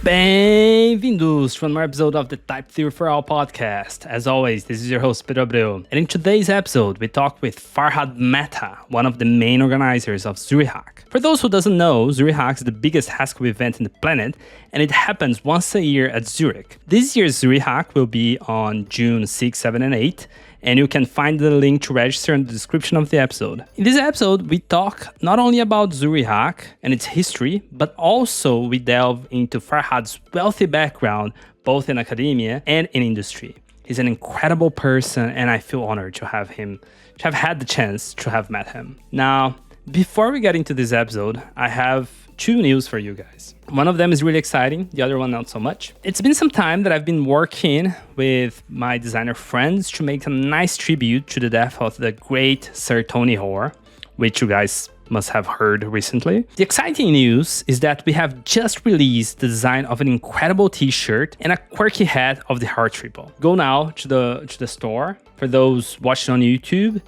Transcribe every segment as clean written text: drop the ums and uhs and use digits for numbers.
Bem-vindos to another episode of the Type Theory for All podcast. As always, this is your host, Pedro Abrial. And in today's episode, we talk with Farhad Mehta, one of the main organizers of Zurihac. For those who doesn't know, Zurihac is the biggest Haskell event in the planet, and it happens once a year at Zurich. This year's Zurihac will be on June 6, 7, and 8, and you can find the link to register in the description of the episode. In this episode, we talk not only about Zurihac and its history, but also we delve into Farhad's wealthy background, both in academia and in industry. He's an incredible person, and I feel honored to have had the chance to have met him. Now, before we get into this episode, I have two news for you guys. One of them is really exciting, the other one not so much. It's been some time that I've been working with my designer friends to make a nice tribute to the death of the great Sir Tony Hoare, which you guys must have heard recently. The exciting news is that we have just released the design of an incredible t-shirt and a quirky hat of the Heart Triple. Go now to the store. For those watching on YouTube,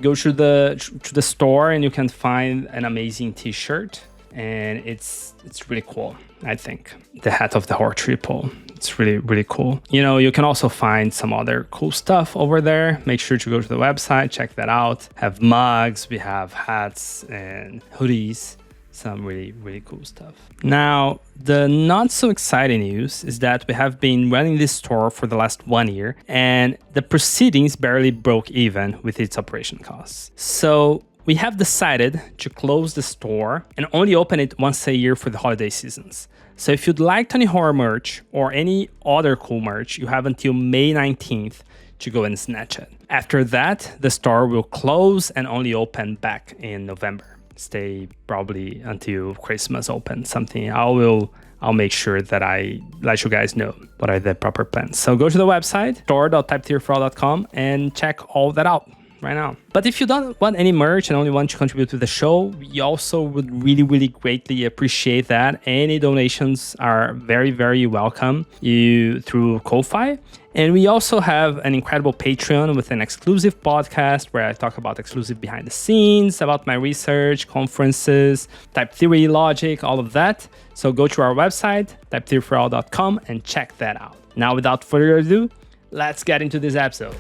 go to the store and you can find an amazing t-shirt. And it's really cool, I think. The hat of the Heart Triple. It's really, really cool. You know, you can also find some other cool stuff over there. Make sure to go to the website, check that out. Have mugs, we have hats and hoodies. Some really, really cool stuff. Now, the not so exciting news is that we have been running this store for the last 1 year, and the proceedings barely broke even with its operation costs. So we have decided to close the store and only open it once a year for the holiday seasons. So if you'd like Tony Hoare merch or any other cool merch, you have until May 19th to go and snatch it. After that, the store will close and only open back in November. Stay probably until Christmas open, something. I'll make sure that I let you guys know what are the proper plans. So go to the website, store.typetheoryforall.com, and check all that out right now. But if you don't want any merch and only want to contribute to the show, we also would really, really greatly appreciate that. Any donations are very, very welcome through Ko-Fi. And we also have an incredible Patreon with an exclusive podcast where I talk about exclusive behind the scenes, about my research, conferences, type theory, logic, all of that. So go to our website, typetheoryforall.com, and check that out. Now, without further ado, let's get into this episode.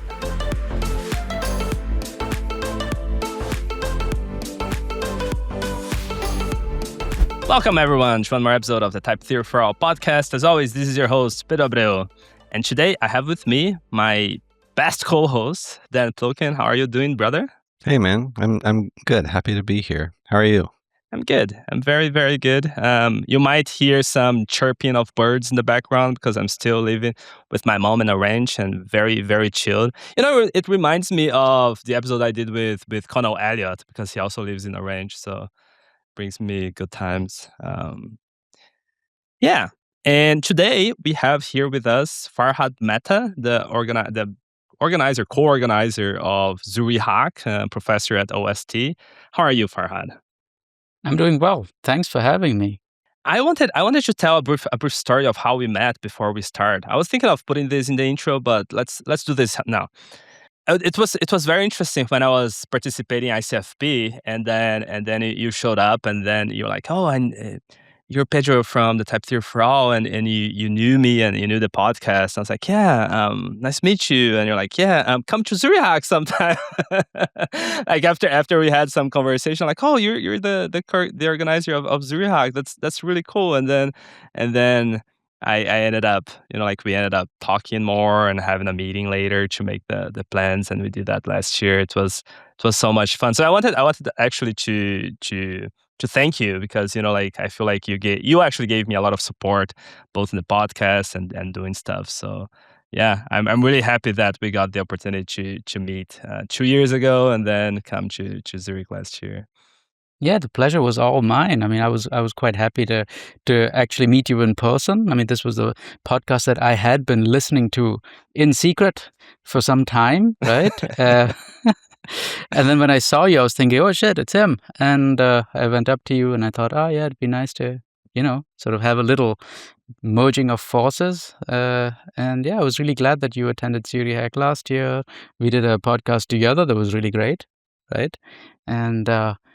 Welcome everyone to one more episode of the Type Theory for All podcast. As always, this is your host, Pedro Abrial. And today I have with me my best co-host, Dan Plokin. How are you doing, brother? Hey man, I'm good. Happy to be here. How are you? I'm good. I'm very, very good. You might hear some chirping of birds in the background because I'm still living with my mom in a ranch and very, very chilled. You know, it reminds me of the episode I did with Connell Elliott because he also lives in a ranch. So brings me good times. And today we have here with us Farhad Mehta, the co-organizer of Zurihac, professor at OST. How are you, Farhad? I'm doing well. Thanks for having me. I wanted to tell a brief story of how we met before we start. I was thinking of putting this in the intro, but let's do this now. It was very interesting when I was participating in ICFP, and then you showed up, and then you're like, oh, and you're Pedro from the Type Theory for All, and you knew me and you knew the podcast. I was like, yeah, nice to meet you. And you're like, yeah, come to Zurihac sometime. Like after we had some conversation, like, oh, you're the organizer of Zurihac. That's really cool. And then I ended up, we ended up talking more and having a meeting later to make the plans, and we did that last year. It was so much fun. So I wanted actually to thank you because I feel like you actually gave me a lot of support both in the podcast and doing stuff. So yeah, I'm really happy that we got the opportunity to meet 2 years ago and then come to Zurich last year. Yeah, the pleasure was all mine. I mean, I was quite happy to actually meet you in person. I mean, this was a podcast that I had been listening to in secret for some time, right? And then when I saw you, I was thinking, oh shit, it's him. And I went up to you and I thought, oh yeah, it'd be nice to, sort of have a little merging of forces. And yeah, I was really glad that you attended Zurihac last year. We did a podcast together that was really great, right? And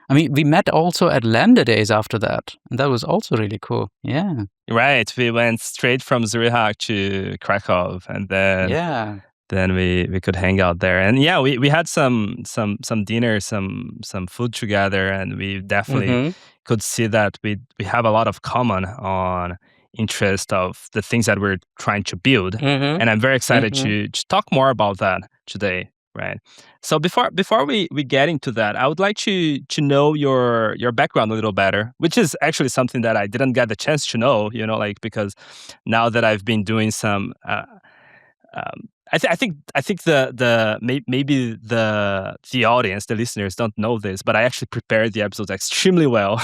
I mean, we met also at Lambda Days after that, and that was also really cool. Yeah. Right. We went straight from Zurihac to Krakow, and then we could hang out there. And yeah, we had some dinner, some food together, and we definitely could see that we have a lot of common on interest of the things that we're trying to build. And I'm very excited to talk more about that today. Right. So before we get into that, I would like to know your background a little better, which is actually something that I didn't get the chance to know, like, because now that I've been doing some I think maybe the audience, the listeners don't know this, but I actually prepared the episodes extremely well,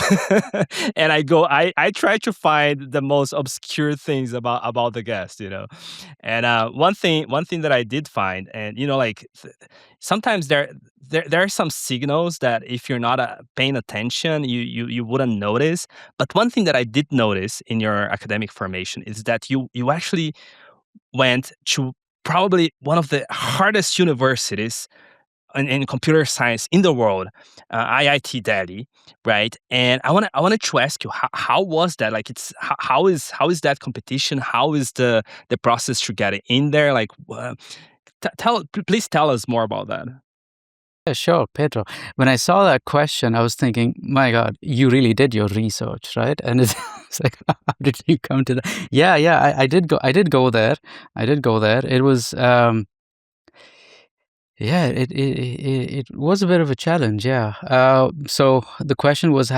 and I try to find the most obscure things about the guest, and one thing that I did find, and like sometimes there are some signals that if you're not paying attention, you wouldn't notice. But one thing that I did notice in your academic formation is that you actually went to probably one of the hardest universities in computer science in the world, IIT Delhi, right? And I wanted to ask you, how was that? Like, how is that competition? How is the process to get in there? Like, please tell us more about that. Yeah, sure, Pedro. When I saw that question, I was thinking, my God, you really did your research, right? And it's like, how did you come to that? Yeah, I did go. I did go there. It was, yeah, it was a bit of a challenge. Yeah. So the question was,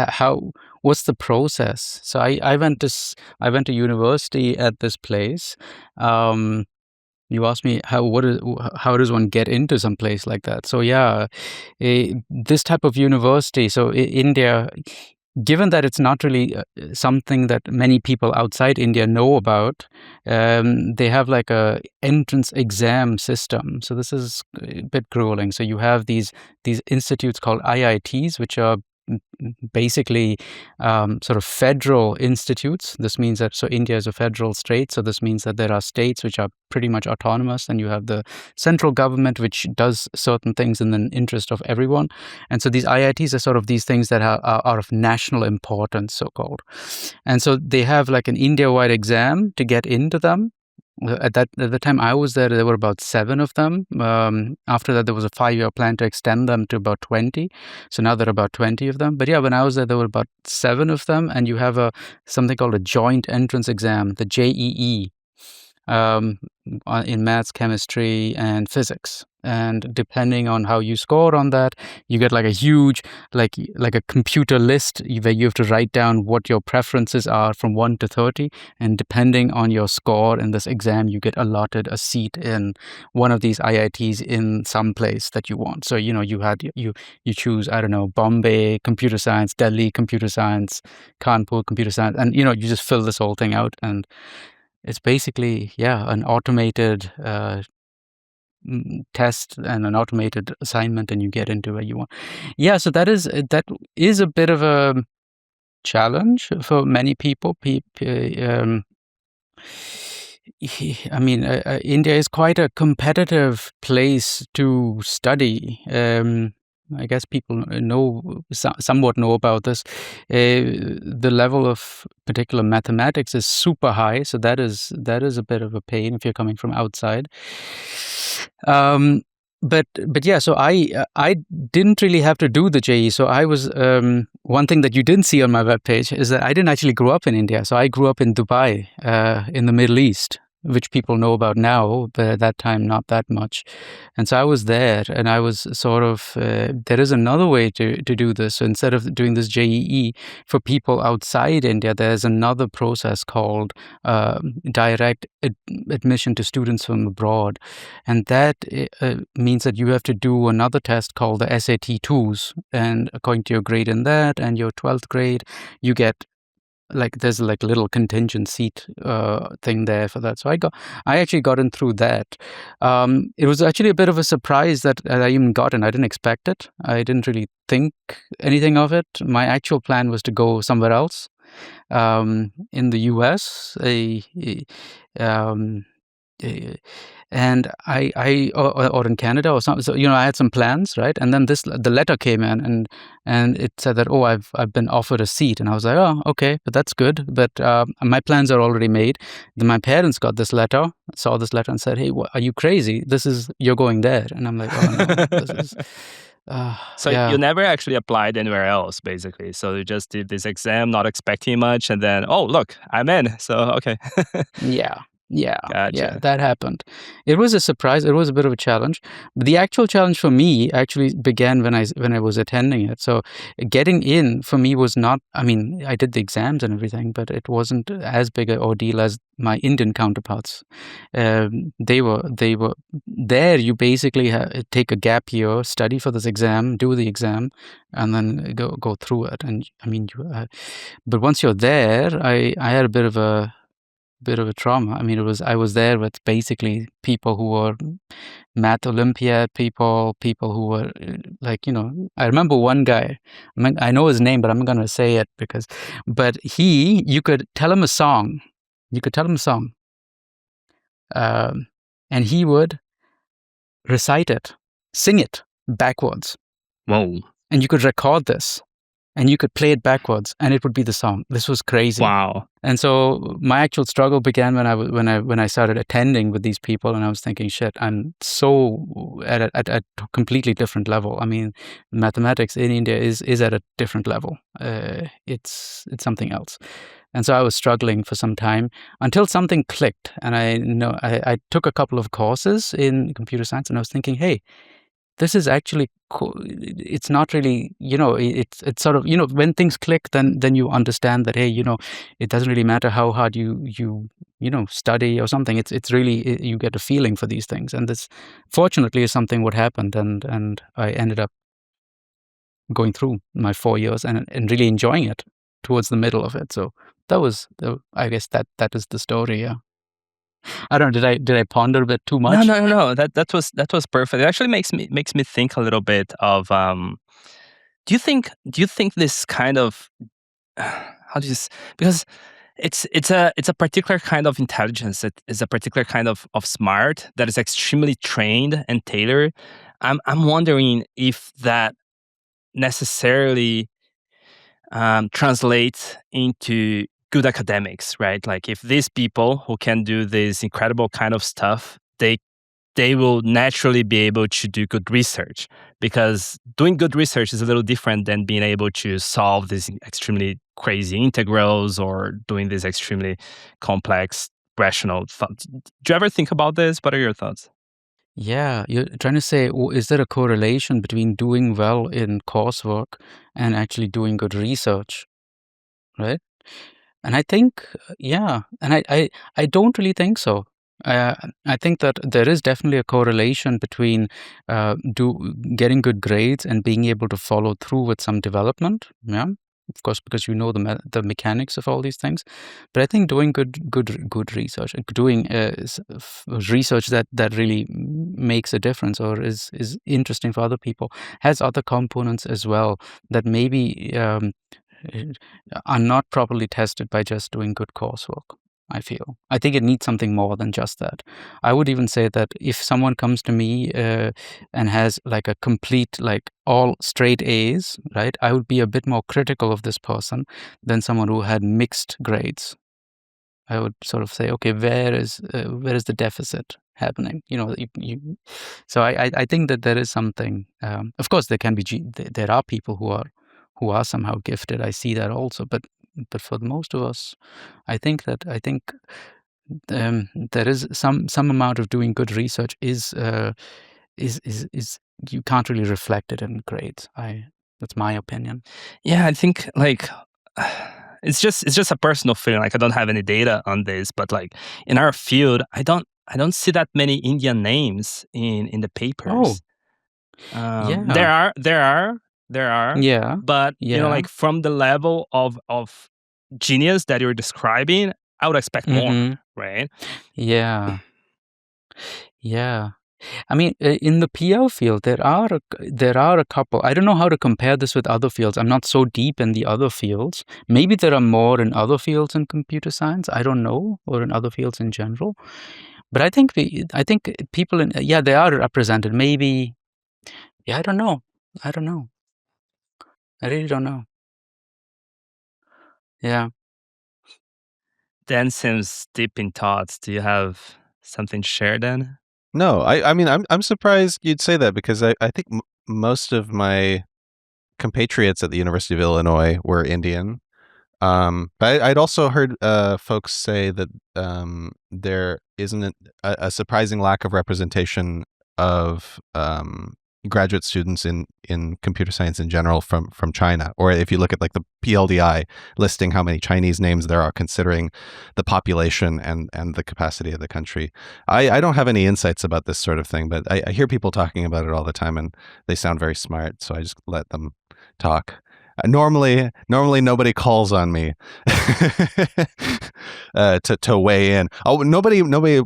what's the process? So I went to university at this place. You asked me how does one get into some place like that? So yeah, this type of university. So India, given that it's not really something that many people outside India know about, they have like a entrance exam system. So this is a bit grueling. So you have these institutes called IITs, which are basically sort of federal institutes. This means that, so India is a federal state, so this means that there are states which are pretty much autonomous, and you have the central government which does certain things in the interest of everyone. And so these IITs are sort of these things that are of national importance, so-called. And so they have like an India-wide exam to get into them. At the time I was there were about 7 of them. After that, there was a 5-year plan to extend them to about 20. So now there are about 20 of them. But yeah, when I was there were about 7 of them, and you have something called a joint entrance exam, the JEE, in maths, chemistry, and physics. And depending on how you score on that, you get like a huge, like a computer list where you have to write down what your preferences are from 1 to 30. And depending on your score in this exam, you get allotted a seat in one of these IITs in some place that you want. So, you choose, I don't know, Bombay computer science, Delhi computer science, Kanpur computer science, and, you just fill this whole thing out. And it's basically, an automated test and an automated assignment, and you get into where you want. Yeah, so that is a bit of a challenge for many people. I mean, India is quite a competitive place to study. I guess people somewhat know about this. The level of particular mathematics is super high, so that is a bit of a pain if you're coming from outside. But yeah, so I didn't really have to do the JEE. So I was one thing that you didn't see on my webpage is that I didn't actually grow up in India. So I grew up in Dubai, in the Middle East, which people know about now, but at that time, not that much. And so I was there, and I was sort of, there is another way to do this. So instead of doing this JEE, for people outside India, there's another process called direct admission to students from abroad. And that means that you have to do another test called the SAT-2s. And according to your grade in that and your 12th grade, you get there's a little contingent seat thing there for that. So I actually got in through that. It was actually a bit of a surprise that I even got in. I didn't expect it. I didn't really think anything of it. My actual plan was to go somewhere else, in the US. and or in Canada or something. So I had some plans, right? And then the letter came in, and it said that I've been offered a seat, and I was like, oh, okay, but that's good. But my plans are already made. Then my parents got this letter, saw this letter, and said, hey, are you crazy? You're going there, and I'm like, oh no, this is. So yeah. you never actually applied anywhere else, basically. So you just did this exam, not expecting much, and then, oh, look, I'm in. So, okay. Yeah, Gotcha. that happened. It was a surprise. It was a bit of a challenge. But the actual challenge for me actually began when I was attending it. So getting in for me was not. I mean, I did the exams and everything, but it wasn't as big an ordeal as my Indian counterparts. They were there. You basically take a gap year, study for this exam, do the exam, and then go through it. And I mean, but once you're there, I had a bit of a trauma. I mean, I was there with basically people who were math Olympiad people who were I remember one guy, I know his name, but I'm not going to say it but you could tell him a song. And he would recite it, sing it backwards. Whoa. And you could record this. And you could play it backwards, and it would be the song. This was crazy. Wow. And so my actual struggle began when I started attending with these people, and I was thinking, shit, I'm so at a completely different level. I mean, mathematics in India is at a different level. It's something else. And so I was struggling for some time until something clicked, and I took a couple of courses in computer science, and I was thinking, hey, this is actually cool. It's not really, it's sort of, when things click, then you understand that, hey, it doesn't really matter how hard you study or something. It's really, you get a feeling for these things. And this, fortunately, is something what happened. And I ended up going through my 4 years and really enjoying it towards the middle of it. So I guess that is the story. Yeah. I don't know. Did I ponder a bit too much? No. That was perfect. It actually makes me think a little bit of. Do you think this kind of because it's a particular kind of intelligence. It is a particular kind of smart that is extremely trained and tailored. I'm wondering if that necessarily translates into good academics, right? Like if these people who can do this incredible kind of stuff, they will naturally be able to do good research, because doing good research is a little different than being able to solve these extremely crazy integrals or doing these extremely complex rational thoughts. Do you ever think about this? What are your thoughts? Yeah, you're trying to say, is there a correlation between doing well in coursework and actually doing good research, right? And I think, yeah, and I don't really think so. I think that there is definitely a correlation between getting good grades and being able to follow through with some development. Yeah, of course, because the mechanics of all these things. But I think doing good research, doing research that really makes a difference or is interesting for other people, has other components as well that maybe are not properly tested by just doing good coursework. I think it needs something more than just that. I would even say that if someone comes to me and has like a complete, like all straight A's, right, I would be a bit more critical of this person than someone who had mixed grades. I would sort of say, okay, where is the deficit happening? So I think that there is something. Of course, there can be there are people who are somehow gifted. I see that also, but for most of us, I think there is some amount of doing good research is you can't really reflect it in grades. That's my opinion. Yeah, I think like it's just a personal feeling. Like I don't have any data on this, but like in our field, I don't see that many Indian names in the papers. Yeah. There are. Yeah. But like from the level of genius that you're describing, I would expect more, right? Yeah. Yeah. I mean, in the PL field, there are a couple. I don't know how to compare this with other fields. I'm not so deep in the other fields. Maybe there are more in other fields in computer science. I don't know, or in other fields in general. But I think people they are represented. Maybe, I don't know. I really don't know. Yeah. Dan seems deep in thoughts. Do you have something to share, Dan? No, I mean, I'm surprised you'd say that because I think most of my compatriots at the University of Illinois were Indian. But I'd also heard folks say that there isn't a surprising lack of representation of graduate students in computer science in general from China. Or if you look at like the PLDI listing how many Chinese names there are considering the population and the capacity of the country. I don't have any insights about this sort of thing, but I hear people talking about it all the time and they sound very smart, so I just let them talk. Normally nobody calls on me to weigh in. Oh, nobody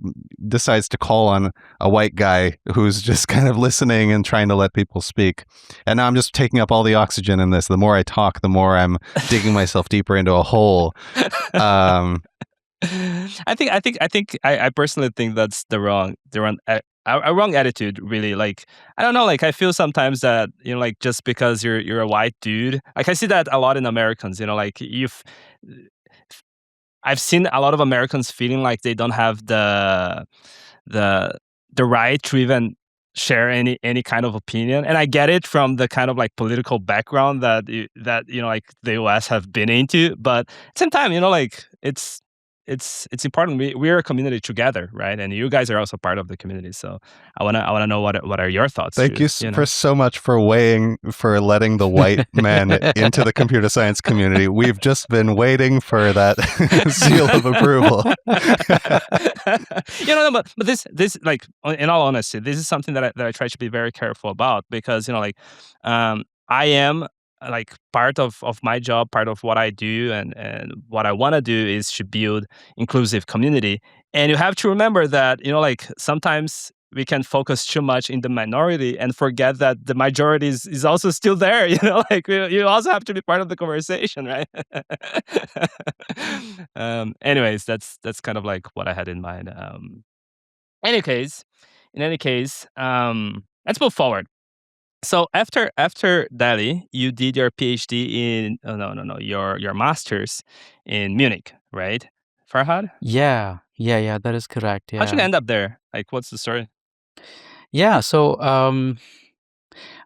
decides to call on a white guy who's just kind of listening and trying to let people speak. And now I'm just taking up all the oxygen in this. The more I talk, the more I'm digging myself deeper into a hole. I personally think that's the wrong attitude, really. Like, I don't know, like I feel sometimes that, like just because you're a white dude, like I see that a lot in Americans, like I've seen a lot of Americans feeling like they don't have the right to even share any kind of opinion. And I get it from the kind of like political background that like the US have been into, but at the same time, like it's important. We're a community together, right? And you guys are also part of the community. So I wanna know what are your thoughts? Thank you for so much for letting the white men into the computer science community. We've just been waiting for that seal of approval. But this like, in all honesty, this is something that I try to be very careful about, because I am like part of my job, part of what I do, and what I want to do is to build inclusive community. And you have to remember that like sometimes we can focus too much in the minority and forget that the majority is also still there. Like you also have to be part of the conversation, right? Anyways, that's kind of like what I had in mind. In any case, let's move forward. So after Delhi, you did your PhD in your master's in Munich, right, Farhad? Yeah, that is correct. How'd you Yeah. end up there? Like, what's the story? Yeah, so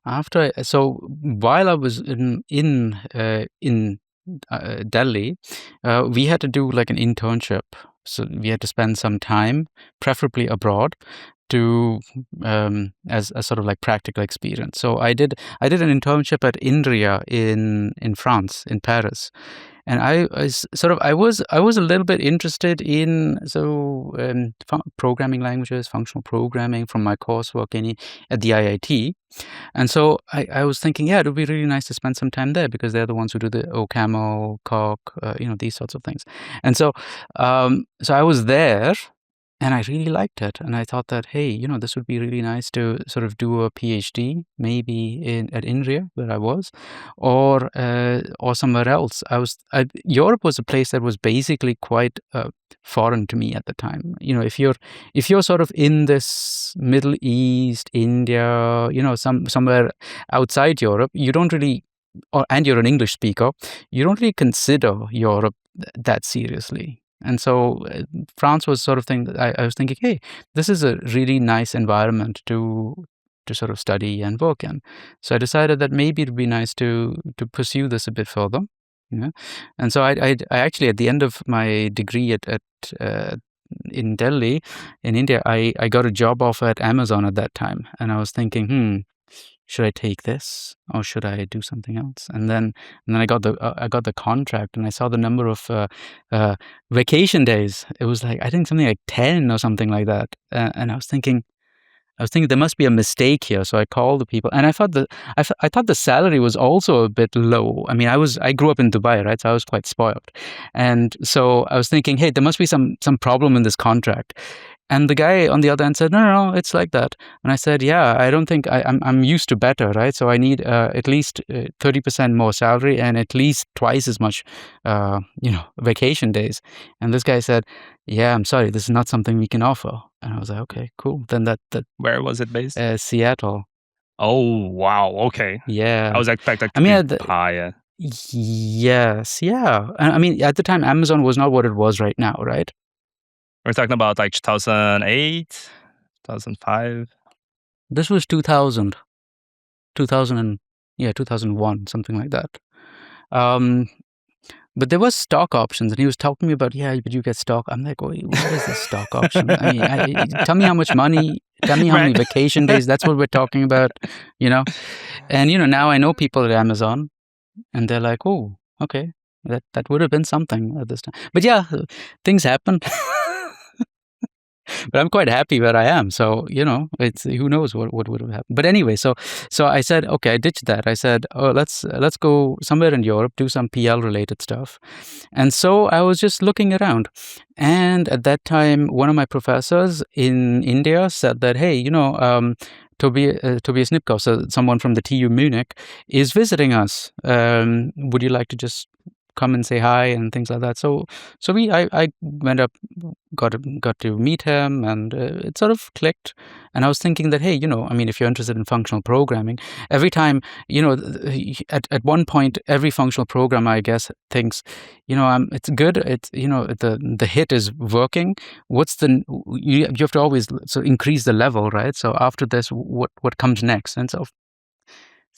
while I was in Delhi, we had to do like an internship. So we had to spend some time, preferably abroad, to as a sort of like practical experience. So I did an internship at INRIA in France, in Paris. And I was a little bit interested in programming languages, functional programming from my coursework at the IIT. And so I was thinking, yeah, it would be really nice to spend some time there because they're the ones who do the OCaml, Coq, these sorts of things. And so I was there. And I really liked it. And I thought that, hey, this would be really nice to sort of do a PhD, maybe at INRIA, where I was, or somewhere else. Europe was a place that was basically quite foreign to me at the time. If you're sort of in this Middle East, India, somewhere outside Europe, you don't really, and you're an English speaker, you don't really consider Europe that seriously. And so France was sort of thing that I was thinking, hey, this is a really nice environment to sort of study and work in. So I decided that maybe it would be nice to pursue this a bit further. And so I actually, at the end of my degree in Delhi, in India, I got a job offer at Amazon at that time. And I was thinking, should I take this or should I do something else? And then I got the contract, and I saw the number of vacation days. It was like, I think something like 10 or something like that. And I was thinking there must be a mistake here. So I called the people, and I thought the salary was also a bit low. I mean, I grew up in Dubai, right? So I was quite spoiled, and so I was thinking, hey, there must be some problem in this contract. And the guy on the other end said, no, it's like that. And I said, yeah, I don't think I'm used to better, right? So I need at least 30% more salary and at least twice as much, vacation days. And this guy said, yeah, I'm sorry, this is not something we can offer. And I was like, okay, cool. Then that Where was it based? Seattle. Oh, wow. Okay. Yeah. I was expecting I mean, to be higher. yes, yeah. I mean, at the time, Amazon was not what it was right now, right? We're talking about like 2008, 2005. This was 2000, 2001, something like that. But there was stock options, and he was talking to me about, yeah, but you get stock. I'm like, wait, what is this stock option? I mean, tell me how much money, tell me how many vacation days. That's what we're talking about, you know? And, now I know people at Amazon, and they're like, oh, okay, that would have been something at this time. But yeah, things happen. But I'm quite happy where I am. So, it's who knows what would have happened. But anyway, so I said, okay, I ditched that. I said, oh, let's go somewhere in Europe, do some PL related stuff. And so I was just looking around. And at that time, one of my professors in India said that, hey, Tobias Nipkow, so someone from the TU Munich, is visiting us. Would you like to just come and say hi and things like that? So I went up, got to meet him, and it sort of clicked. And I was thinking that, hey, I mean, if you're interested in functional programming, every time, at one point, every functional programmer, I guess, thinks, it's good. It's, the hit is working. You have to always increase the level, right? So after this, what comes next? And so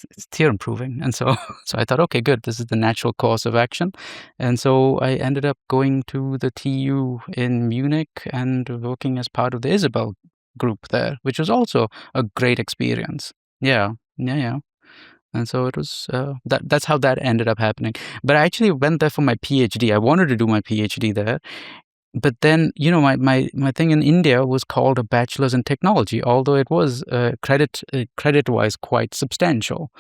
it's theorem proving. And so I thought, okay, good. This is the natural course of action. And so I ended up going to the TU in Munich and working as part of the Isabelle group there, which was also a great experience. Yeah. And so it was, that's how that ended up happening. But I actually went there for my PhD. I wanted to do my PhD there. But then, my thing in India was called a bachelor's in technology, although it was credit-wise quite substantial.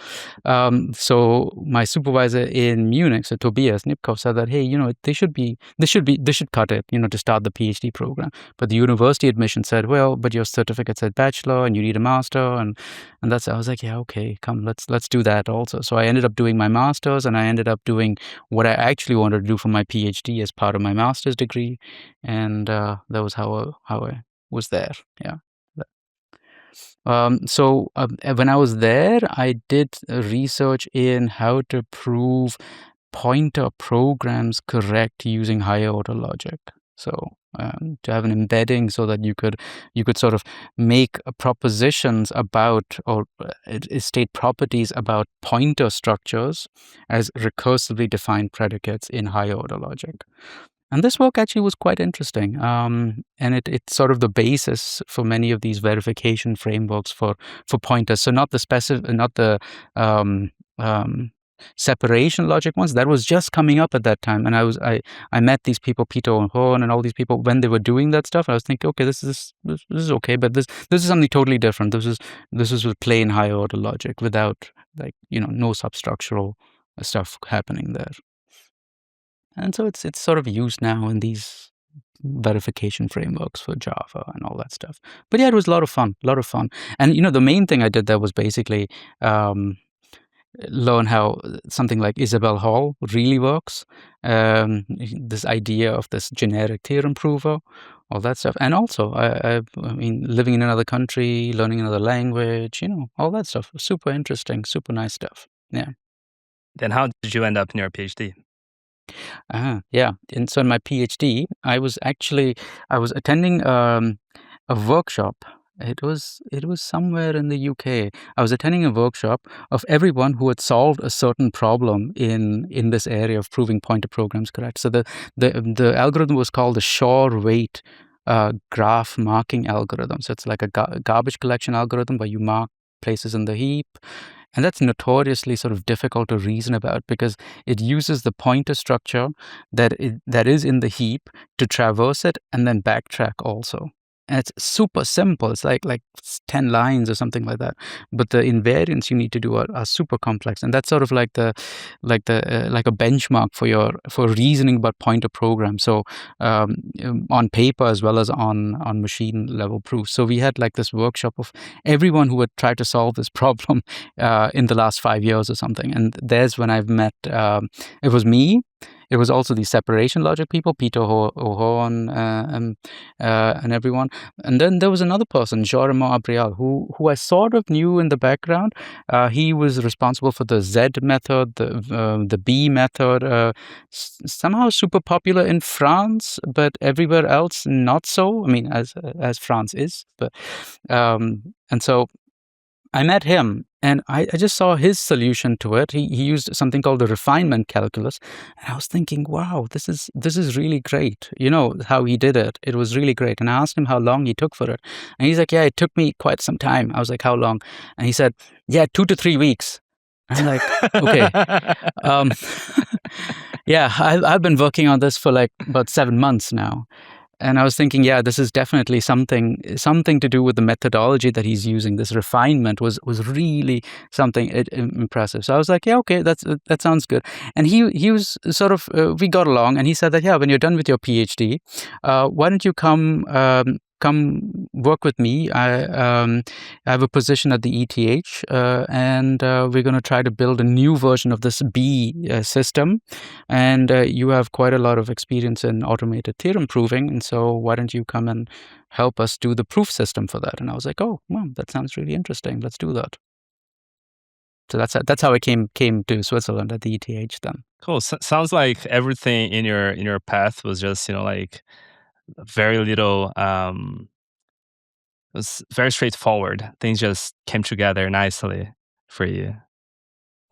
So my supervisor in Munich, so Tobias Nipkow, said that, hey, they should cut it, to start the PhD program. But the university admission said, well, but your certificate said bachelor and you need a master, and that's, I was like, yeah, okay, come, let's do that also. So I ended up doing my master's, and I ended up doing what I actually wanted to do for my PhD as part of my master's degree. And that was how I was there. Yeah. So when I was there, I did research in how to prove pointer programs correct using higher order logic. So to have an embedding so that you could sort of make propositions about or state properties about pointer structures as recursively defined predicates in higher order logic. And this work actually was quite interesting, and it's sort of the basis for many of these verification frameworks for pointers. So not the separation logic ones. That was just coming up at that time, and I met these people, Peter and Horn, and all these people when they were doing that stuff. I was thinking, okay, this is okay, but this is something totally different. This is with plain higher order logic without no substructural stuff happening there. And so it's sort of used now in these verification frameworks for Java and all that stuff. But yeah, it was a lot of fun. And the main thing I did there was basically learn how something like Isabelle Hall really works. This idea of this generic theorem prover, all that stuff. And also, I mean, living in another country, learning another language, all that stuff. Super interesting, super nice stuff. Yeah. Then how did you end up in your PhD? Yeah. And so in my PhD, I was attending a workshop. It was somewhere in the UK. I was attending a workshop of everyone who had solved a certain problem in this area of proving pointer programs correct. So the algorithm was called the Shor-Weight graph marking algorithm. So it's like a garbage collection algorithm where you mark places in the heap. And that's notoriously sort of difficult to reason about because it uses the pointer structure that is in the heap to traverse it and then backtrack also. And it's super simple. It's like 10 lines or something like that. But the invariants you need to do are super complex. And that's sort of like a benchmark for reasoning about pointer programs. So on paper as well as on machine level proofs. So we had like this workshop of everyone who had tried to solve this problem in the last 5 years or something. And there's when I've met, it was me, it was also the separation logic people, Peter Horn, and everyone. And then there was another person, Jean-Raymond Abrial, who I sort of knew in the background. He was responsible for the Z method, the B method, somehow super popular in France, but everywhere else not so. I mean, as France is, but and so I met him, and I just saw his solution to it. He used something called the refinement calculus, and I was thinking, wow, this is really great. You know how he did it? It was really great. And I asked him how long he took for it, and he's like, yeah, it took me quite some time. I was like, how long? And he said, yeah, 2 to 3 weeks. I'm like, okay. Yeah, I've been working on this for like about 7 months now. And I was thinking, yeah, this is definitely something to do with the methodology that he's using. This refinement was really something impressive. So I was like, yeah, okay, that sounds good. And he was sort of we got along, and he said that, yeah, when you're done with your PhD, why don't you come work with me? I have a position at the ETH, and we're going to try to build a new version of this B system. And you have quite a lot of experience in automated theorem proving, and so why don't you come and help us do the proof system for that? And I was like, oh, well, that sounds really interesting. Let's do that. So that's how I came to Switzerland at the ETH then. Cool. Sounds like everything in your path was just like very little. It was very straightforward. Things just came together nicely for you.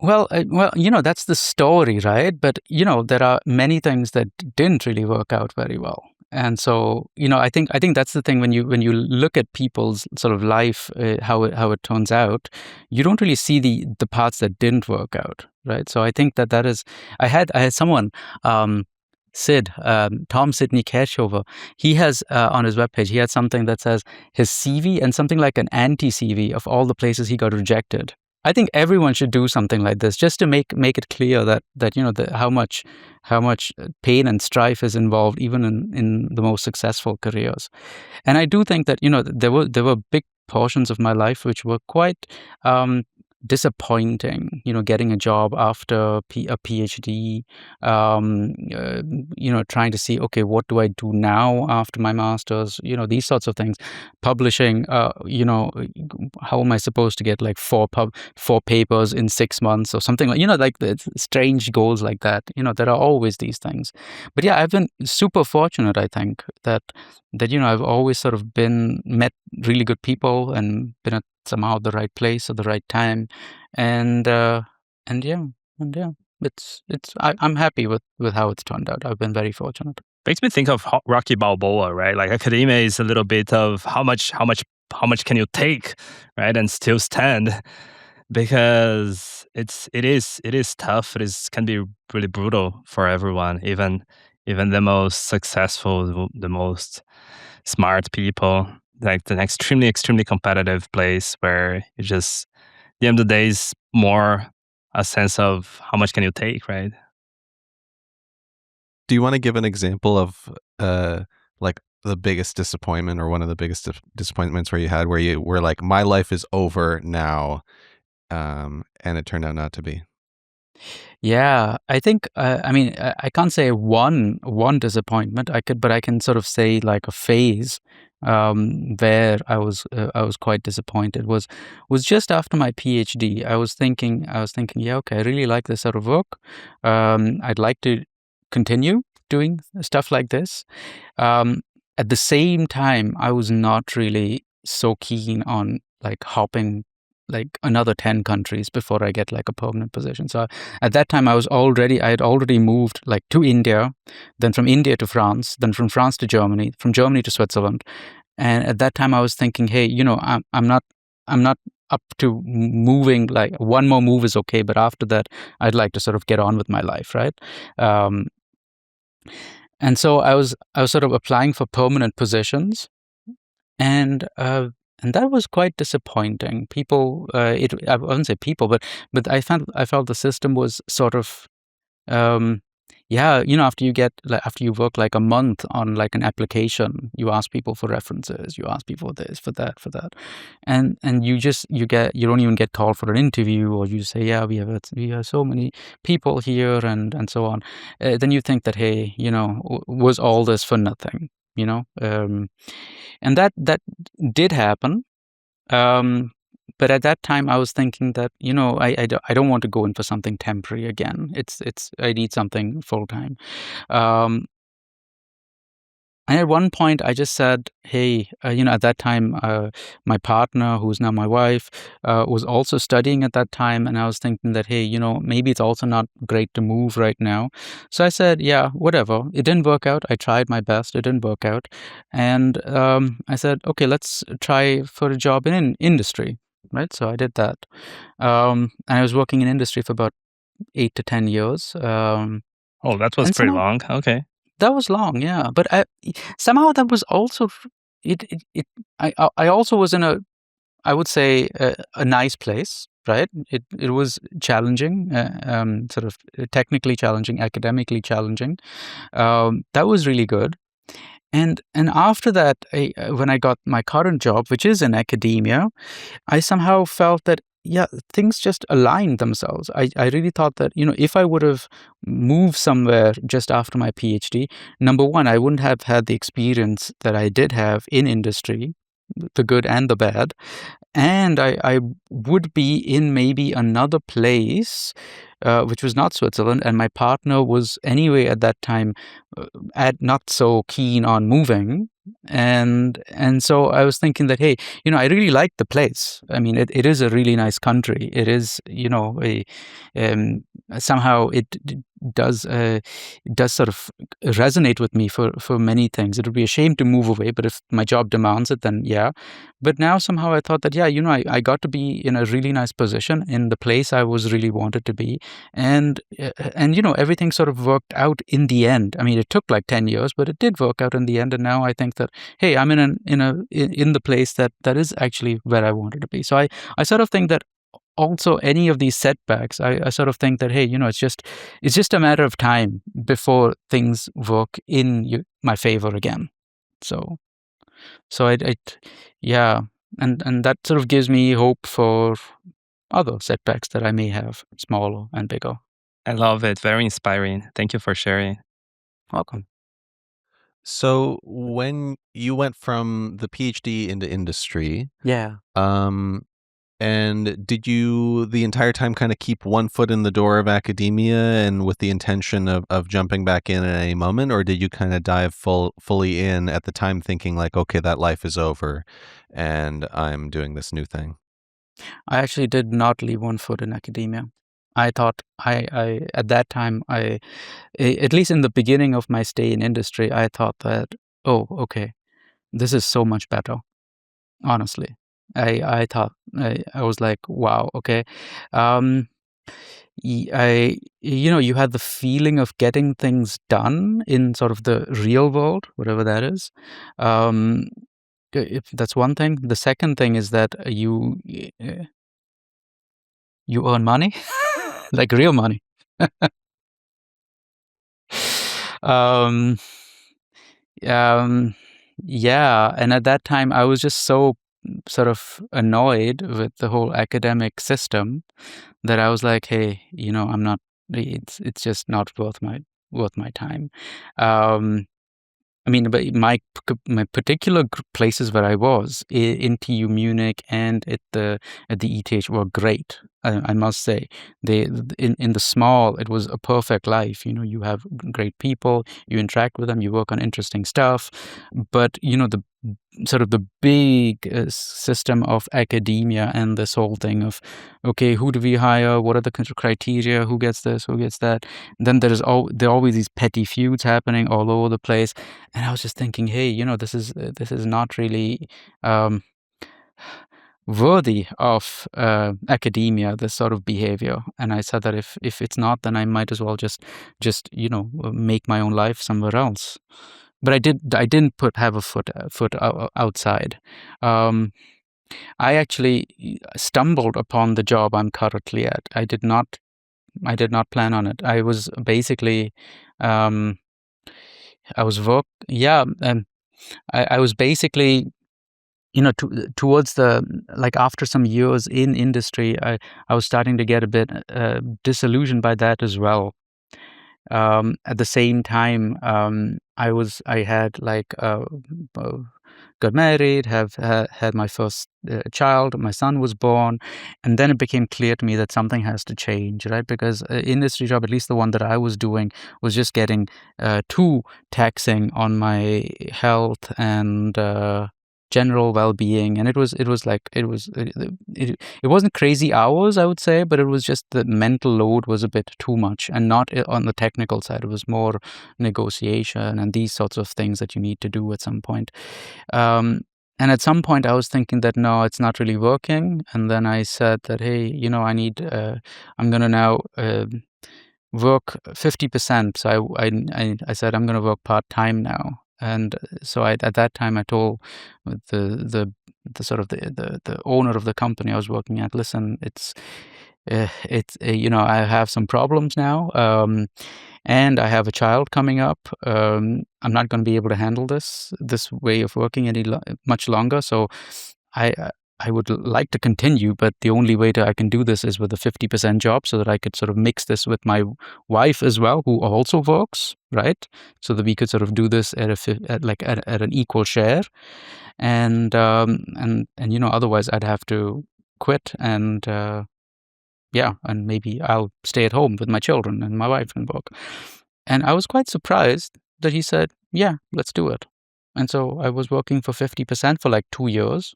Well, that's the story, right? But there are many things that didn't really work out very well, and so I think that's the thing when you look at people's sort of life, how it turns out, you don't really see the parts that didn't work out, right? So I think that is I had someone. Tom Sidney Kershover, he has on his webpage, he had something that says his CV and something like an anti-CV of all the places he got rejected. I think everyone should do something like this just to make it clear that how much pain and strife is involved even in the most successful careers. And I do think that there were big portions of my life which were quite disappointing, getting a job after a PhD, trying to see, okay, what do I do now after my master's, these sorts of things, publishing, how am I supposed to get like 4 papers in 6 months or something like the strange goals like that. There are always these things. But yeah, I've been super fortunate, I think, that I've always sort of met really good people and been at somehow the right place at the right time, and yeah, I'm happy with how it's turned out. I've been very fortunate. Makes me think of Rocky Balboa, right? Like academia is a little bit of how much can you take, right, and still stand, because it is tough. Can be really brutal for everyone, even the most successful, the most smart people. Like an extremely competitive place where you just, the end of the day is more a sense of how much can you take, right? Do you want to give an example of like the biggest disappointment, or one of the biggest disappointments where you were like, my life is over now, and it turned out not to be? Yeah, I think I can't say one disappointment. But I can sort of say like a phase where I was quite disappointed was just after my PhD. I was thinking, yeah, okay, I really like this sort of work. I'd like to continue doing stuff like this. At the same time, I was not really so keen on like hopping like another 10 countries before I get like a permanent position. So at that time I had already moved like to India, then from India to France, then from France to Germany, from Germany to Switzerland. And at that time I was thinking, hey, I'm not up to moving, like one more move is okay, but after that I'd like to sort of get on with my life, right? And so I was sort of applying for permanent positions, and that was quite disappointing. People, I wouldn't say people, but I felt the system was sort of, yeah, after you work like a month on like an application, you ask people for references, you ask people this, for that, and you don't even get called for an interview, or you say, yeah, we have so many people here, and so on. Then you think that, hey, was all this for nothing? And that did happen. But at that time, I was thinking that, I don't want to go in for something temporary again. I need something full time. And at one point, I just said, hey, at that time, my partner, who's now my wife, was also studying at that time. And I was thinking that, hey, maybe it's also not great to move right now. So I said, yeah, whatever. It didn't work out. I tried my best. It didn't work out. And I said, okay, let's try for a job in industry. Right. So I did that. And I was working in industry for about 8 to 10 years. Oh, that was pretty long. Okay. That was long, yeah. But somehow that was also I also was in I would say a nice place, right? It was challenging, sort of technically challenging, academically challenging. That was really good. And after that, when I got my current job, which is in academia, I somehow felt that, yeah, things just aligned themselves. I really thought that, if I would have moved somewhere just after my PhD, number one, I wouldn't have had the experience that I did have in industry, the good and the bad. And I would be in maybe another place, which was not Switzerland. And my partner was anyway at that time not so keen on moving. And so I was thinking that, hey, I really like the place. I mean, it is a really nice country. It is, somehow it does sort of resonate with me for many things. It would be a shame to move away, but if my job demands it, then yeah. But now somehow I thought that, yeah, I got to be in a really nice position in the place I was really wanted to be, and everything sort of worked out in the end. I mean, it took like 10 years, but it did work out in the end. And now I think that, hey, I'm in the place that is actually where I wanted to be. So I sort of think that also any of these setbacks, I sort of think that, hey, it's just a matter of time before things work in my favor again. So yeah, and that sort of gives me hope for other setbacks that I may have, smaller and bigger. I love it. Very inspiring. Thank you for sharing. Welcome. So when you went from the PhD into industry, Yeah. and did you the entire time kind of keep one foot in the door of academia and with the intention of jumping back in at any moment, or did you kind of dive fully in at the time thinking like, okay, that life is over and I'm doing this new thing? I actually did not leave one foot in academia. I thought I at that time, at least in the beginning of my stay in industry, I thought that, oh, okay, this is so much better. Honestly, I thought I was like, wow, okay. You had the feeling of getting things done in sort of the real world, whatever that is. If that's one thing. The second thing is that you earn money, like real money. um, yeah, and at that time I was just so sort of annoyed with the whole academic system that I was like, hey, I'm not. It's just not worth my time. I mean, but my particular places where I was in TU Munich and at the ETH were great. I must say, in the small, it was a perfect life. You have great people, you interact with them, you work on interesting stuff. But the sort of the big system of academia and this whole thing of, okay, who do we hire? What are the criteria? Who gets this? Who gets that? And then there are always these petty feuds happening all over the place. And I was just thinking, hey, this is not really worthy of academia, this sort of behavior. And I said that if it's not, then I might as well just make my own life somewhere else. But I didn't have a foot outside. I actually stumbled upon the job I'm currently at. I did not I did not plan on it. I was basically, I was I was basically, towards after some years in industry, I was starting to get a bit disillusioned by that as well. At the same time, I had got married, had my first child, my son was born, and then it became clear to me that something has to change, right? Because industry job, at least the one that I was doing, was just getting too taxing on my health and general well-being, and it wasn't crazy hours, I would say, but it was just the mental load was a bit too much, and not on the technical side. It was more negotiation and these sorts of things that you need to do at some point. And at some point I was thinking that no, it's not really working, and then I said that, hey, I'm gonna now work 50%. So I said I'm gonna work part-time now. And so at that time I told the owner of the company I was working at, listen, I have some problems now, and I have a child coming up. I'm not going to be able to handle this way of working much longer. So I would like to continue, but the only way that I can do this is with a 50% job, so that I could sort of mix this with my wife as well, who also works, right? So that we could sort of do this at an equal share, and otherwise I'd have to quit, and and maybe I'll stay at home with my children and my wife and work. And I was quite surprised that he said, yeah, let's do it. And so I was working for 50% for like 2 years.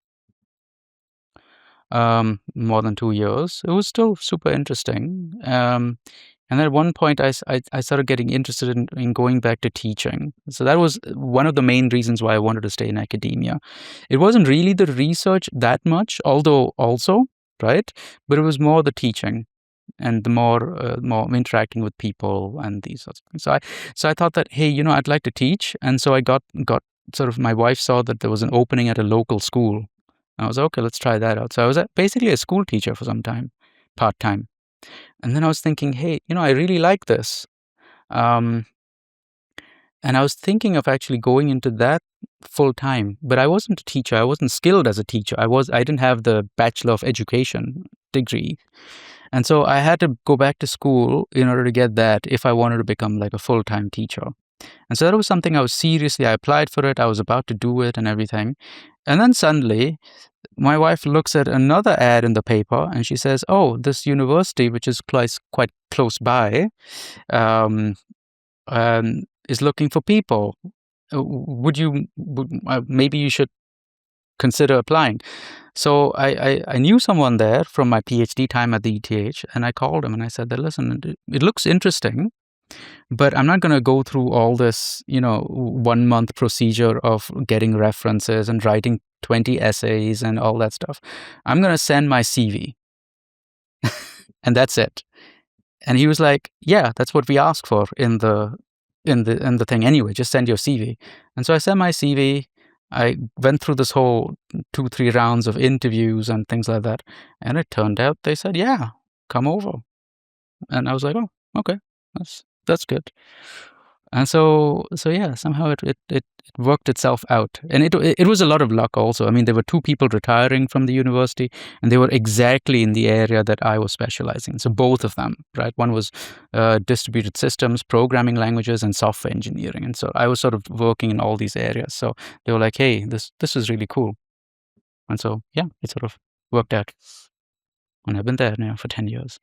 More than 2 years. It was still super interesting. And at one point, I started getting interested in going back to teaching. So that was one of the main reasons why I wanted to stay in academia. It wasn't really the research that much, although also, right? But it was more the teaching and the more interacting with people and these sorts of things. So I thought that, hey, I'd like to teach. And so I got sort of, my wife saw that there was an opening at a local school. I was okay, let's try that out. So I was basically a school teacher for some time, part-time. And then I was thinking, hey, I really like this. And I was thinking of actually going into that full-time, but I wasn't a teacher. I wasn't skilled as a teacher. I didn't have the Bachelor of Education degree. And so I had to go back to school in order to get that if I wanted to become like a full-time teacher. And so that was something I applied for it. I was about to do it and everything. And then suddenly my wife looks at another ad in the paper and she says, oh, this university, which is quite close by, is looking for people. Maybe you should consider applying. So I knew someone there from my PhD time at the ETH, and I called him and I said that, listen, it looks interesting, but I'm not going to go through all this, 1 month procedure of getting references and writing 20 essays and all that stuff. I'm going to send my CV. And that's it. And he was like, yeah, that's what we ask for in the thing anyway, just send your CV. And so I sent my CV. I went through this whole 2-3 rounds of interviews and things like that. And it turned out they said, yeah, come over. And I was like, oh, okay, that's good. And so yeah, somehow it worked itself out. And it was a lot of luck also. I mean, there were 2 people retiring from the university, and they were exactly in the area that I was specializing. So both of them, right? One was distributed systems, programming languages, and software engineering. And so I was sort of working in all these areas. So they were like, hey, this is really cool. And so, yeah, it sort of worked out. And I've been there now for 10 years.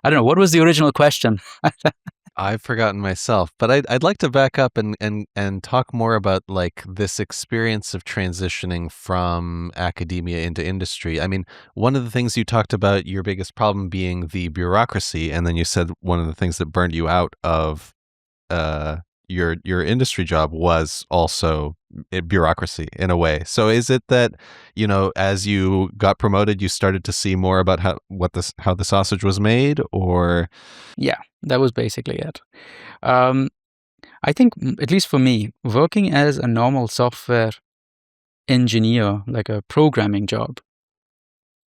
I don't know. What was the original question? I've forgotten myself, but I'd like to back up and talk more about like this experience of transitioning from academia into industry. I mean, one of the things you talked about, your biggest problem being the bureaucracy, and then you said one of the things that burned you out of your industry job was also bureaucracy in a way. So is it that, as you got promoted, you started to see more about how the sausage was made, or? Yeah, that was basically it. I think, at least for me, working as a normal software engineer, like a programming job,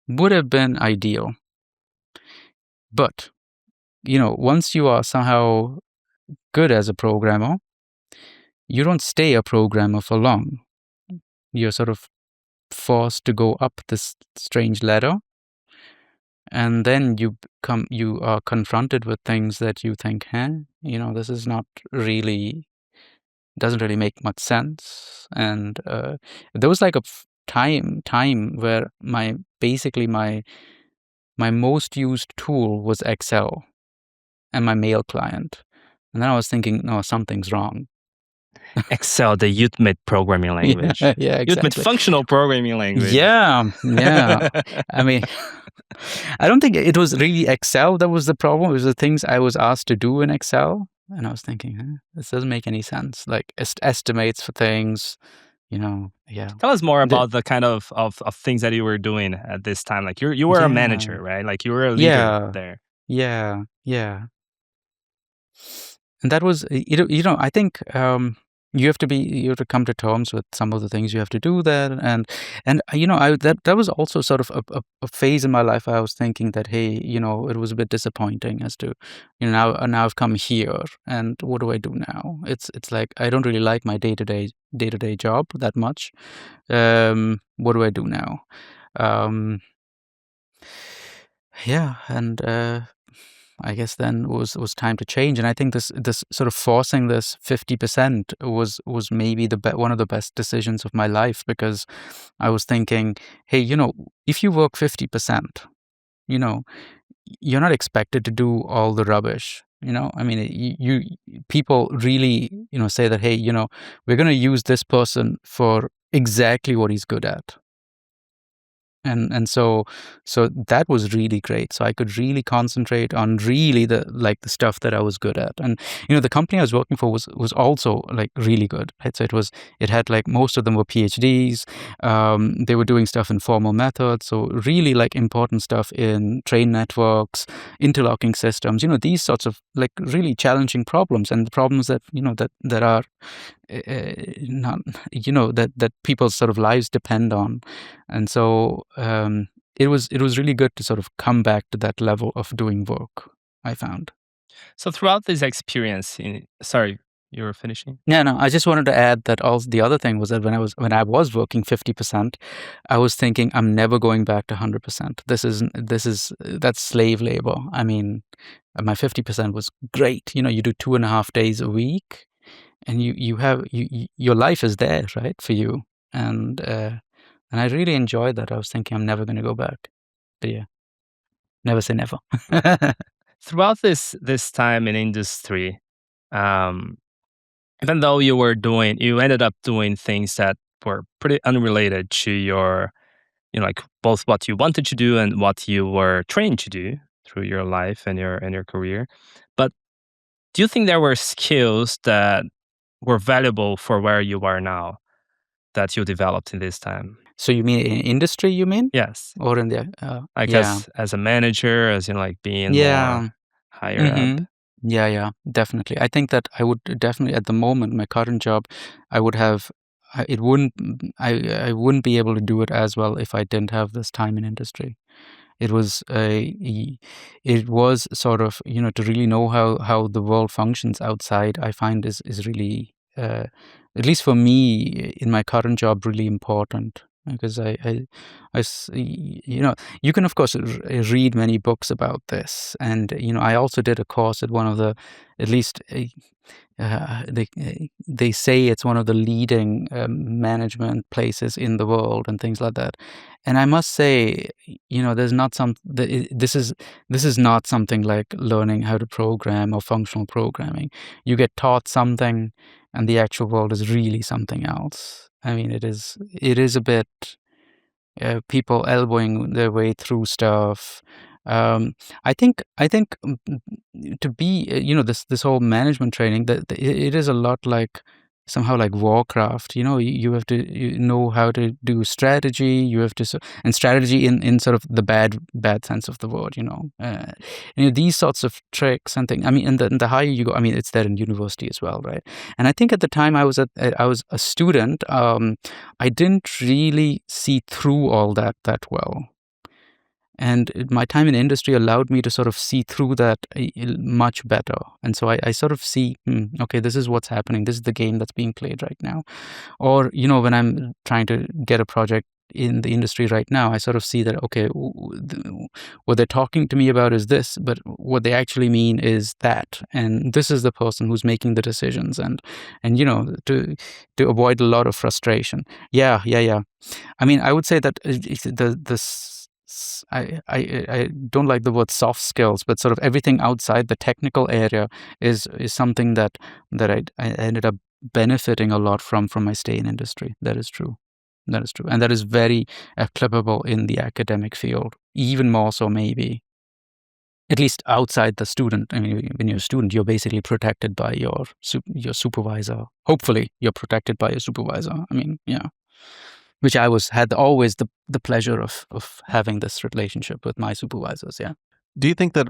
would have been ideal. But once you are somehow good as a programmer, you don't stay a programmer for long. You're sort of forced to go up this strange ladder, and then you are confronted with things that you think, this is not really, doesn't really make much sense. And there was like a time where my most used tool was Excel and my mail client. And then I was thinking, no, something's wrong. Excel, the ultimate programming language. Yeah, exactly. Ultimate functional programming language. Yeah. I mean, I don't think it was really Excel that was the problem. It was the things I was asked to do in Excel. And I was thinking, this doesn't make any sense. Like estimates for things, yeah. Tell us more about the kind of things that you were doing at this time. Like you were a manager, right? Like you were a leader there. Yeah. And that was, I think you have to come to terms with some of the things you have to do there. And that was also sort of a phase in my life where I was thinking that, hey, it was a bit disappointing as to, now I've come here, and what do I do now? It's like I don't really like my day-to-day job that much. What do I do now? And I guess then was time to change. And I think this sort of forcing this 50% was maybe one of the best decisions of my life, because I was thinking, hey, if you work 50%, you're not expected to do all the rubbish. I mean, people really, say that, hey, we're going to use this person for exactly what he's good at. And so that was really great. So I could really concentrate on really the stuff that I was good at. And the company I was working for was also like really good, right? So it had like most of them were PhDs. They were doing stuff in formal methods, so really like important stuff in train networks, interlocking systems, these sorts of like really challenging problems, and the problems that that are not that people's sort of lives depend on. And so it was really good to sort of come back to that level of doing work, I found. So throughout this experience, sorry, you were finishing? Yeah, no, I just wanted to add that also the other thing was that when I was working 50%, I was thinking I'm never going back to 100%. That's slave labor. I mean, my 50% was great. You do 2.5 days a week, and you have your life is there, right, for you. And I really enjoyed that. I was thinking I'm never going to go back. But yeah, never say never. Throughout this time in industry, even though you ended up doing things that were pretty unrelated to your, like both what you wanted to do and what you were trained to do through your life and your career. But do you think there were skills that were valuable for where you are now that you developed in this time? So you mean in industry, you mean? Yes. Or in the... I guess as a manager, as like being more higher up. Yeah, definitely. I think that I would definitely, at the moment, my current job, I wouldn't be able to do it as well if I didn't have this time in industry. It was sort of, to really know how the world functions outside, I find is really, at least for me in my current job, really important. Because you can of course read many books about this, and I also did a course at one of the, at least they say it's one of the leading management places in the world and things like that. And I must say, there's not this is not something like learning how to program or functional programming. You get taught something, and the actual world is really something else. I mean, it is a bit people elbowing their way through stuff. I think to be this whole management training, that it is a lot like somehow like Warcraft. You have to know how to do strategy. You have to, and strategy in sort of the bad sense of the word. These sorts of tricks and things. I mean, and the higher you go, I mean, it's there in university as well, right? And I think at the time I was a student, I didn't really see through all that well. And my time in industry allowed me to sort of see through that much better. And so I sort of see, okay, this is what's happening. This is the game that's being played right now. Or, when I'm trying to get a project in the industry right now, I sort of see that, okay, what they're talking to me about is this, but what they actually mean is that. And this is the person who's making the decisions, and to avoid a lot of frustration. Yeah. I mean, I would say that I don't like the word soft skills, but sort of everything outside the technical area is something that I ended up benefiting a lot from my stay in industry. That is true. And that is very applicable in the academic field, even more so maybe. At least outside the student. I mean, when you're a student, you're basically protected by your supervisor. Hopefully, you're protected by your supervisor. I mean, yeah. Which I had always the pleasure of having this relationship with my supervisors. Yeah. Do you think that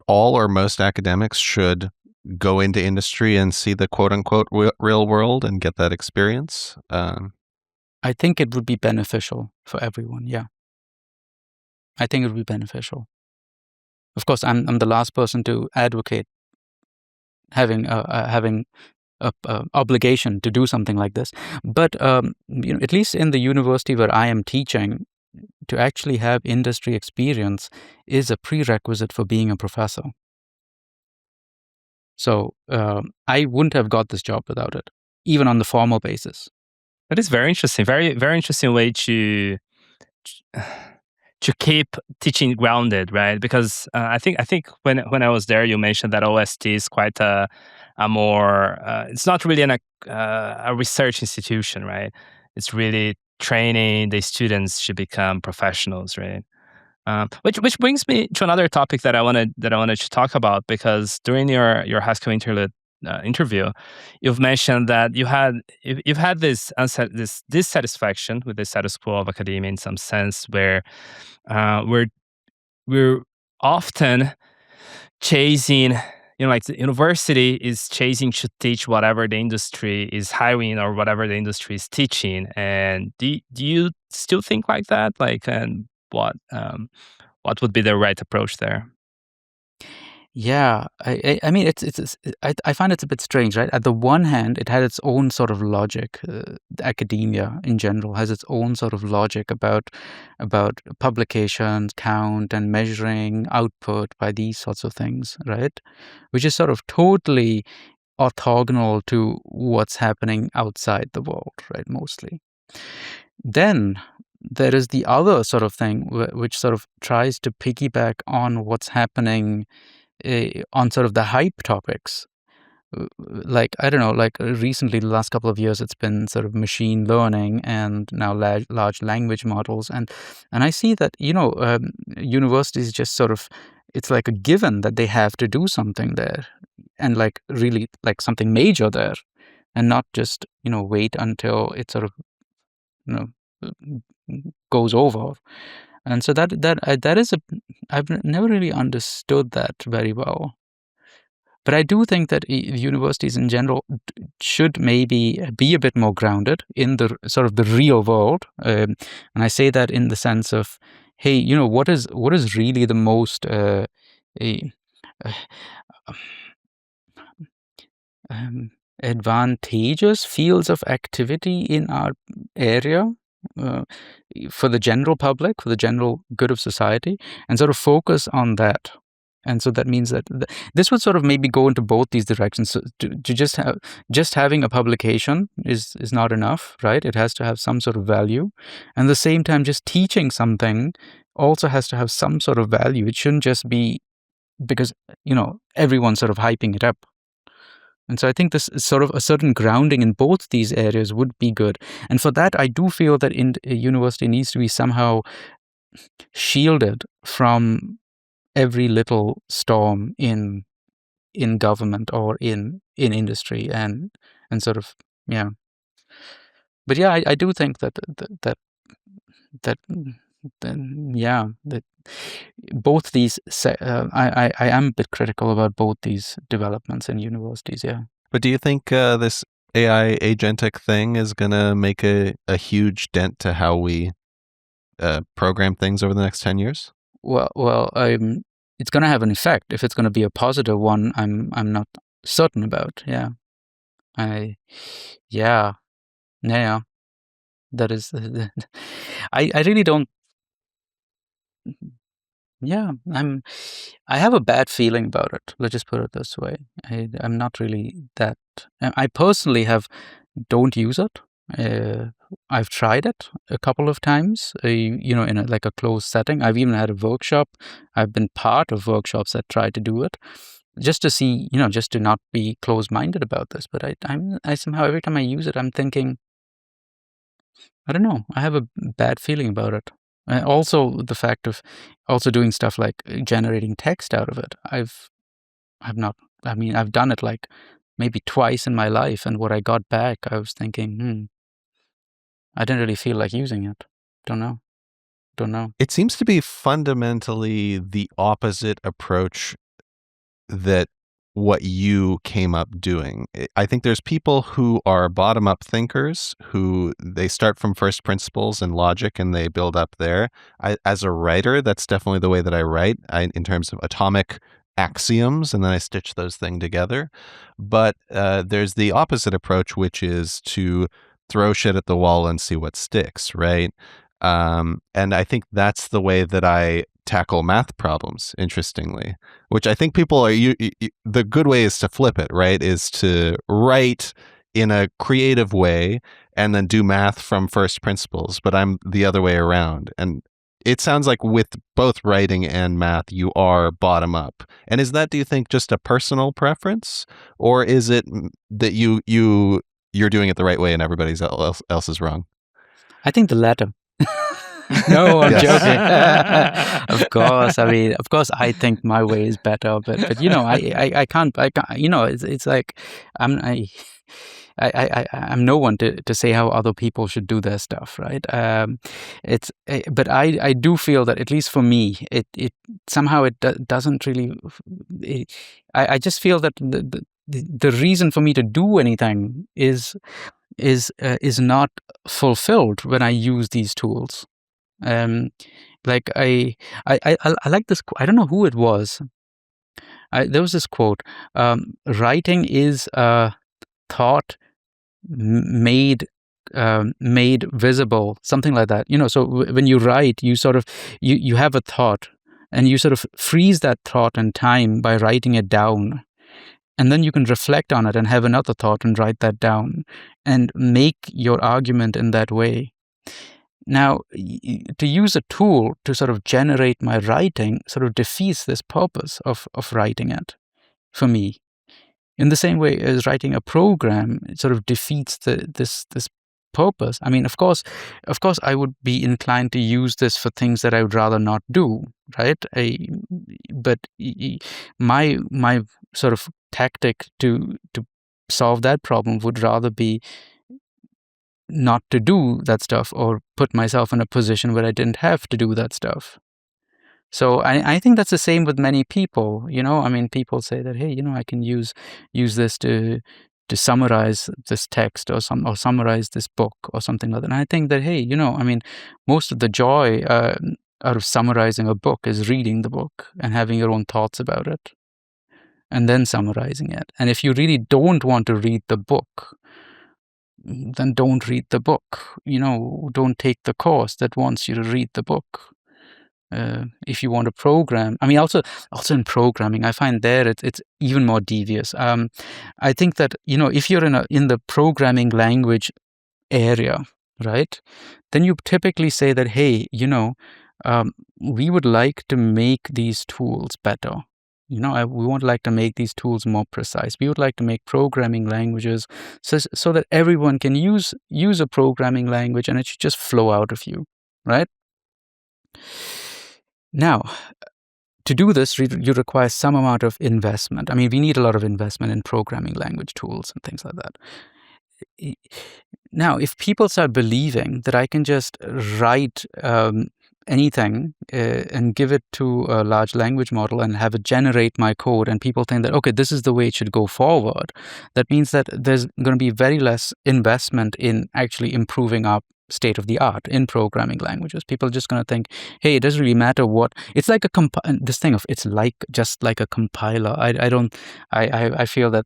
all or most academics should go into industry and see the quote unquote real world and get that experience? I think it would be beneficial for everyone. Yeah. I think it would be beneficial. Of course, I'm the last person to advocate having a obligation to do something like this. But at least in the university where I am teaching, to actually have industry experience is a prerequisite for being a professor. So I wouldn't have got this job without it, even on the formal basis. That is very interesting. Very, very interesting way to keep teaching grounded, right? Because I think when I was there, you mentioned that OST is quite a more. It's not really a research institution, right? It's really training the students to become professionals, right? Which brings me to another topic that I wanted to talk about, because during your Haskell interlude interview, you've mentioned that you've had this dissatisfaction with the status quo of academia in some sense, where we're often chasing, like the university is chasing to teach whatever the industry is hiring or whatever the industry is teaching. And do you still think like that? Like, and what would be the right approach there? Yeah, I mean, I find it's a bit strange, right? At the one hand, it had its own sort of logic. Academia in general has its own sort of logic about publications, count, and measuring output by these sorts of things, right? Which is sort of totally orthogonal to what's happening outside the world, right? Mostly. Then there is the other sort of thing which sort of tries to piggyback on what's happening on sort of the hype topics. Like, I don't know, like recently, the last couple of years, it's been sort of machine learning and now large language models. And I see that, universities just sort of, it's like a given that they have to do something there, and like really like something major there, and not just, wait until it sort of, goes over. And so that is I've never really understood that very well. But I do think that universities in general should maybe be a bit more grounded in the sort of the real world. And I say that in the sense of, hey, what is really the most advantageous fields of activity in our area for the general public, for the general good of society, and sort of focus on that. And so that means that this would sort of maybe go into both these directions. So to just having a publication is not enough, right? It has to have some sort of value. And at the same time, just teaching something also has to have some sort of value. It shouldn't just be because, everyone's sort of hyping it up. And so I think this sort of a certain grounding in both these areas would be good. And for that, I do feel that a university needs to be somehow shielded from every little storm in government or in industry and sort of, yeah. But yeah, I do think that both these, I am a bit critical about both these developments in universities, yeah. But do you think this AI agentic thing is going to make a huge dent to how we program things over the next 10 years? Well, it's going to have an effect. If it's going to be a positive one, I'm not certain about. Yeah, yeah. That is, I really don't. Yeah, I have a bad feeling about it. Let's just put it this way. I'm not really that. I personally don't use it. I've tried it a couple of times, in like a closed setting. I've even had a workshop. I've been part of workshops that try to do it, just to see, just to not be closed-minded about this. But I somehow, every time I use it, I'm thinking, I don't know, I have a bad feeling about it. Also, the fact of also doing stuff like generating text out of it. I've not. I mean, I've done it like maybe twice in my life, and what I got back, I was thinking, I didn't really feel like using it. Don't know. It seems to be fundamentally the opposite approach that what you came up doing. I think there's people who are bottom-up thinkers who they start from first principles and logic and they build up there. As a writer, that's definitely the way that I write, in terms of atomic axioms, and then I stitch those things together. But there's the opposite approach, which is to throw shit at the wall and see what sticks, right? And I think that's the way that I tackle math problems, interestingly, which I think people are, the good way is to flip it, right? Is to write in a creative way and then do math from first principles. But I'm the other way around. And it sounds like with both writing and math, you are bottom up. And is that, do you think, just a personal preference, or is it that you're doing it the right way and everybody else is wrong? I think the latter. No, I'm joking. Of course. I mean, of course, I think my way is better, but I can't. It's like I'm no one to say how other people should do their stuff, right? But I do feel that, at least for me, it somehow it doesn't really. I just feel that the reason for me to do anything is not fulfilled when I use these tools. Like I like this. I don't know who it was. There was this quote: "Writing is a thought made visible," something like that. So when you write, you sort of you have a thought, and you sort of freeze that thought in time by writing it down. And then you can reflect on it and have another thought and write that down and make your argument in that way. Now, to use a tool to sort of generate my writing sort of defeats this purpose of writing it, for me. In the same way as writing a program, it sort of defeats this purpose. I mean, of course, I would be inclined to use this for things that I would rather not do, right? But my sort of tactic to solve that problem would rather be not to do that stuff, or put myself in a position where I didn't have to do that stuff. So I think that's the same with many people. I mean, people say that, hey, I can use this to summarize this text or summarize this book or something like that. And I think that, hey, I mean, most of the joy out of summarizing a book is reading the book and having your own thoughts about it, and then summarizing it. And if you really don't want to read the book, then don't read the book. Don't take the course that wants you to read the book. If you want to program, I mean, also in programming, I find there it's even more devious. I think that if you're in the programming language area, right, then you typically say that, hey, we would like to make these tools better. We would like to make these tools more precise. We would like to make programming languages so that everyone can use a programming language and it should just flow out of you, right? Now, to do this, you require some amount of investment. I mean, we need a lot of investment in programming language tools and things like that. Now, if people start believing that I can just write anything and give it to a large language model and have it generate my code, and people think that, okay, this is the way it should go forward, that means that there's going to be very less investment in actually improving our state of the art in programming languages. People are just going to think, hey, it doesn't really matter what. It's like this thing of it's like just like a compiler. I feel that.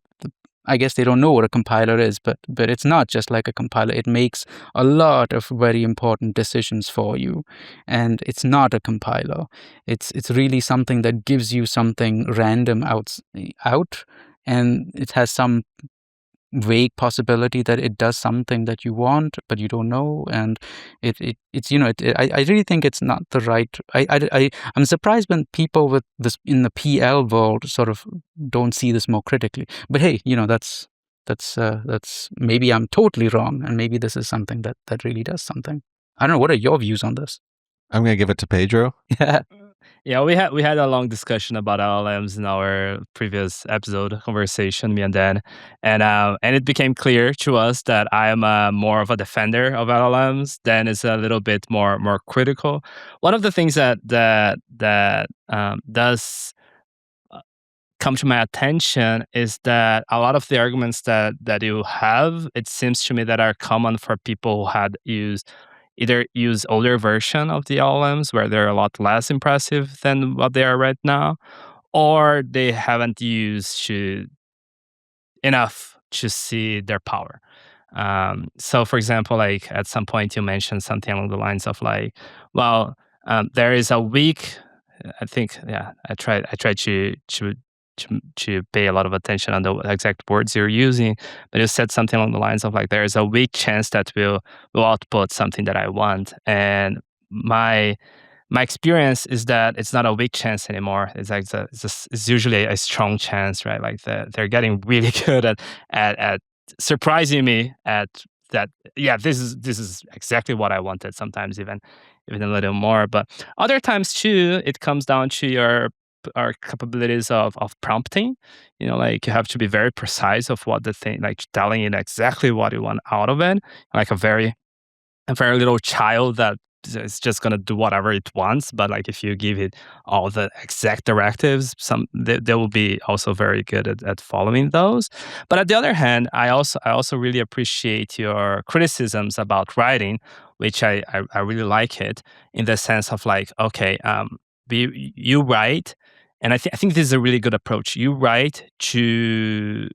I guess they don't know what a compiler is, but it's not just like a compiler. It makes a lot of very important decisions for you, and it's not a compiler. It's really something that gives you something random out, and it has some vague possibility that it does something that you want, but you don't know, and I really think it's not the right. I'm surprised when people with this in the PL world sort of don't see this more critically. But hey, that's maybe I'm totally wrong, and maybe this is something that really does something. I don't know. What are your views on this? I'm going to give it to Pedro. Yeah. Yeah, we had a long discussion about LLMs in our previous episode conversation, me and Dan, and it became clear to us that I am more of a defender of LLMs. Dan is a little bit more critical. One of the things that does come to my attention is that a lot of the arguments that you have, it seems to me that are common for people who had either use older version of the LLMs where they're a lot less impressive than what they are right now, or they haven't used enough to see their power. So, for example, like at some point you mentioned something along the lines of like, well, there is a weak. I think, yeah, I tried to pay a lot of attention on the exact words you're using, but you said something along the lines of like there is a weak chance that will output something that I want, and my experience is that it's not a weak chance anymore. It's like it's usually a strong chance, right? Like they're getting really good at surprising me at that. Yeah, this is exactly what I wanted. Sometimes even a little more, but other times too, it comes down to our capabilities of prompting. Like you have to be very precise of what the thing, like telling it exactly what you want out of it, like a very little child that is just going to do whatever it wants. But like if you give it all the exact directives, they will be also very good at following those. But on the other hand, I also really appreciate your criticisms about writing, which I really like it, in the sense of like, okay, you write, and I think this is a really good approach. You write to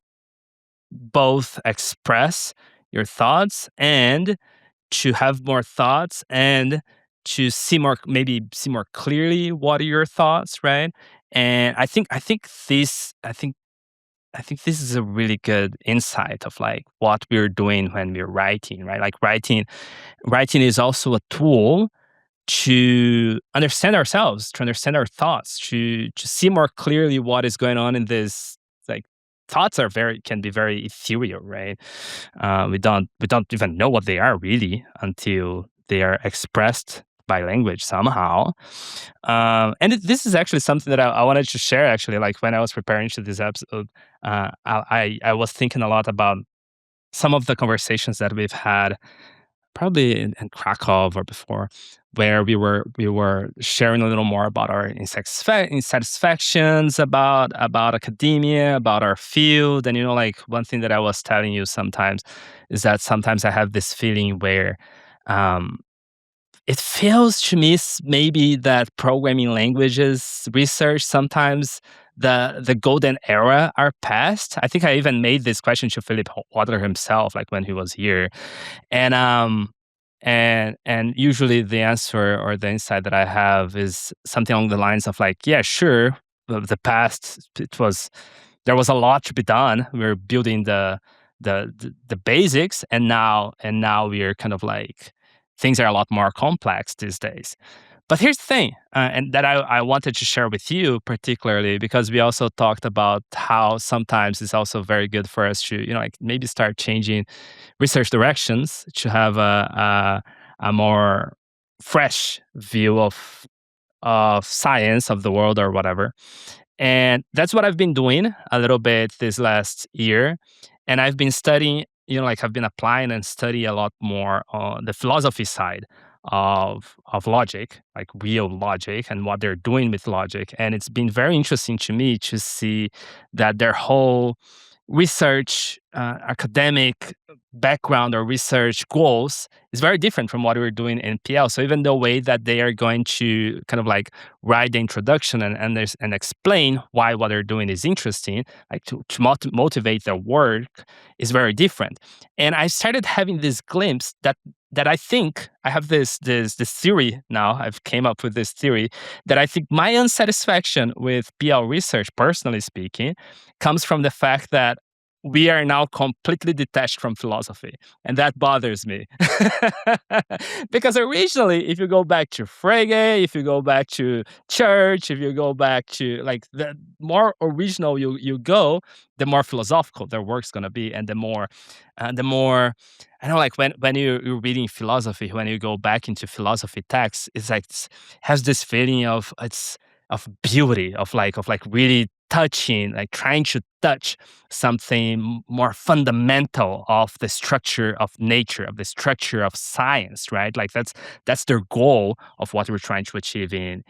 both express your thoughts and to have more thoughts and to see more clearly what are your thoughts, right? And I think this is a really good insight of like what we're doing when we're writing, right? Like writing is also a tool to understand ourselves, to understand our thoughts, to see more clearly what is going on in this. Like thoughts can be very ethereal, right? We don't even know what they are really until they are expressed by language somehow. And this is actually something that I wanted to share. Actually, like when I was preparing to this episode, I was thinking a lot about some of the conversations that we've had, probably in Krakow or before, where we were sharing a little more about our insatisfactions about academia, about our field. And like one thing that I was telling you sometimes is that sometimes I have this feeling where it feels to me maybe that programming languages research sometimes the golden era are past. I think I even made this question to Philip Water himself, like when he was here. And usually the answer or the insight that I have is something along the lines of like, yeah, sure, the past, there was a lot to be done. We're building the basics, and now we are kind of like, things are a lot more complex these days. But here's the thing, and that I wanted to share with you particularly, because we also talked about how sometimes it's also very good for us to, like maybe start changing research directions to have a more fresh view of science, of the world, or whatever. And that's what I've been doing a little bit this last year. And I've been studying, like I've been applying and study a lot more on the philosophy side of logic, like real logic and what they're doing with logic. And it's been very interesting to me to see that their whole research academic background or research goals is very different from what we're doing in PL. So even the way that they are going to kind of like write the introduction and explain why what they're doing is interesting, like to motivate their work, is very different. And I started having this glimpse that I think I have this theory now. I've came up with this theory that I think my unsatisfaction with PL research, personally speaking, comes from the fact that we are now completely detached from philosophy, and that bothers me. Because originally, if you go back to Frege, if you go back to Church, if you go back to like the more original you go, the more philosophical their work's gonna be, and the more I know, like when you're reading philosophy, when you go back into philosophy texts, it's like has this feeling of beauty, of like really touching, like trying to touch something more fundamental of the structure of nature, of the structure of science, right? Like that's their goal of what we're trying to achieve in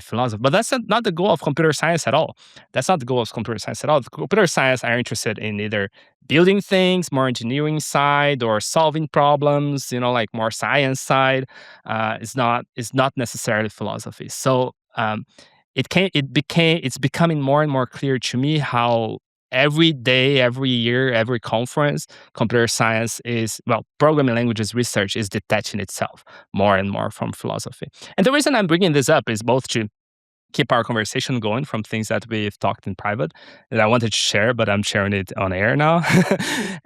philosophy. But that's not the goal of computer science at all. That's not the goal of computer science at all. The computer science are interested in either building things, more engineering side, or solving problems, like more science side. It's not necessarily philosophy. So it's becoming more and more clear to me how every day, every year, every conference, computer science programming languages research is detaching itself more and more from philosophy. And the reason I'm bringing this up is both to keep our conversation going from things that we've talked in private that I wanted to share, but I'm sharing it on air now.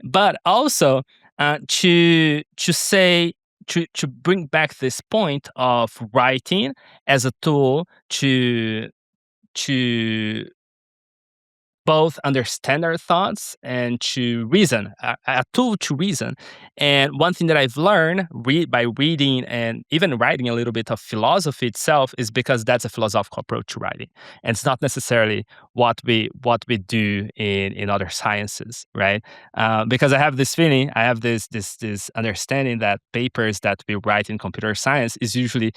But also to say, to bring back this point of writing as a tool to both understand our thoughts and to reason, a tool to reason. And one thing that I've learned by reading and even writing a little bit of philosophy itself is because that's a philosophical approach to writing. And it's not necessarily what we do in other sciences, right? Because I have this feeling, I have this understanding that papers that we write in computer science is usually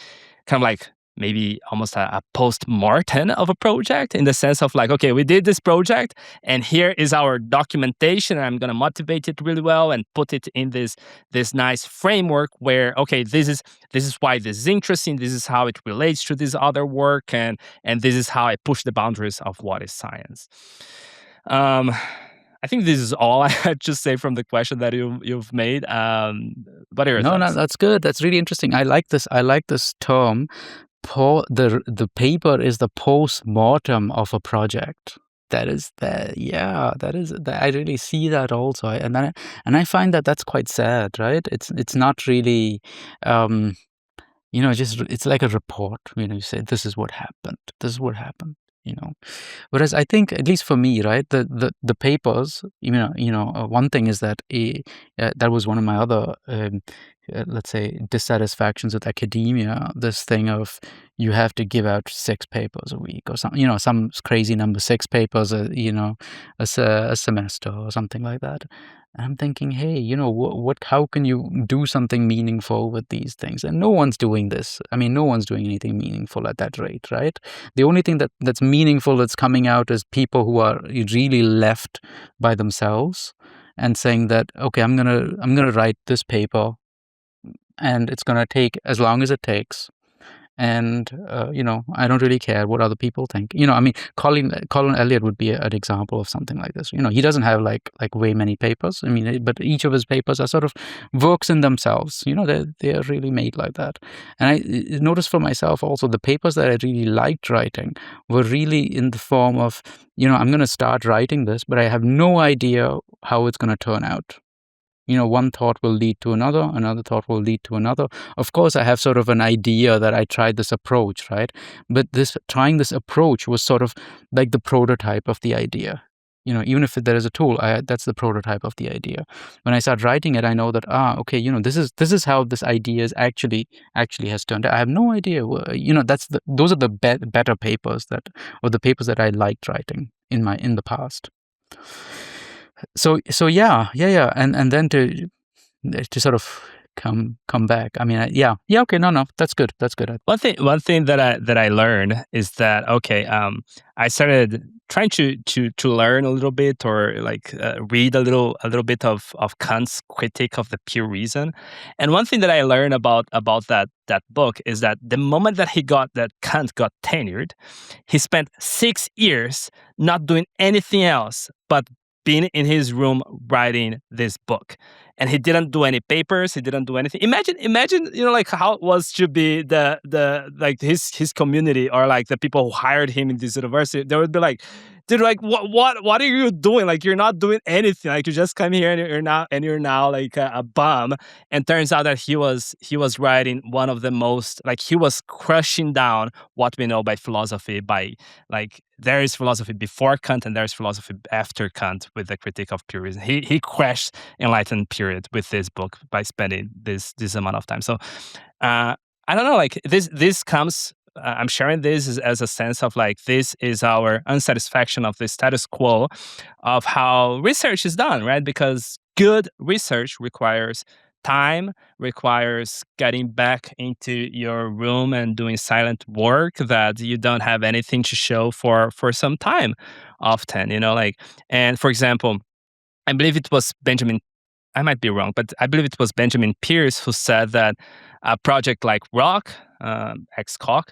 kind of like maybe almost a post-mortem of a project, in the sense of like, okay, we did this project and here is our documentation, and I'm going to motivate it really well and put it in this nice framework where, okay, this is why this is interesting, this is how it relates to this other work, and this is how I push the boundaries of what is science. I think this is all I had to say from the question that you've made. What are your thoughts? No, that's good. That's really interesting. I like this term. The paper is the post-mortem of a project. I really see that also, and I find that that's quite sad, right? It's not really, it's like a report. You say this is what happened. Whereas I think, at least for me, right, the papers, one thing is that that was one of my other, let's say, dissatisfactions with academia. This thing of you have to give out 6 papers a week or something, some crazy number, 6 papers, a semester or something like that. And I'm thinking, hey, how can you do something meaningful with these things? And no one's doing this. I mean, no one's doing anything meaningful at that rate, right? The only thing that's meaningful that's coming out is people who are really left by themselves and saying that, okay, I'm gonna write this paper, and it's gonna take as long as it takes. And I don't really care what other people think. I mean, Colin Elliott would be an example of something like this. He doesn't have like way many papers. I mean, but each of his papers are sort of works in themselves. They are really made like that. And I noticed for myself also, the papers that I really liked writing were really in the form of, I'm going to start writing this, but I have no idea how it's going to turn out. One thought will lead to another thought will lead to another. Of course, I have sort of an idea that I tried this approach, right? But trying this approach was sort of like the prototype of the idea. Even if there is a tool, that's the prototype of the idea. When I start writing it, I know that, okay, this is how this idea is actually has turned out. I have no idea. Those are the better papers or the papers that I liked writing in the past. So yeah, and then to sort of come back. I mean, yeah, okay, no, that's good. One thing that I learned is that I started trying to learn a little bit, or like read a little bit of Kant's critique of the pure reason. And one thing that I learned about that book is that the moment that Kant got tenured, he spent 6 years not doing anything else but being in his room writing this book. And he didn't do any papers. He didn't do anything. Imagine, like how it was to be the like his community, or like the people who hired him in this university. They would be like, dude, like what are you doing? Like, you're not doing anything. Like, you just come here and you're now like a bum. And turns out that he was writing one of the most, like, he was crushing down what we know by philosophy, by like, there is philosophy before Kant and there is philosophy after Kant with the Critique of Pure Reason. He crashed Enlightenment period with this book by spending this amount of time. So I don't know, like this comes. I'm sharing this as a sense of like, this is our unsatisfaction of the status quo of how research is done, right? Because good research requires time, requires getting back into your room and doing silent work that you don't have anything to show for some time often, like. And for example, I believe it was I might be wrong, but I believe it was Benjamin Pierce who said that a project like Rock, ex-Koch,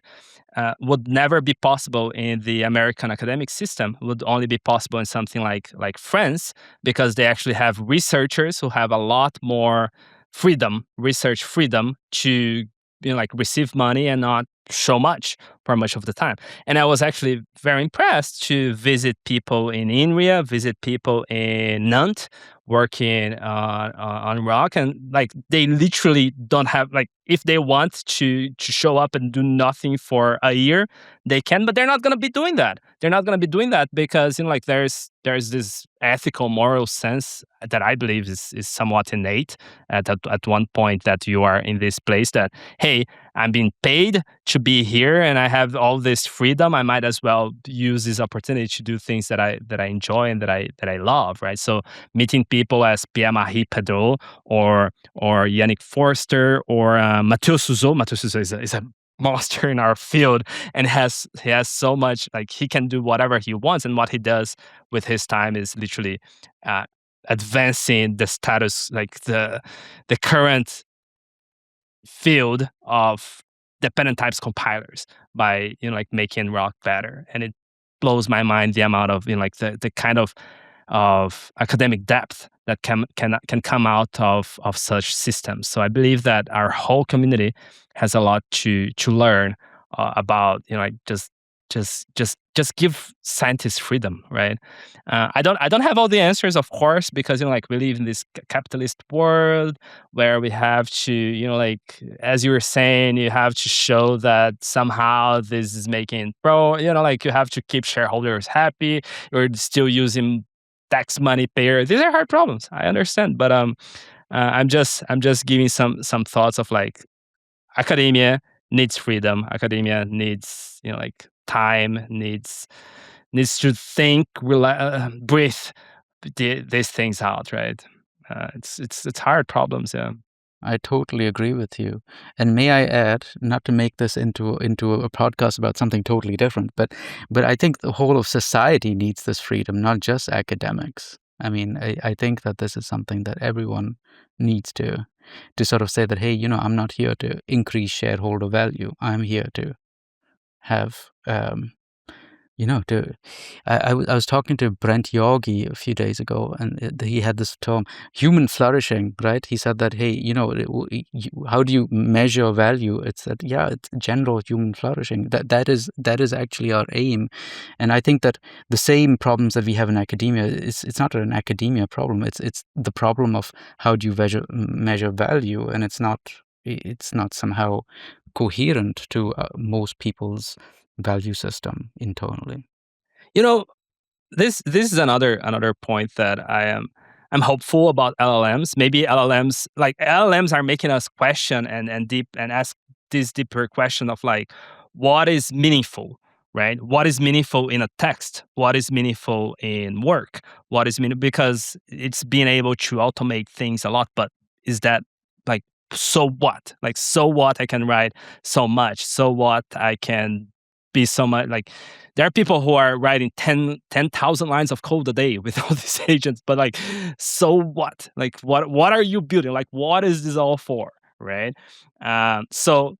would never be possible in the American academic system. Would only be possible in something like France, because they actually have researchers who have a lot more freedom, research freedom, to like receive money and not show much for much of the time. And I was actually very impressed to visit people in INRIA, visit people in Nantes, working on Rock, and like, they literally don't have, like, if they want to show up and do nothing for a year, they can, but they're not going to be doing that. They're not going to be doing that because like, there's this ethical, moral sense that I believe is somewhat innate at one point, that you are in this place that, hey, I'm being paid to be here and I have all this freedom. I might as well use this opportunity to do things that I enjoy and that I love, right? So meeting people as Pierre-Marie Pedot or Yannick Forster or Mathieu Suzeau. Mathieu Suzeau is a monster in our field, and he has so much, like, he can do whatever he wants, and what he does with his time is literally advancing the status, like the current field of dependent types compilers by like making Rock better. And it blows my mind the amount of like the kind of academic depth that can come out of such systems. So I believe that our whole community has a lot to learn about like just give scientists freedom, right? I don't have all the answers, of course, because like, we live in this capitalist world where we have to like, as you were saying, you have to show that somehow this is making like, you have to keep shareholders happy. You're still using tax money payer. These are hard problems, I understand, but I'm just giving some thoughts of like, academia needs freedom. Academia needs like time, needs to think, breathe these things out, right? It's hard problems, yeah. I totally agree with you. And may I add, not to make this into a podcast about something totally different, but I think the whole of society needs this freedom, not just academics. I mean, I think that this is something that everyone needs to sort of say that, hey, I'm not here to increase shareholder value. I'm here to have I was talking to Brent Yorgi a few days ago, and he had this term, human flourishing, right? He said that, hey, how do you measure value? It's that, it's general human flourishing. That is actually our aim. And I think that the same problems that we have in academia, it's not an academia problem. It's the problem of how do you measure value, and it's not somehow coherent to most people's value system internally. This is another point that I'm hopeful about LLMs. Maybe LLMs are making us question and ask this deeper question of like, what is meaningful, right? What is meaningful in a text? What is meaningful in work? What is meaningful, because it's being able to automate things a lot, but is that like so what? Like, so what I can write so much? So what I can be so much like there are people who are writing 10,000 lines of code a day with all these agents, but like, so what? Like, what are you building? Like, what is this all for? Right. I was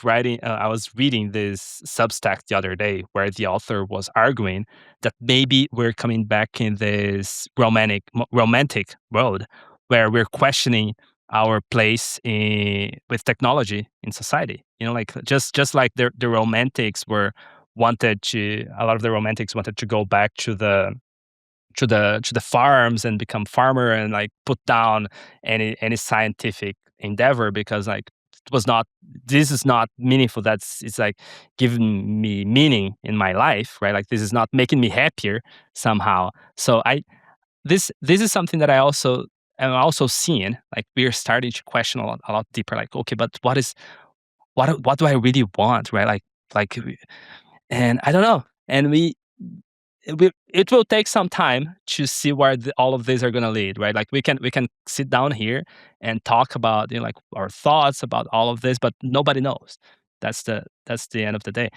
writing, I was reading this Substack the other day where the author was arguing that maybe we're coming back in this romantic world where we're questioning our place with technology in society. You know, like just like the romantics a lot of the romantics wanted to go back to the farms and become farmer and like put down any scientific endeavor because like this is not meaningful. It's like giving me meaning in my life, right? Like this is not making me happier somehow. So this is something that I'm also seeing. Like we're starting to question a lot deeper. Like, okay, but what do I really want, right? Like, and I don't know. And it will take some time to see where all of these are going to lead, right? Like we can sit down here and talk about like our thoughts about all of this, but nobody knows. That's the end of the day.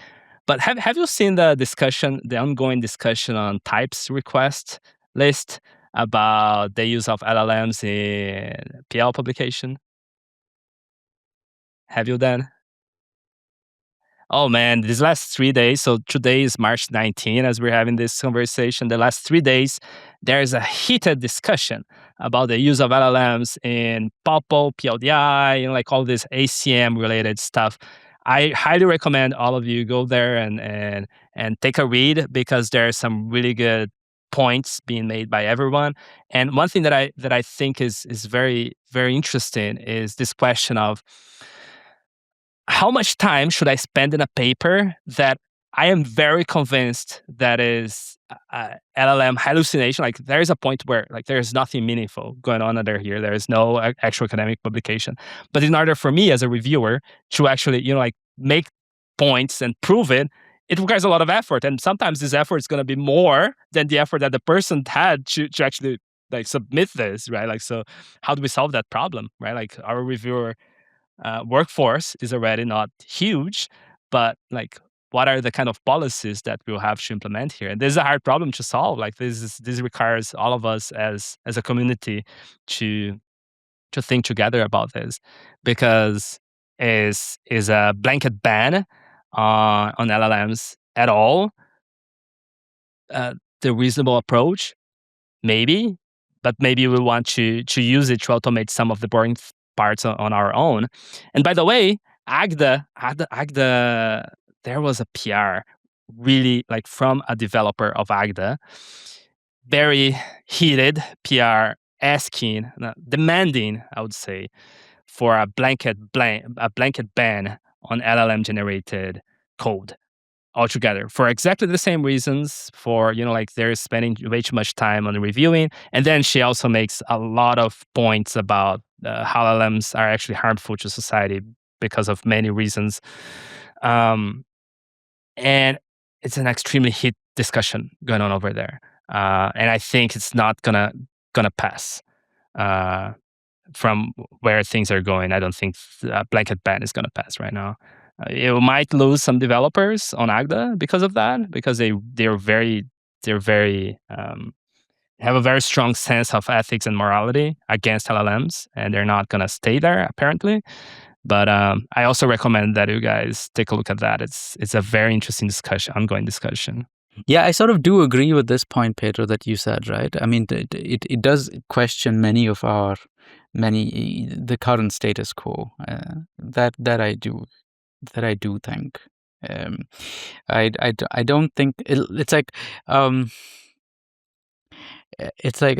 But have you seen the ongoing discussion on types request list about the use of LLMs in PL publication? Have you done? Oh man, these last 3 days. So today is March 19 as we're having this conversation. The last 3 days, there is a heated discussion about the use of LLMs in POPO, PLDI, like all this ACM related stuff. I highly recommend all of you go there and take a read because there are some really good points being made by everyone. And one thing that I think is very, very interesting is this question of how much time should I spend in a paper that I am very convinced that is LLM hallucination? Like there is a point where like there is nothing meaningful going on under here. There is no actual academic publication. But in order for me as a reviewer to actually, like make points and prove it, it requires a lot of effort. And sometimes this effort is going to be more than the effort that the person had to actually like submit this, right? Like, so how do we solve that problem, right? Like our reviewer workforce is already not huge, but like what are the kind of policies that we'll have to implement here? And this is a hard problem to solve. Like this requires all of us as a community to think together about this, because is a blanket ban on LLMs at all the reasonable approach? Maybe, but maybe we want to use it to automate some of the boring parts on our own. And by the way, Agda, there was a PR really like from a developer of Agda, very heated PR asking, demanding, I would say, for a blanket ban on LLM generated code altogether for exactly the same reasons. For like they're spending way too much time on reviewing, and then she also makes a lot of points about how LLMs are actually harmful to society because of many reasons, and it's an extremely heat discussion going on over there, and I think it's not gonna pass. From where things are going, I don't think a blanket ban is gonna pass right now. You might lose some developers on Agda because of that, because they're very have a very strong sense of ethics and morality against LLMs, and they're not gonna stay there apparently. But I also recommend that you guys take a look at that. It's a very interesting ongoing discussion. Yeah, I sort of do agree with this point, Pedro, that you said, right? I mean, it does question many of the current status quo. That I do think. I don't think it's like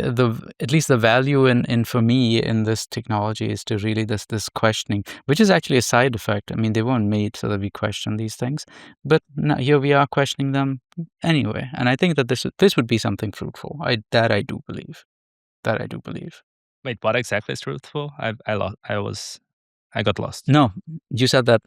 at least the value in for me in this technology is to really this questioning, which is actually a side effect. I mean, they weren't made so that we question these things, but now here we are questioning them anyway. And I think that this would be something fruitful. I do believe. Wait, what exactly is truthful? I got lost. No, you said that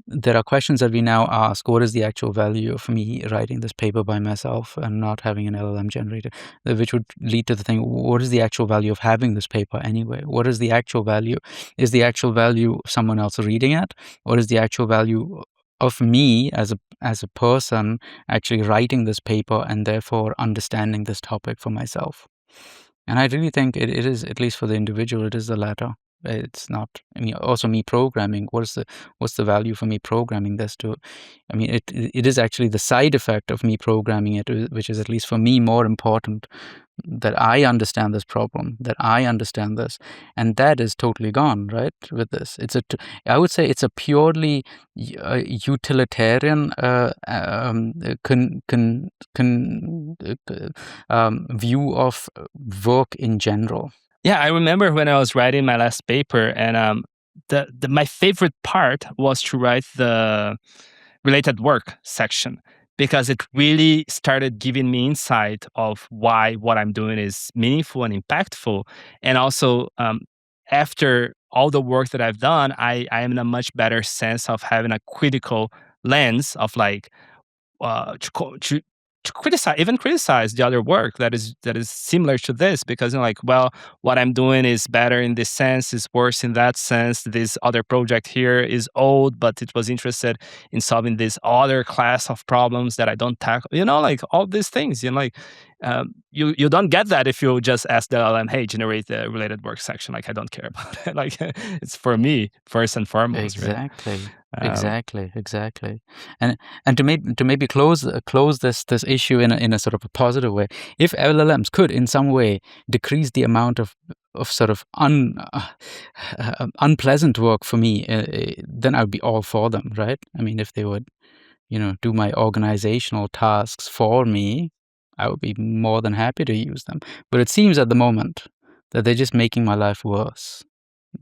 there are questions that we now ask. What is the actual value of me writing this paper by myself and not having an LLM generator? Which would lead to the thing, what is the actual value of having this paper anyway? What is the actual value? Is the actual value someone else reading it? Or is the actual value of me as a person actually writing this paper and therefore understanding this topic for myself? And I really think it is, at least for the individual, it is the latter. It's not. I mean, also me programming. What's the value for me programming this to? I mean, it is actually the side effect of me programming it, which is, at least for me, more important. That I understand this problem, that I understand this, and that is totally gone, right? With this, I would say it's a purely utilitarian view of work in general. Yeah, I remember when I was writing my last paper, and my favorite part was to write the related work section, because it really started giving me insight of why what I'm doing is meaningful and impactful. And also, after all the work that I've done, I am in a much better sense of having a critical lens of like to criticize the other work that is similar to this, because like, well, what I'm doing is better in this sense, is worse in that sense. This other project here is old, but it was interested in solving this other class of problems that I don't tackle. Like all these things. Like you don't get that if you just ask the LLM, hey, generate the related work section. Like I don't care about it. Like it's for me first and foremost. Exactly. Right? Exactly. And to maybe close this issue in a sort of a positive way, if LLMs could in some way decrease the amount of sort of unpleasant work for me, then I would be all for them, right? I mean, if they would, do my organizational tasks for me, I would be more than happy to use them. But it seems at the moment that they're just making my life worse,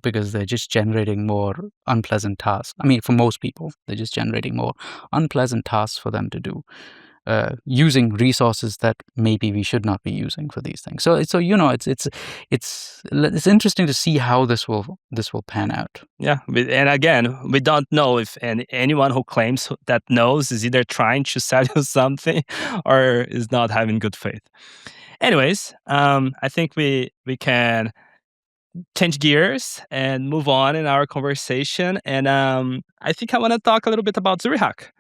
because they're just generating more unpleasant tasks. I mean, for most people, they're just generating more unpleasant tasks for them to do, using resources that maybe we should not be using for these things. So it's interesting to see how this will pan out. Yeah, and again, we don't know if anyone who claims that knows is either trying to sell you something or is not having good faith. Anyways, I think we can change gears and move on in our conversation. And I think I want to talk a little bit about Zurihac.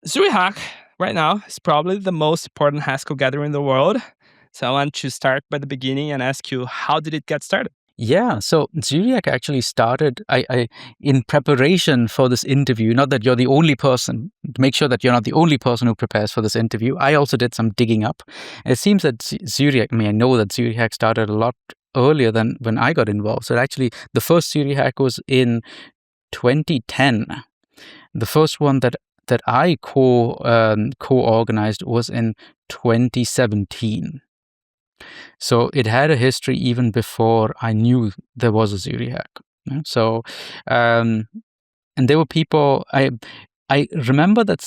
Zurihac right now is probably the most important Haskell gathering in the world. So I want to start by the beginning and ask you, how did it get started? Yeah, so Zurihac actually started I in preparation for this interview. Not that you're the only person. Make sure that you're not the only person who prepares for this interview. I also did some digging up. It seems that Zurihac, I know that Zurihac started a lot earlier than when I got involved. So actually, the first Zurihac was in 2010. The first one that I co-organized was in 2017. So it had a history even before I knew there was a Zurihac. So, and there were people. I remember that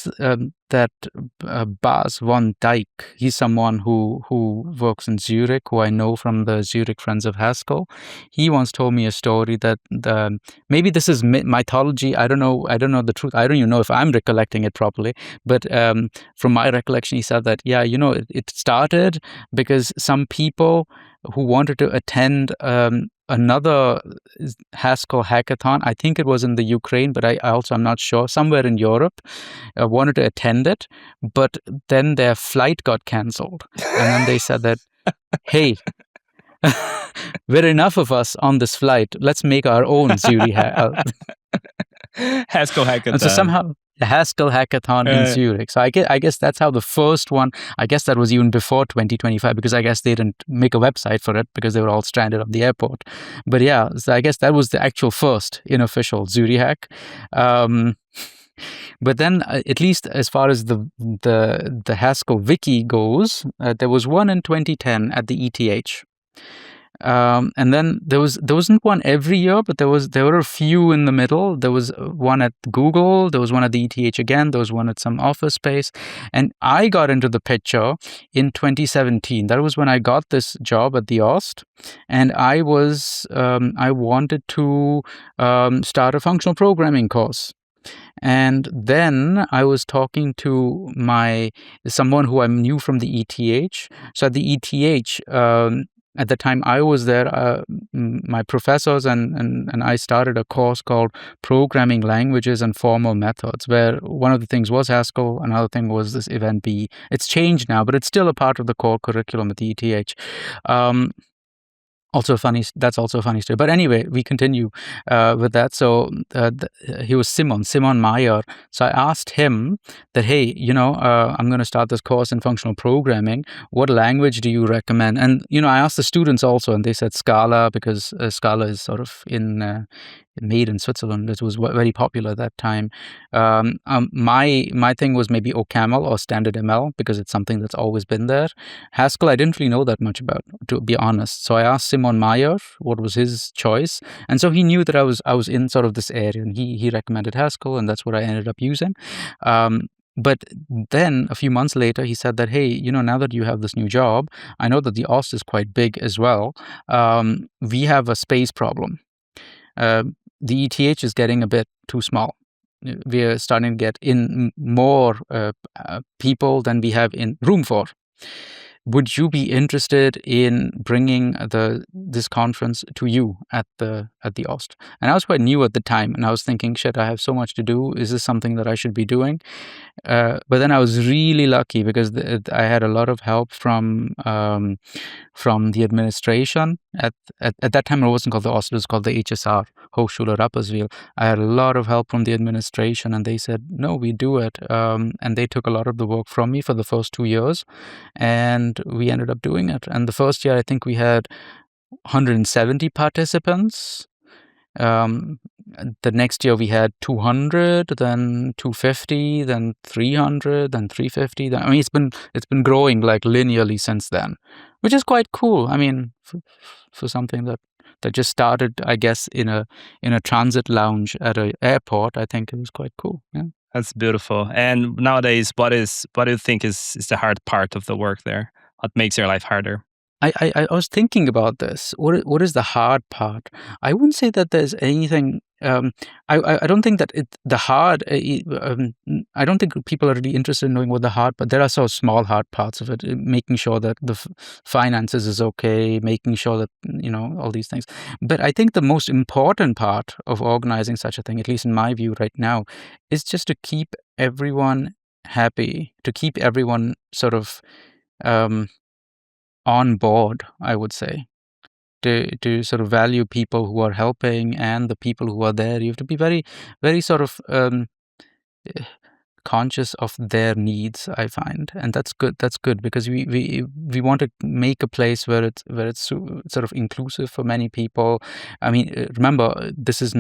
Bas von Dijk, he's someone who works in Zurich, who I know from the Zurich Friends of Haskell. He once told me a story that maybe this is mythology. I don't know the truth. I don't even know if I'm recollecting it properly. But from my recollection, he said that it started because some people who wanted to attend another Haskell hackathon, I think it was in the Ukraine, but I'm not sure, somewhere in Europe, wanted to attend it, but then their flight got cancelled. And then they said that, hey, we're enough of us on this flight. Let's make our own Zurihac. Haskell hackathon. And so somehow the Haskell hackathon in Zurich. So I guess that's how the first one, I guess that was even before 2025, because I guess they didn't make a website for it because they were all stranded on the airport. But yeah, so I guess that was the actual first unofficial Zurihac. But then, at least as far as the Haskell wiki goes, there was one in 2010 at the ETH. And then there wasn't one every year, but there were a few in the middle. There was one at Google, there was one at the ETH again, there was one at some office space, and I got into the picture in 2017. That was when I got this job at the OST, and I wanted to start a functional programming course. And then I was talking to someone who I knew from the ETH. So at the ETH, at the time I was there, my professors and I started a course called Programming Languages and Formal Methods, where one of the things was Haskell, another thing was this Event B. It's changed now, but it's still a part of the core curriculum at the ETH. That's also a funny story. But anyway, we continue with that. So he was Simon Meyer. So I asked him that, hey, I'm going to start this course in functional programming. What language do you recommend? And, I asked the students also, and they said Scala, because Scala is sort of made in Switzerland. It was very popular at that time. My thing was maybe OCaml or Standard ML, because it's something that's always been there. Haskell, I didn't really know that much about, to be honest. So I asked Simon Meyer what was his choice, and so he knew that I was in sort of this area, and he recommended Haskell, and that's what I ended up using. But then a few months later, he said that, hey, now that you have this new job, I know that the OST is quite big as well. We have a space problem. The ETH is getting a bit too small. We are starting to get in more people than we have in room for. Would you be interested in bringing this conference to you at the OST? And I was quite new at the time, and I was thinking, shit, I have so much to do. Is this something that I should be doing? But then I was really lucky, because I had a lot of help from the administration. At that time, it wasn't called the OST, it was called the HSR, Hochschule Rapperswil. I had a lot of help from the administration, and they said, no, we do it. And they took a lot of the work from me for the first 2 years, and we ended up doing it. And the first year, I think we had 170 participants. The next year we had 200, then 250, then 300, then 350. I mean, it's been growing like linearly since then, which is quite cool. I mean, for something that just started, I guess, in a transit lounge at an airport, I think it was quite cool. Yeah. That's beautiful. And nowadays, what do you think is the hard part of the work there? What makes your life harder? I was thinking about this. What is the hard part? I wouldn't say that there's anything. I don't think that the hard. I don't think people are really interested in knowing what the hard. But there are so small hard parts of it. Making sure that the finances is okay. Making sure that all these things. But I think the most important part of organizing such a thing, at least in my view right now, is just to keep everyone happy. To keep everyone sort of on board, I would say, to sort of value people who are helping and the people who are there. You have to be very, very sort of conscious of their needs, I find, and that's good. That's good, because we want to make a place where it's sort of inclusive for many people. I mean, remember, this is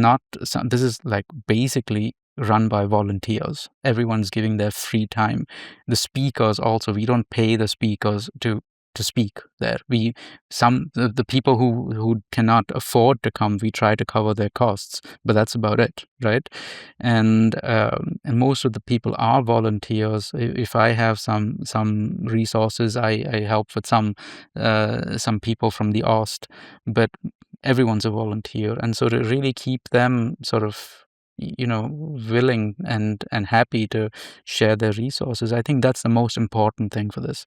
like basically run by volunteers. Everyone's giving their free time. The speakers also, we don't pay the speakers to speak there. The people who cannot afford to come, we try to cover their costs, but that's about it, right? And most of the people are volunteers. If I have some resources, I help with some people from the OST, but everyone's a volunteer, and so to really keep them sort of willing and happy to share their resources, I think that's the most important thing for this.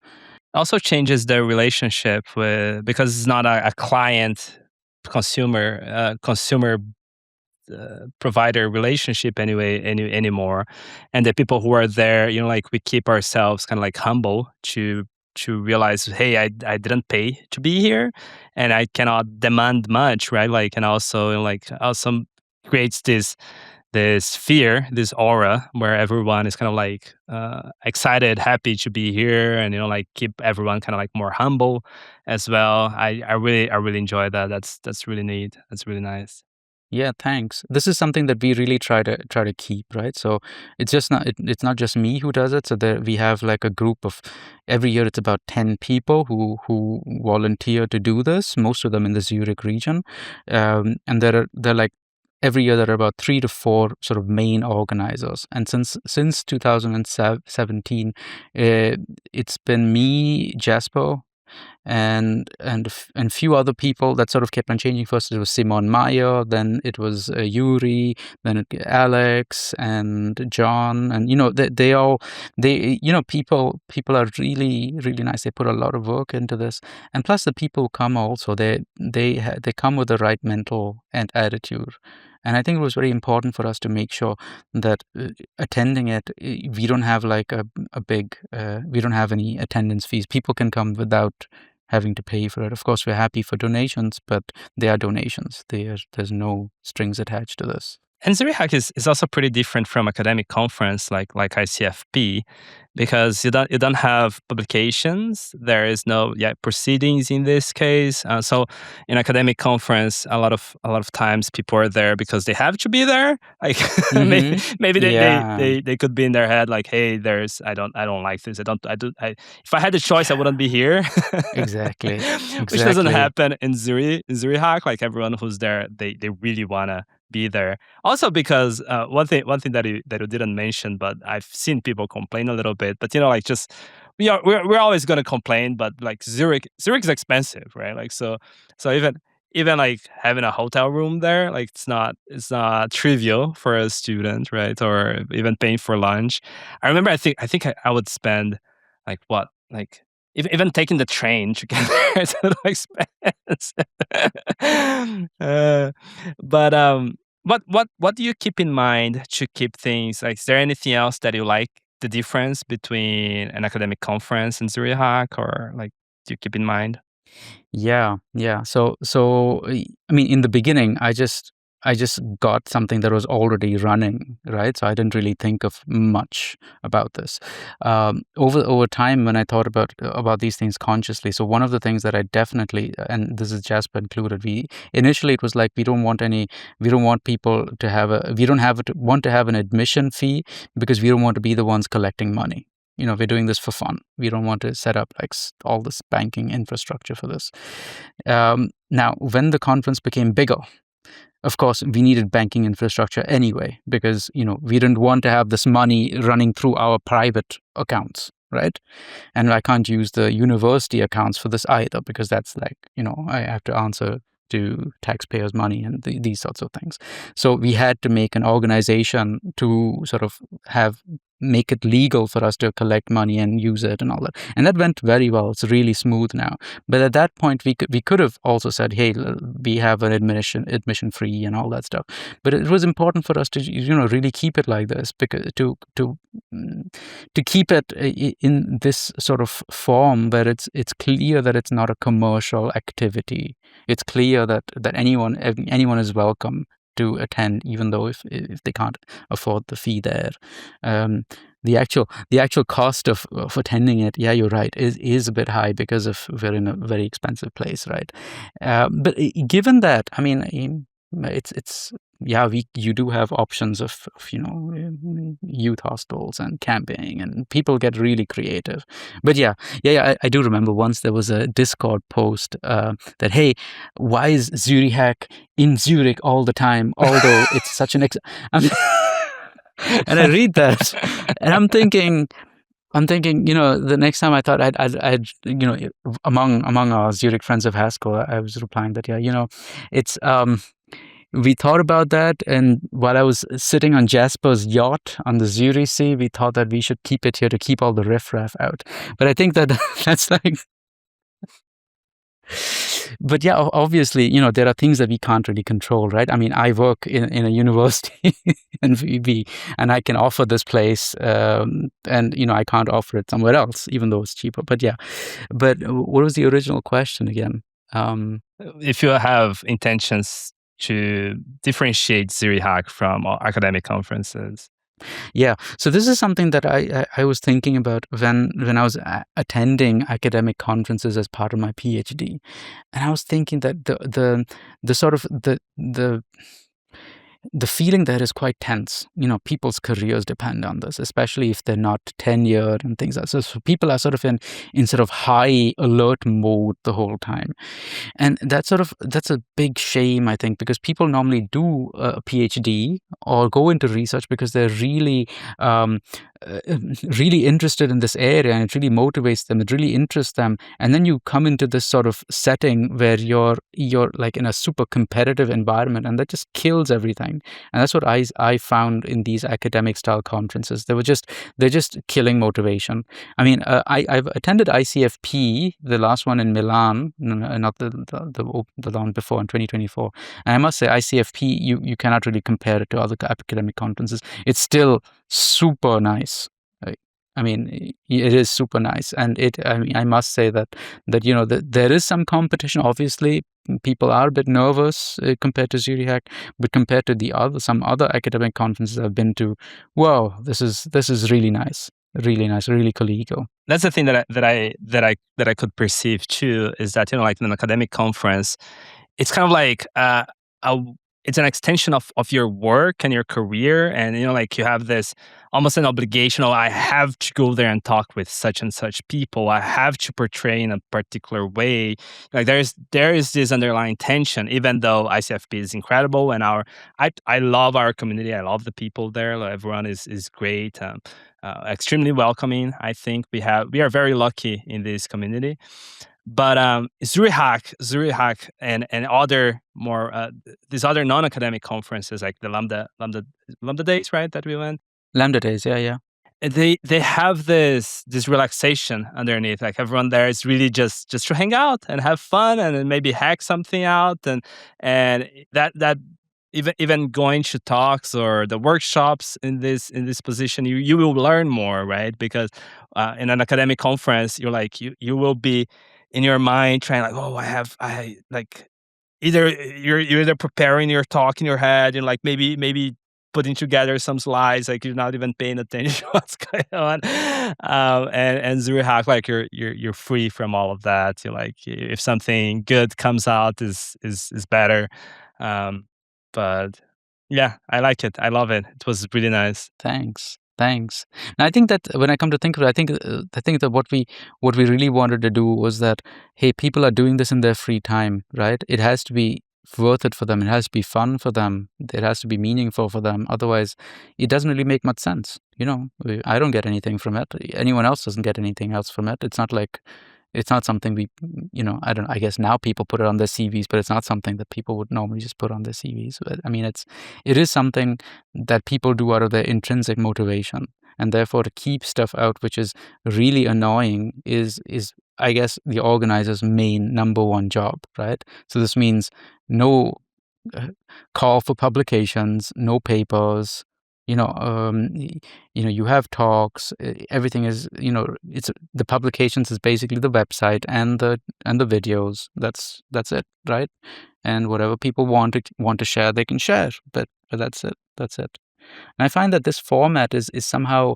Also changes their relationship because it's not a client consumer provider relationship anymore, and the people who are there, like, we keep ourselves kind of like humble to realize, hey, I didn't pay to be here, and I cannot demand much, right? Like, and also also creates this fear, this aura, where everyone is kind of like excited, happy to be here, and like keep everyone kind of like more humble as well. I really enjoy that. That's really neat. That's really nice. Yeah, thanks. This is something that we really try to keep, right? So it's not just me who does it. So there we have like a group of every year it's about 10 people who volunteer to do this. Most of them in the Zurich region, and they're like every year there are about 3 to 4 sort of main organizers. And since 2017, it's been me, Jasper, and few other people that sort of kept on changing. First it was Simon Meyer, then it was Yuri, then Alex and John, and people are really really nice. They put a lot of work into this, and plus the people who come also they come with the right mental and attitude. And I think it was very important for us to make sure that attending it, we don't have like a big, we don't have any attendance fees. People can come without having to pay for it. Of course, we're happy for donations, but they are donations. There's no strings attached to this. And Zurihac is also pretty different from academic conference like ICFP, because you don't have publications. There is no proceedings in this case. So in academic conference, a lot of times people are there because they have to be there. Like maybe they could be in their head like, hey, I don't like this. If I had the choice, I wouldn't be here. Exactly. Which doesn't happen in Zurihac. Like everyone who's there, they really wanna be there. Also because one thing that you didn't mention, but I've seen people complain a little bit. But like just we're always gonna complain. But like Zurich is expensive, right? Like so even like having a hotel room there, like it's not trivial for a student, right? Or even paying for lunch. I remember I think I would spend like what, like even taking the train to get there is a little expensive. What do you keep in mind to keep things like? Is there anything else that you like the difference between an academic conference and Zurihac, or like do you keep in mind? Yeah. So I mean, in the beginning, I just got something that was already running, right? So I didn't really think of much about this. Over time, when I thought about these things consciously, so one of the things that I definitely, and this is Jasper included, initially it was like we don't want people to want to have an admission fee because we don't want to be the ones collecting money. We're doing this for fun. We don't want to set up like all this banking infrastructure for this. Now, when the conference became bigger, of course, we needed banking infrastructure anyway, because, we didn't want to have this money running through our private accounts, right? And I can't use the university accounts for this either, because that's like, I have to answer to taxpayers' money and these sorts of things. So we had to make an organization to sort of make it legal for us to collect money and use it and all that. And that went very well. It's really smooth now. But at that point, we could have also said, hey, we have an admission free and all that stuff. But it was important for us to, really keep it like this, because to keep it in this sort of form where it's clear that it's not a commercial activity. It's clear that anyone is welcome to attend, even though if they can't afford the fee there. The actual cost of attending it, yeah, you're right, is a bit high because we're in a very expensive place, right? But given that, I mean, it's you do have options of youth hostels and camping, and people get really creative. But I do remember once there was a Discord post that, hey, why is Zurihac in Zurich all the time, although it's such an and I read that and I'm thinking, the next time I thought I'd among our Zurich friends of Haskell, I was replying that, it's we thought about that, and while I was sitting on Jasper's yacht on the Zurich Sea, we thought that we should keep it here to keep all the riffraff out. But I think that that's like... But yeah, obviously, there are things that we can't really control, right? I mean, I work in a university and I can offer this place, and I can't offer it somewhere else, even though it's cheaper. But what was the original question again? If you have intentions to differentiate Zurihac from academic conferences. Yeah, so this is something that I was thinking about when I was attending academic conferences as part of my PhD, and I was thinking that the sort of the the feeling there is quite tense. People's careers depend on this, especially if they're not tenured and things like that. So people are sort of in sort of high alert mode the whole time. And that's a big shame, I think, because people normally do a PhD or go into research because they're really really interested in this area, and it really motivates them, it really interests them. And then you come into this sort of setting where you're like in a super competitive environment, and that just kills everything. And that's what I found in these academic style conferences. They're just killing motivation. I mean, I've attended ICFP, the last one in Milan, not the one before in 2024. And I must say, ICFP, you cannot really compare it to other academic conferences. It's still super nice. I mean, it is super nice, and I must say that there is some competition. Obviously, people are a bit nervous compared to Zurihac, but compared to some other academic conferences I've been to, wow, this is really nice, really collegial. That's the thing that I could perceive too, is that like in an academic conference, it's kind of like it's an extension of your work and your career, and like you have this almost an obligation. I have to go there and talk with such and such people. I have to portray in a particular way. Like there is this underlying tension, even though ICFP is incredible, and I love our community. I love the people there. Like, everyone is great, extremely welcoming. I think we are very lucky in this community. But Zurihac, and other more these other non-academic conferences like the Lambda Days, right? That we went. Lambda Days, yeah. They have this relaxation underneath. Like everyone there is really just to hang out and have fun and then maybe hack something out, and that even going to talks or the workshops in this position, you will learn more, right? Because in an academic conference, you're like you will be in your mind trying like, oh, I like you're either preparing your talk in your head and like maybe putting together some slides, like you're not even paying attention to what's going on. And Zurihac, like you're free from all of that. You're like, if something good comes out is better. But yeah, I like it. I love it. It was really nice. Thanks. And I think that when I come to think of it, I think that what we really wanted to do was that, hey, people are doing this in their free time, right? It has to be worth it for them. It has to be fun for them. It has to be meaningful for them. Otherwise, it doesn't really make much sense. I don't get anything from it. Anyone else doesn't get anything else from it. It's not something we, I guess now people put it on their CVs, but it's not something that people would normally just put on their CVs. But I mean, it is something that people do out of their intrinsic motivation. And therefore, to keep stuff out which is really annoying is I guess, the organizer's main number one job, right? So this means no call for publications, no papers. You have talks. Everything is, it's the publications is basically the website and the videos. That's it, right? And whatever people want to share, they can share. But that's it. And I find that this format is somehow,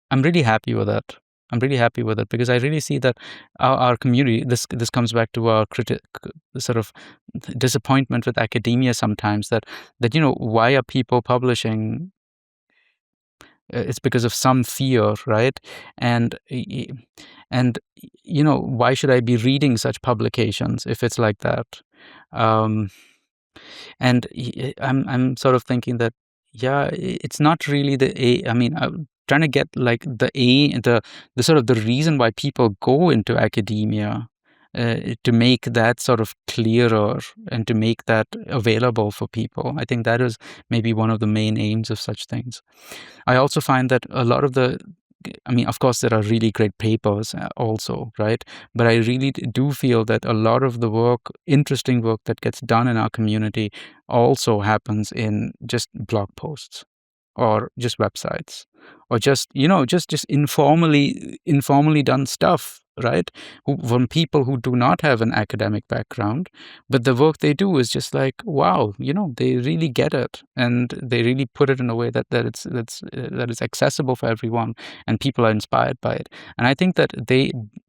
I'm really happy with it. Because I really see that our community, this comes back to our sort of disappointment with academia sometimes, that why are people publishing? It's because of some fear, right? And why should I be reading such publications if it's like that? And I'm sort of thinking that, yeah, it's not really I'm trying to get like the sort of the reason why people go into academia, to make that sort of clearer and to make that available for people. I think that is maybe one of the main aims of such things. I also find that a lot of of course, there are really great papers also, right? But I really do feel that a lot of the interesting work that gets done in our community also happens in just blog posts or just websites or just informally done stuff, right? From people who do not have an academic background, but the work they do is just like, wow, they really get it, and they really put it in a way that it's accessible for everyone, and people are inspired by it. And I think that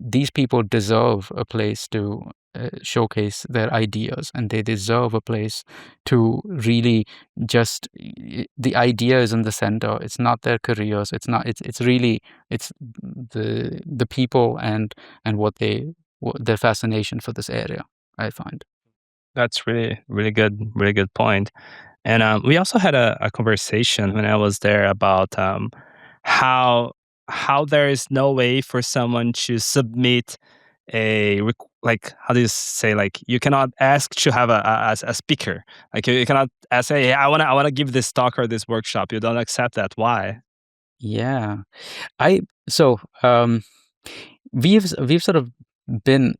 these people deserve a place to showcase their ideas, and they deserve a place to really just the idea is in the center. It's not their careers. It's not. It's really it's the people and their fascination for this area. I find That's really good point. And we also had a conversation when I was there about how there is no way for someone to submit like, how do you say, like, you cannot ask to have a speaker, like you cannot ask, hey, I want to give this talk or this workshop. You don't accept that. Why? yeah. We've sort of been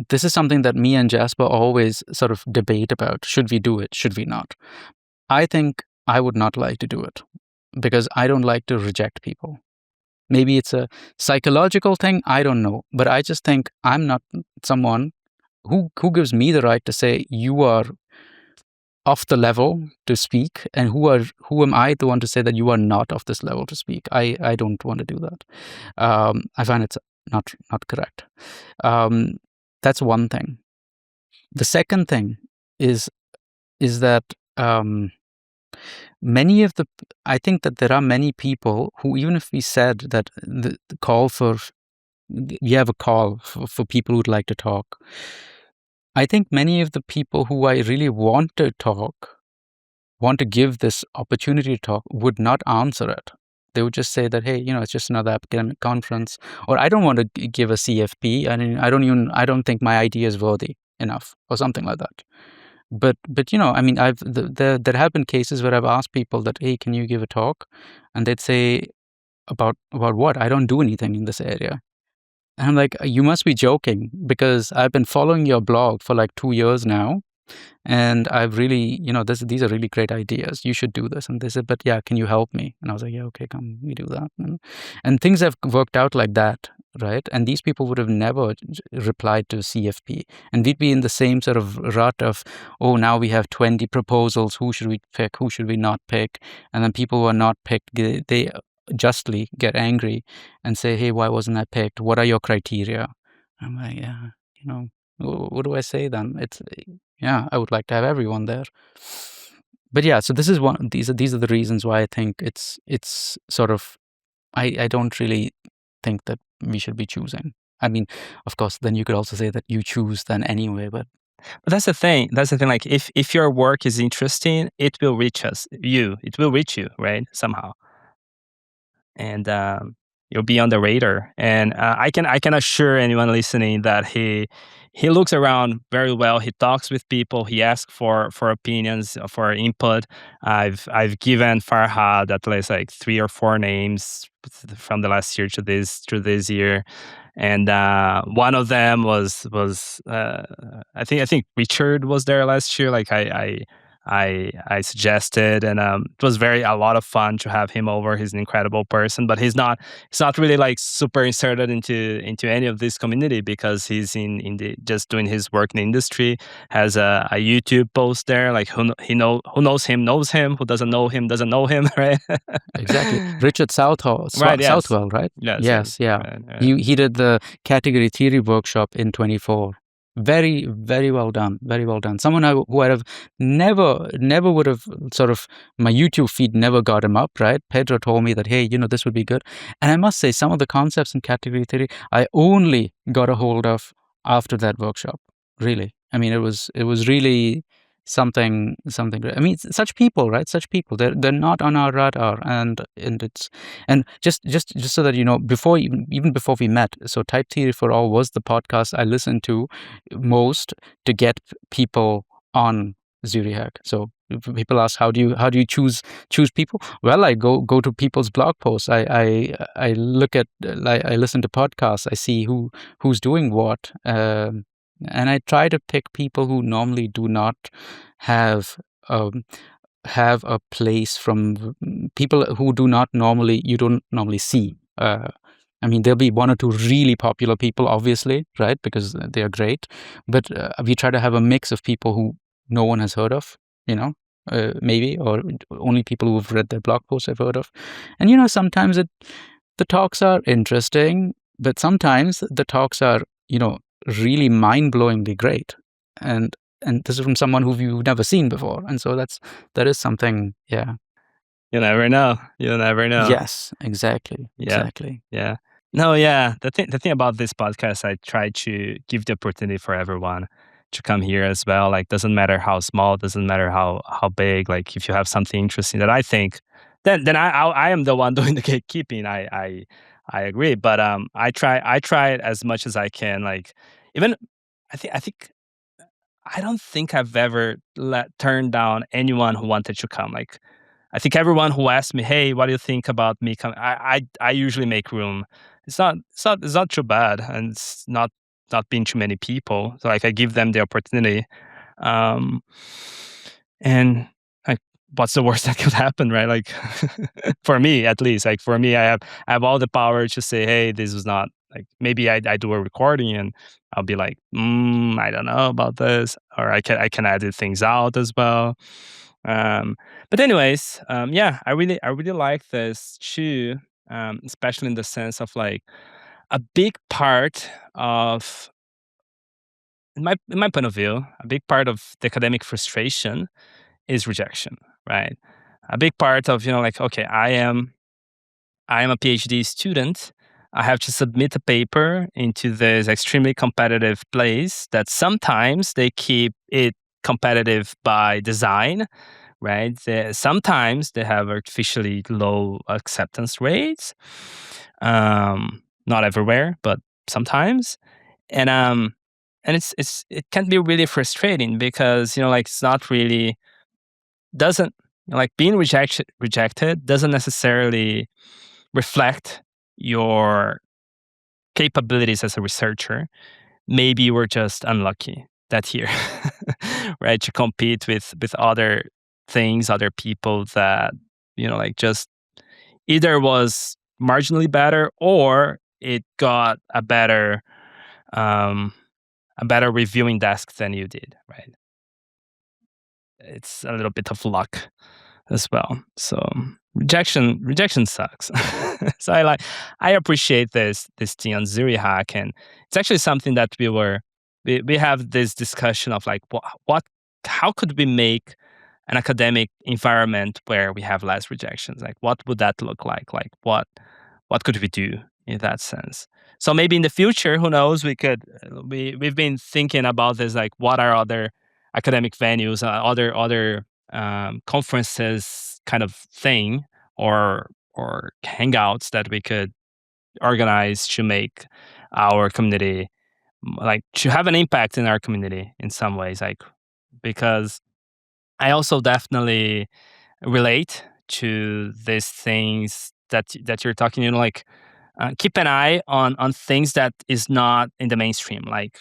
this is something that me and Jasper always sort of debate about. Should we do it? Should we not? I think I would not like to do it because I don't like to reject people. Maybe it's a psychological thing, I don't know, but I just think I'm not someone who gives me the right to say you are off the level to speak, and who am I the one to say that you are not of this level to speak? I don't want to do that. I find it's not correct. That's one thing. The second thing is that I think that there are many people who, even if we said that the call for, we have a call for people who'd like to talk, I think many of the people who I really want to talk, want to give this opportunity to talk, would not answer it. They would just say that, hey, it's just another academic conference, or I don't want to give a CFP, and I don't think my idea is worthy enough, or something like that. But I mean, there have been cases where I've asked people that, hey, can you give a talk? And they'd say, about what? I don't do anything in this area. And I'm like, you must be joking, because I've been following your blog for like 2 years now, and I've really, these are really great ideas. You should do this. And they said, but yeah, can you help me? And I was like, yeah, okay, come, we do that. And things have worked out like that, right? And these people would have never replied to CFP. And we'd be in the same sort of rut of, oh, now we have 20 proposals. Who should we pick? Who should we not pick? And then people who are not picked, they justly get angry and say, hey, why wasn't I picked? What are your criteria? I'm like, yeah, what do I say then? I would like to have everyone there. But yeah, so this is these are the reasons why I think it's sort of, I don't really think that we should be choosing. I mean, of course, then you could also say that you choose then anyway, but that's the thing. Like, if your work is interesting, it will reach you, right? Somehow. And you'll be on the radar. And I can assure anyone listening that he looks around very well. He talks with people. He asks for opinions, for input. I've given Farhad at least like 3 or 4 names from the last year to this year. And one of them was I think Richard was there last year. Like I suggested, and it was a lot of fun to have him over. He's an incredible person, but he's not really like super inserted into any of this community, because he's in the just doing his work in the industry. Has a YouTube post there, like who knows him, who doesn't know him doesn't know him, right? Exactly. Richard Southwell, right? Yes. Southwell, right? Yes. Yeah. Right. He did the category theory workshop in 24. Very, very well done. Very well done. Someone who I'd have never would have sort of, my YouTube feed never got him up, right? Pedro told me that, hey, this would be good. And I must say, some of the concepts in category theory, I only got a hold of after that workshop. Really. I mean, it was really something great. I mean, such people, right? Such people, they're not on our radar, and just so that before even before we met, so Type Theory for All was the podcast I listened to most to get people on Zurihac. So people ask, how do you choose people? Well, I go to people's blog posts. I look at, I listen to podcasts. I see who's doing what. And I try to pick people who normally do not have a place, from people who you don't normally see. I mean, there'll be 1 or 2 really popular people, obviously, right? Because they are great. But we try to have a mix of people who no one has heard of, maybe, or only people who've read their blog posts have heard of. And sometimes the talks are interesting, but sometimes the talks are really mind-blowingly great. And this is from someone who you've never seen before. And so that is something, yeah. You never know. You never know. Yes, exactly. Yeah. Exactly. Yeah. No, yeah. The thing about this podcast, I try to give the opportunity for everyone to come here as well. Like, doesn't matter how small, doesn't matter how big. Like, if you have something interesting that I think, then I am the one doing the gatekeeping. I agree, but I try it as much as I can. Like, even I think I don't think I've ever turned down anyone who wanted to come. Like, I think everyone who asked me, "Hey, what do you think about me coming?" I usually make room. It's not too bad, and it's not being too many people. So like I give them the opportunity, um, and like, what's the worst that could happen, right? Like for me, at least, like for me, I have all the power to say, "Hey, this was not like maybe I do a recording and I'll be like, I don't know about this," or I can edit things out as well. Um, but anyways, yeah, I really like this too, especially in the sense of like a big part of in my point of view, a big part of the academic frustration is rejection, right? A big part of like, okay, I am a PhD student. I have to submit a paper into this extremely competitive place that sometimes they keep it competitive by design, right? Sometimes they have artificially low acceptance rates. Not everywhere, but sometimes. And it can be really frustrating because like it's not really doesn't like being rejected doesn't necessarily reflect your capabilities as a researcher. Maybe you were just unlucky that year, right? To compete with other things, other people that like just either was marginally better or it got um, a better reviewing desk than you did, right? It's a little bit of luck as well. So rejection sucks. So I appreciate this thing on Zurihac, and it's actually something that we have this discussion of like what how could we make an academic environment where we have less rejections? Like what would that look like? Like what could we do in that sense? So maybe in the future, who knows? We've been thinking about this, like what are other academic venues, other conferences kind of thing, or hangouts that we could organize to make our community like to have an impact in our community in some ways, like because I also definitely relate to these things that you're talking, like keep an eye on things that is not in the mainstream, like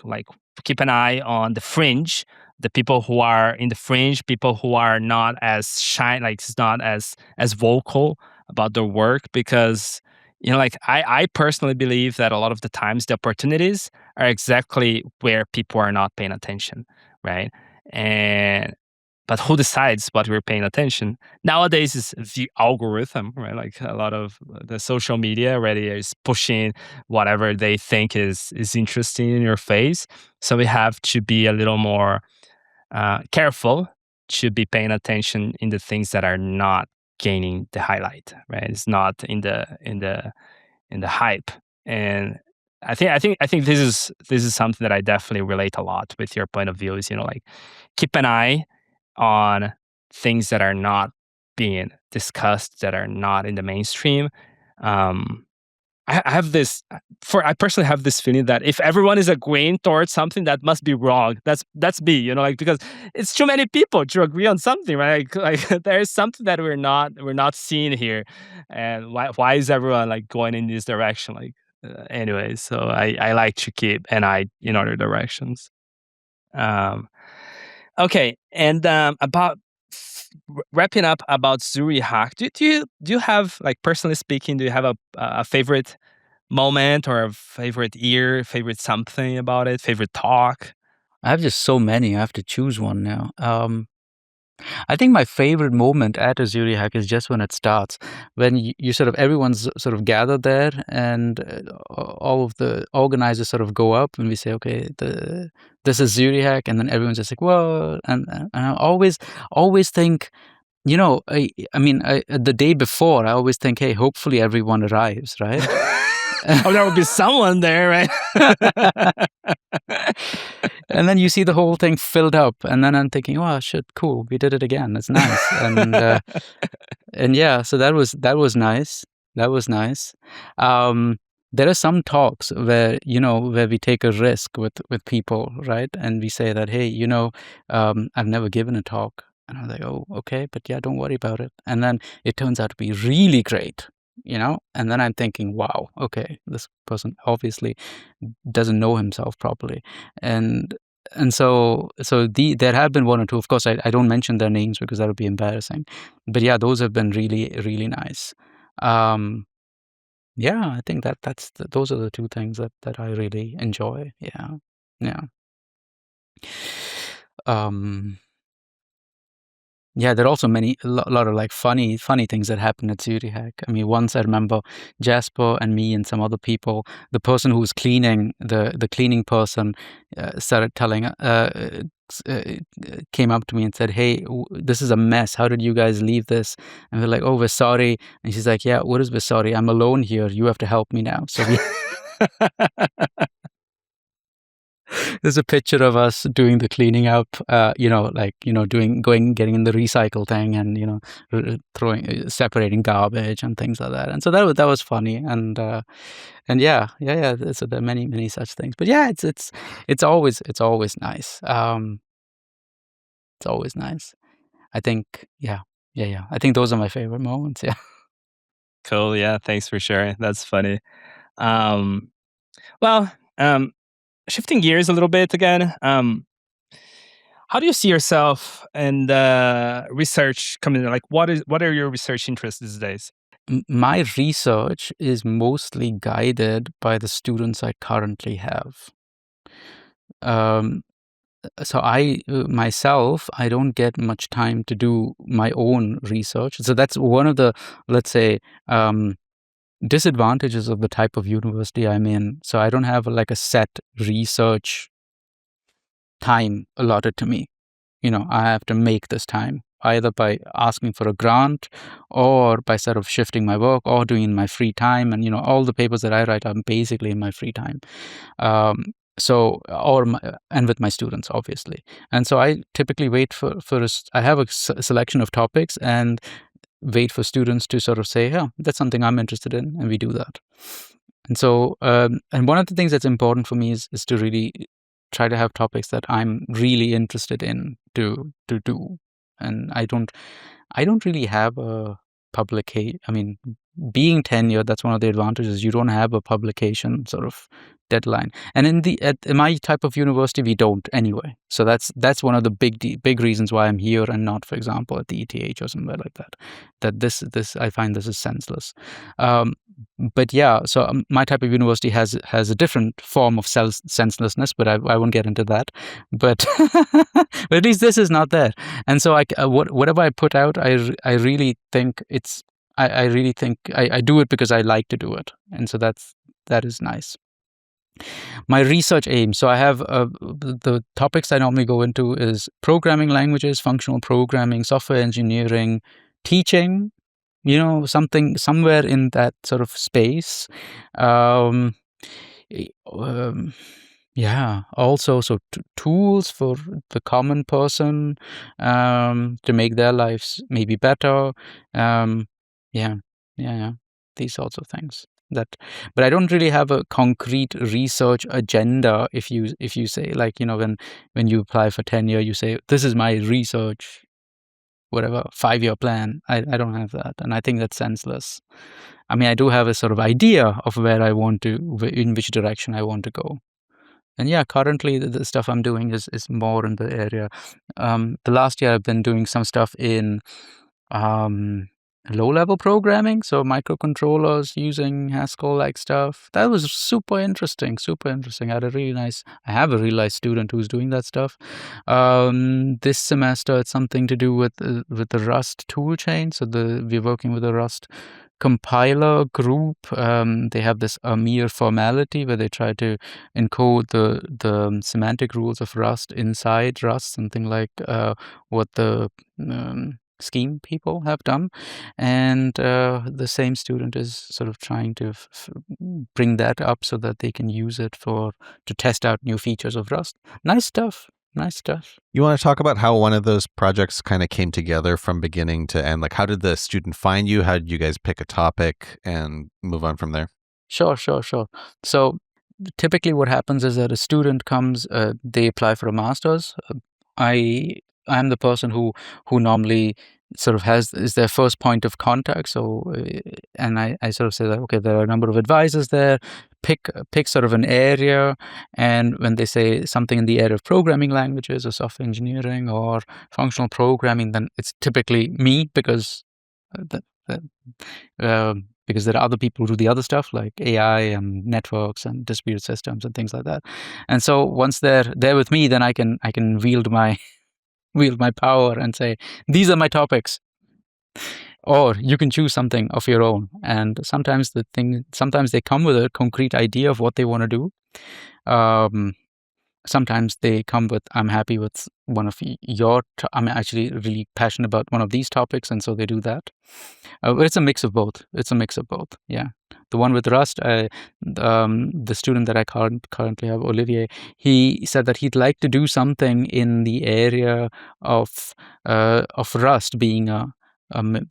keep an eye on the fringe, the people who are in the fringe, people who are not as shine, like it's not as vocal about their work, because like I personally believe that a lot of the times the opportunities are exactly where people are not paying attention, right? And but who decides what we're paying attention? Nowadays is the algorithm, right? Like a lot of the social media already is pushing whatever they think is interesting in your face. So we have to be a little more careful to be paying attention in the things that are not gaining the highlight, right? It's not in the hype. And I think this is something that I definitely relate a lot with your point of view. Is like keep an eye on things that are not being discussed, that are not in the mainstream. Um, I have this I personally have this feeling that if everyone is agreeing towards something, that must be wrong. That's me, like because it's too many people to agree on something, right? Like there is something that we're not seeing here, and why is everyone like going in this direction? Like anyway, so I like to keep an eye in other directions. Um, Okay, and about wrapping up about Zurihac, do you have, like, personally speaking, do you have a favorite moment or a favorite year, favorite something about it, favorite talk? I have just so many. I have to choose one now. I think my favorite moment at a Zurihac is just when it starts, when you sort of everyone's sort of gathered there, and all of the organizers sort of go up, and we say, okay, this is Zurihac, and then everyone's just like, whoa, and I always think, the day before, I always think, hey, hopefully everyone arrives, right? Oh, there will be someone there, right? And then you see the whole thing filled up, and then I'm thinking, "Wow, shit, cool, we did it again. It's nice." And yeah, so that was nice. That was nice. There are some talks where we take a risk with people, right? And we say that, hey, I've never given a talk, and I'm like, oh, okay, but yeah, don't worry about it. And then it turns out to be really great. And then I'm thinking, wow, okay, this person obviously doesn't know himself properly. And so there have been one or two. Of course, I don't mention their names because that would be embarrassing. But yeah, those have been really, really nice. Yeah, I think those are the two things that I really enjoy. Yeah. Yeah. Yeah, there are also a lot of like funny things that happen at Zurihac. I mean, once I remember Jasper and me and some other people, the person who was cleaning, the cleaning person, started came up to me and said, "Hey, this is a mess. How did you guys leave this?" And we're like, "Oh, we're sorry." And she's like, "Yeah, what is we're sorry? I'm alone here. You have to help me now." So we there's a picture of us doing the cleaning up, getting in the recycle thing and, separating garbage and things like that. And so that was funny. And yeah. So there are many such things. But yeah, it's always nice. It's always nice. I think, yeah. I think those are my favorite moments. Yeah. Cool. Yeah. Thanks for sharing. That's funny. Well, shifting gears a little bit again, how do you see yourself in the research community? Like, what are your research interests these days? My research is mostly guided by the students I currently have. So I myself, I don't get much time to do my own research. So that's one of the, let's say, disadvantages of the type of university I'm in. So I don't have like a set research time allotted to me. I have to make this time either by asking for a grant or by sort of shifting my work or doing in my free time. And, all the papers that I write are basically in my free time. And with my students, obviously. And so I typically wait I have a selection of topics and wait for students to sort of say, yeah, that's something I'm interested in, and we do that. And so, and one of the things that's important for me is to really try to have topics that I'm really interested in to do. And I don't really have a publication. I mean, being tenured, that's one of the advantages. You don't have a publication sort of deadline. And in my type of university, we don't anyway. So that's one of the big reasons why I'm here and not, for example, at the ETH or somewhere like that. That this I find this is senseless. But yeah, so my type of university has a different form of senselessness, but I won't get into that. But but at least this is not there. And so whatever I put out, I really think it's I really think I do it because I like to do it, and so that is nice. My research aim. So I have the topics I normally go into is programming languages, functional programming, software engineering, teaching. Somewhere in that sort of space. Yeah. Also, so tools for the common person to make their lives maybe better. Yeah. These sorts of things. But I don't really have a concrete research agenda. If you say, like, when you apply for tenure, you say, this is my research, whatever 5-year plan. I don't have that, and I think that's senseless. I mean, I do have a sort of idea of where I want to, in which direction I want to go. And yeah, currently the stuff I'm doing is more in the area. The last year I've been doing some stuff in low-level programming, so microcontrollers using Haskell-like stuff. That was super interesting. I have a really nice student who's doing that stuff. This semester, it's something to do with the Rust toolchain. So we're working with the Rust compiler group. They have this mere formality where they try to encode the semantic rules of Rust inside Rust, something like what the scheme people have done, and the same student is sort of trying to bring that up so that they can use it to test out new features of Rust. Nice stuff. You want to talk about how one of those projects kind of came together from beginning to end? Like, how did the student find you? How did you guys pick a topic and move on from there? Sure. So typically what happens is that a student comes, they apply for a master's. I'm the person who normally sort of is their first point of contact. So, and I sort of say that, okay, there are a number of advisors there, pick sort of an area. And when they say something in the area of programming languages or software engineering or functional programming, then it's typically me because because there are other people who do the other stuff like AI and networks and distributed systems and things like that. And so once they're there with me, then I can wield my power and say, these are my topics. Or you can choose something of your own. And sometimes they come with a concrete idea of what they want to do. Sometimes they come with, I'm happy with one of I'm actually really passionate about one of these topics, and so they do that. But it's a mix of both. Yeah. The one with Rust, the student that I currently have, Olivier, he said that he'd like to do something in the area of Rust being a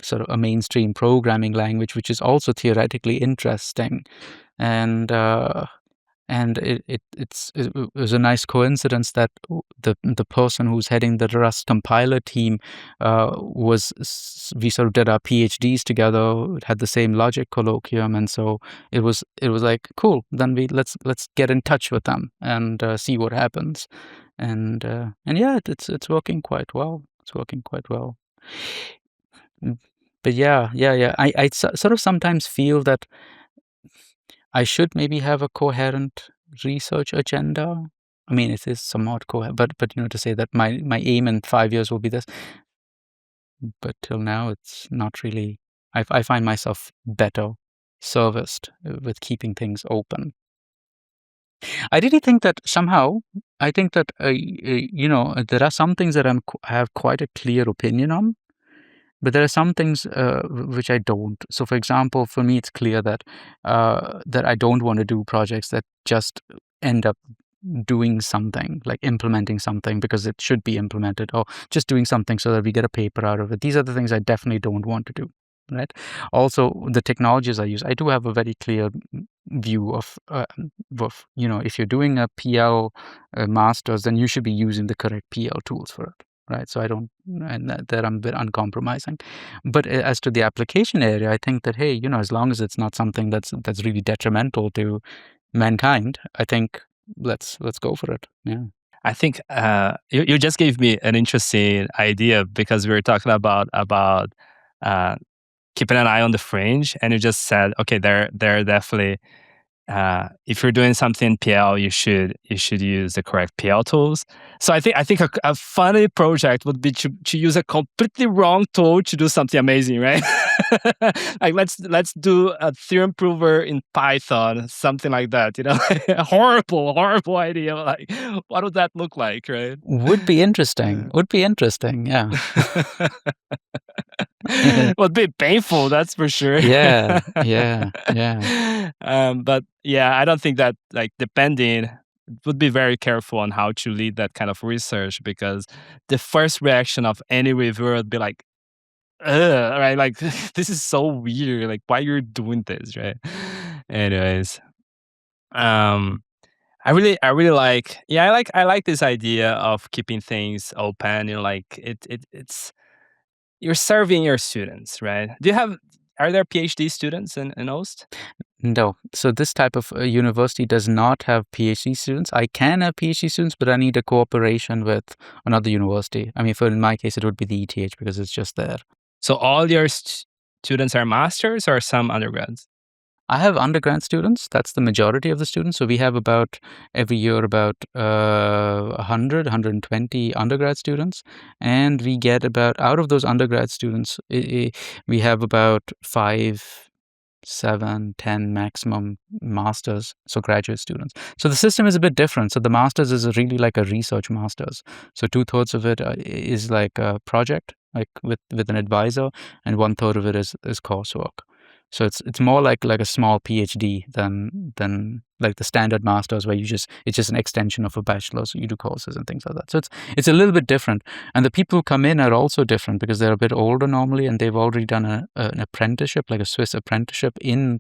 sort of a mainstream programming language, which is also theoretically interesting. And it was a nice coincidence that the person who's heading the Rust compiler team we sort of did our PhDs together, had the same logic colloquium, and so it was like, cool. Then let's get in touch with them and see what happens, and yeah, it's working quite well. But yeah. I sort of sometimes feel that I should maybe have a coherent research agenda. I mean, it is somewhat coherent, but to say that my aim in 5 years will be this. But till now, it's not really. I find myself better serviced with keeping things open. I really think that somehow, there are some things that I have quite a clear opinion on. But there are some things which I don't. So, for example, for me, it's clear that I don't want to do projects that just end up doing something, like implementing something because it should be implemented, or just doing something so that we get a paper out of it. These are the things I definitely don't want to do. Right. Also, the technologies I use, I do have a very clear view of if you're doing a PL master's, then you should be using the correct PL tools for it. Right, so I don't, and that I'm a bit uncompromising. But as to the application area, I think that, hey, as long as it's not something that's really detrimental to mankind, I think let's go for it. Yeah. I think you just gave me an interesting idea because we were talking about keeping an eye on the fringe, and you just said, okay, there definitely. If you're doing something in PL, you should use the correct PL tools. So I think a funny project would be to use a completely wrong tool to do something amazing, right? Like let's do a theorem prover in Python, something like that. A horrible idea. Like, what would that look like, right? Would be interesting. Yeah. Would be painful, that's for sure. Yeah. But yeah, I don't think that, like, depending, would be very careful on how to lead that kind of research, because the first reaction of any reviewer would be like, ugh, right? Like, this is so weird. Like, why you're doing this, right? Anyways, I really like, I like this idea of keeping things open. Like it's you're serving your students, right? Are there PhD students in OST? No. So this type of university does not have PhD students. I can have PhD students, but I need a cooperation with another university. I mean, in my case, it would be the ETH because it's just there. So all your students are masters or some undergrads? I have undergrad students. That's the majority of the students. So we have about every year about 100, 120 undergrad students, and we get about out of those undergrad students, we have about 5, 7, 10 maximum masters, so graduate students. So the system is a bit different. So the masters is really like a research masters. So 2/3 of it is like a project, like with an advisor, and 1/3 of it is coursework. So it's more like a small PhD than like the standard masters where it's just an extension of a bachelor's. So you do courses and things like that. So it's a little bit different. And the people who come in are also different because they're a bit older normally, and they've already done an apprenticeship, like a Swiss apprenticeship in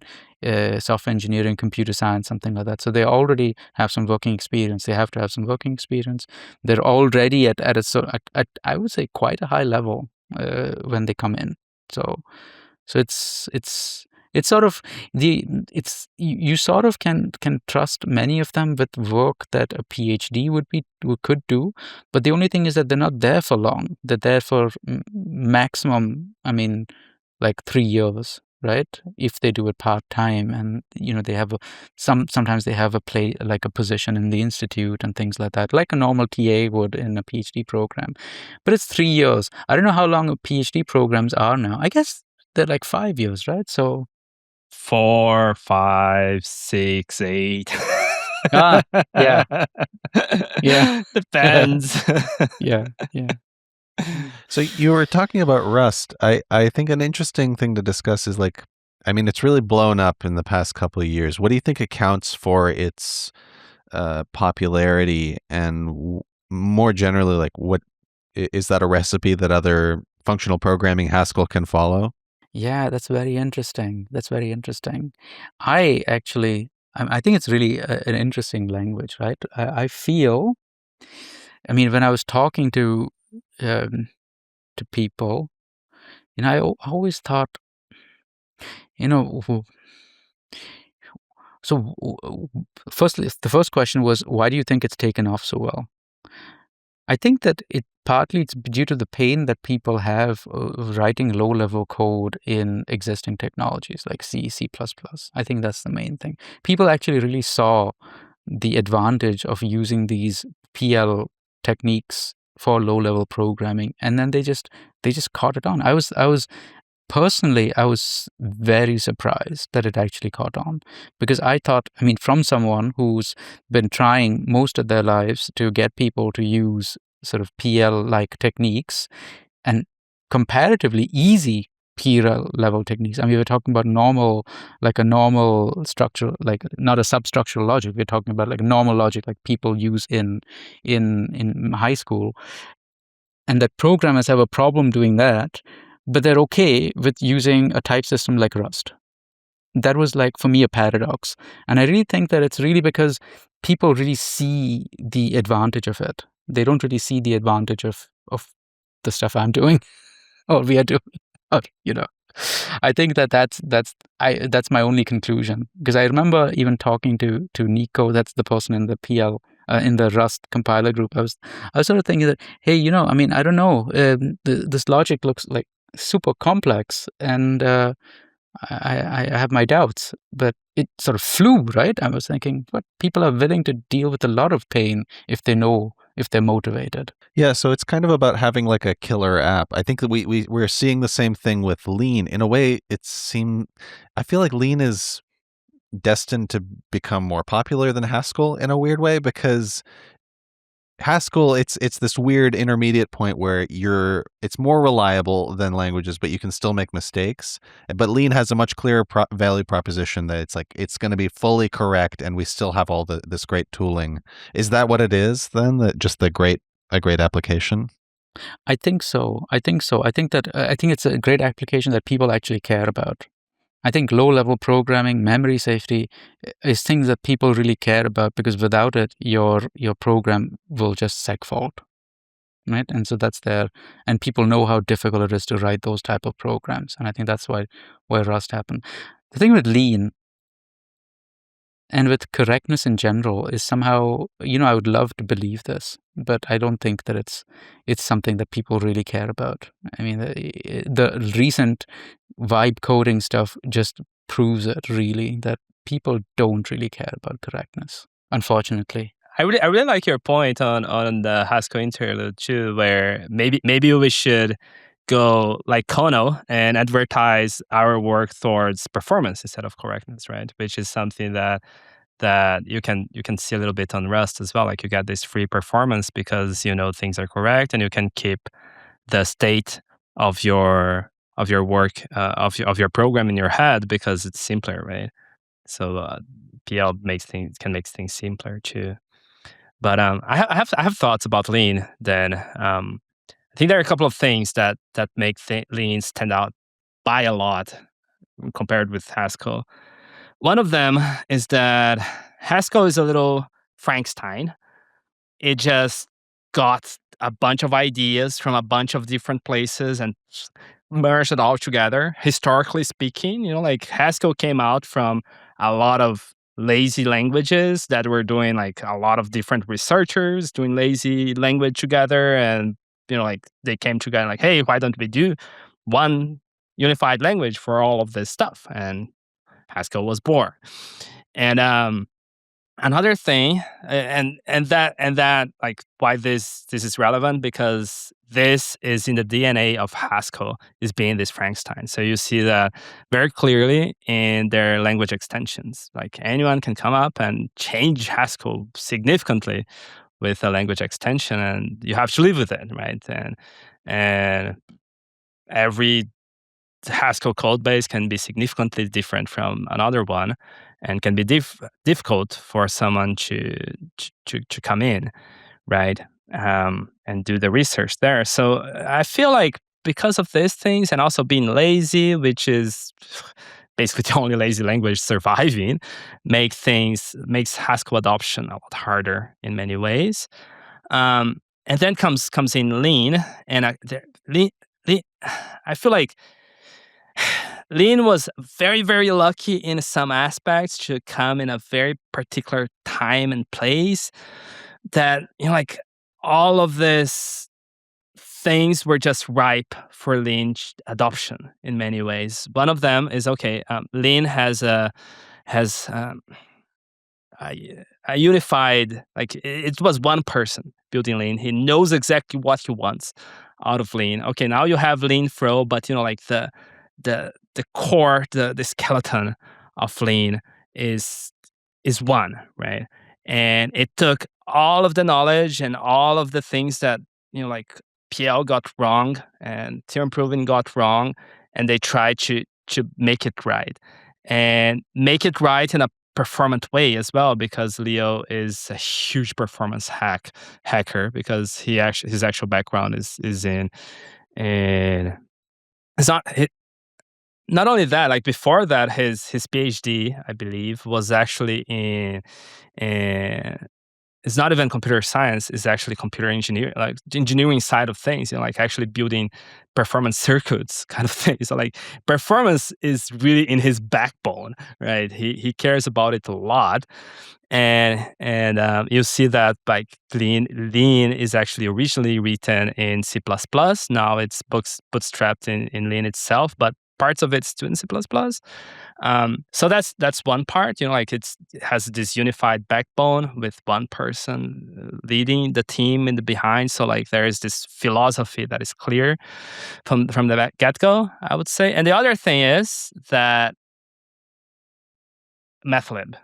software engineering, computer science, something like that. So they already have some working experience. They have to have some working experience. They're already at I would say quite a high level when they come in. So it's sort of you sort of can trust many of them with work that a PhD could do, but the only thing is that they're not there for long. They're there for maximum, I mean, like 3 years, right? If they do it part time, and they have sometimes they have a position in the institute and things like that, like a normal TA would in a PhD program. But it's 3 years. I don't know how long PhD programs are now. I guess they're like 5 years, right? So 4, 5, 6, 8. yeah. Depends. yeah. So you were talking about Rust. I think an interesting thing to discuss is it's really blown up in the past couple of years. What do you think accounts for its popularity, and more generally, what is that a recipe that other functional programming Haskell can follow? Yeah, that's very interesting. I think it's really an interesting language, right? I feel, when I was talking to people, I always thought, so firstly, the first question was, why do you think it's taken off so well? I think that partly it's due to the pain that people have writing low-level code in existing technologies like C, C++. I think that's the main thing. People actually really saw the advantage of using these PL techniques for low-level programming, and then they just caught it on. I was personally, I was very surprised that it actually caught on, because I thought, from someone who's been trying most of their lives to get people to use sort of PL-like techniques and comparatively easy PL level techniques. We were talking about a normal structure, like not a substructural logic. We're talking about like normal logic, like people use in high school, and that programmers have a problem doing that, but they're okay with using a type system like Rust. That was, like, for me, a paradox. And I really think that it's really because people really see the advantage of it. They don't really see the advantage of the stuff I'm doing or we are doing. I think that's my only conclusion, because I remember even talking to Nico, that's the person in the PL in the Rust compiler group. I was sort of thinking that, hey, I don't know, this logic looks like super complex, and I have my doubts, but it sort of flew, right? I was thinking, but people are willing to deal with a lot of pain if they're motivated. Yeah, so it's kind of about having like a killer app. I think that we're seeing the same thing with Lean. In a way, I feel like Lean is destined to become more popular than Haskell in a weird way, because Haskell, it's this weird intermediate point where it's more reliable than languages, but you can still make mistakes. But Lean has a much clearer value proposition that it's going to be fully correct, and we still have all this great tooling. Is that what it is then? A great application? I think so. I think it's a great application that people actually care about. I think low-level programming, memory safety is things that people really care about, because without it, your program will just segfault, right? And so that's there, and people know how difficult it is to write those type of programs, and I think that's why Rust happened. The thing with Lean, and with correctness in general is somehow, I would love to believe this, but I don't think that it's something that people really care about. I mean, the recent vibe coding stuff just proves it, really, that people don't really care about correctness, unfortunately. I really like your point on the Haskell interlude too, where maybe we should go like Kono and advertise our work towards performance instead of correctness, right? Which is something that you can see a little bit on Rust as well. Like you get this free performance because things are correct, and you can keep the state of your work of your program in your head because it's simpler, right? So PL can make things simpler too. But I have thoughts about Lean. Then I think there are a couple of things that make Lean stand out by a lot compared with Haskell. One of them is that Haskell is a little Frankenstein. It just got a bunch of ideas from a bunch of different places and merged it all together. Historically speaking, like Haskell came out from a lot of lazy languages that were doing like a lot of different researchers doing lazy language together. And, like they came together like, hey, why don't we do one unified language for all of this stuff? And Haskell was born. And another thing, and that like why this is relevant, because this is in the DNA of Haskell, is being this Frankenstein. So you see that very clearly in their language extensions. Like anyone can come up and change Haskell significantly with a language extension, and you have to live with it, right? And every Haskell code base can be significantly different from another one, and can be difficult for someone to come in, right? And do the research there. So I feel like because of these things, and also being lazy, which is basically the only lazy language surviving, makes Haskell adoption a lot harder in many ways. And then comes in Lean, and Lean, I feel like Lean was very, very lucky in some aspects to come in a very particular time and place that, like all of these things were just ripe for Lean adoption in many ways. One of them is, Lean has a unified, like it was one person building Lean. He knows exactly what he wants out of Lean. Okay, now you have Lean Flow, but like the core, the skeleton of Lean is one, right? And it took all of the knowledge and all of the things that like PL got wrong and Theorem Proving got wrong, and they tried to make it right, and make it right in a performant way as well, because Leo is a huge performance hacker, because his actual background is in it's not only that, like before that, his PhD, I believe, was actually in it's not even computer science, it's actually computer engineering, like the engineering side of things, like actually building performance circuits kind of thing. So like performance is really in his backbone, right? He cares about it a lot. And you see that like Lean is actually originally written in C++. Now it's bootstrapped in Lean itself, but parts of it's still in C++. So that's one part, like it has this unified backbone with one person leading the team in the behind. So like there is this philosophy that is clear from the get-go, I would say. And the other thing is that MathLib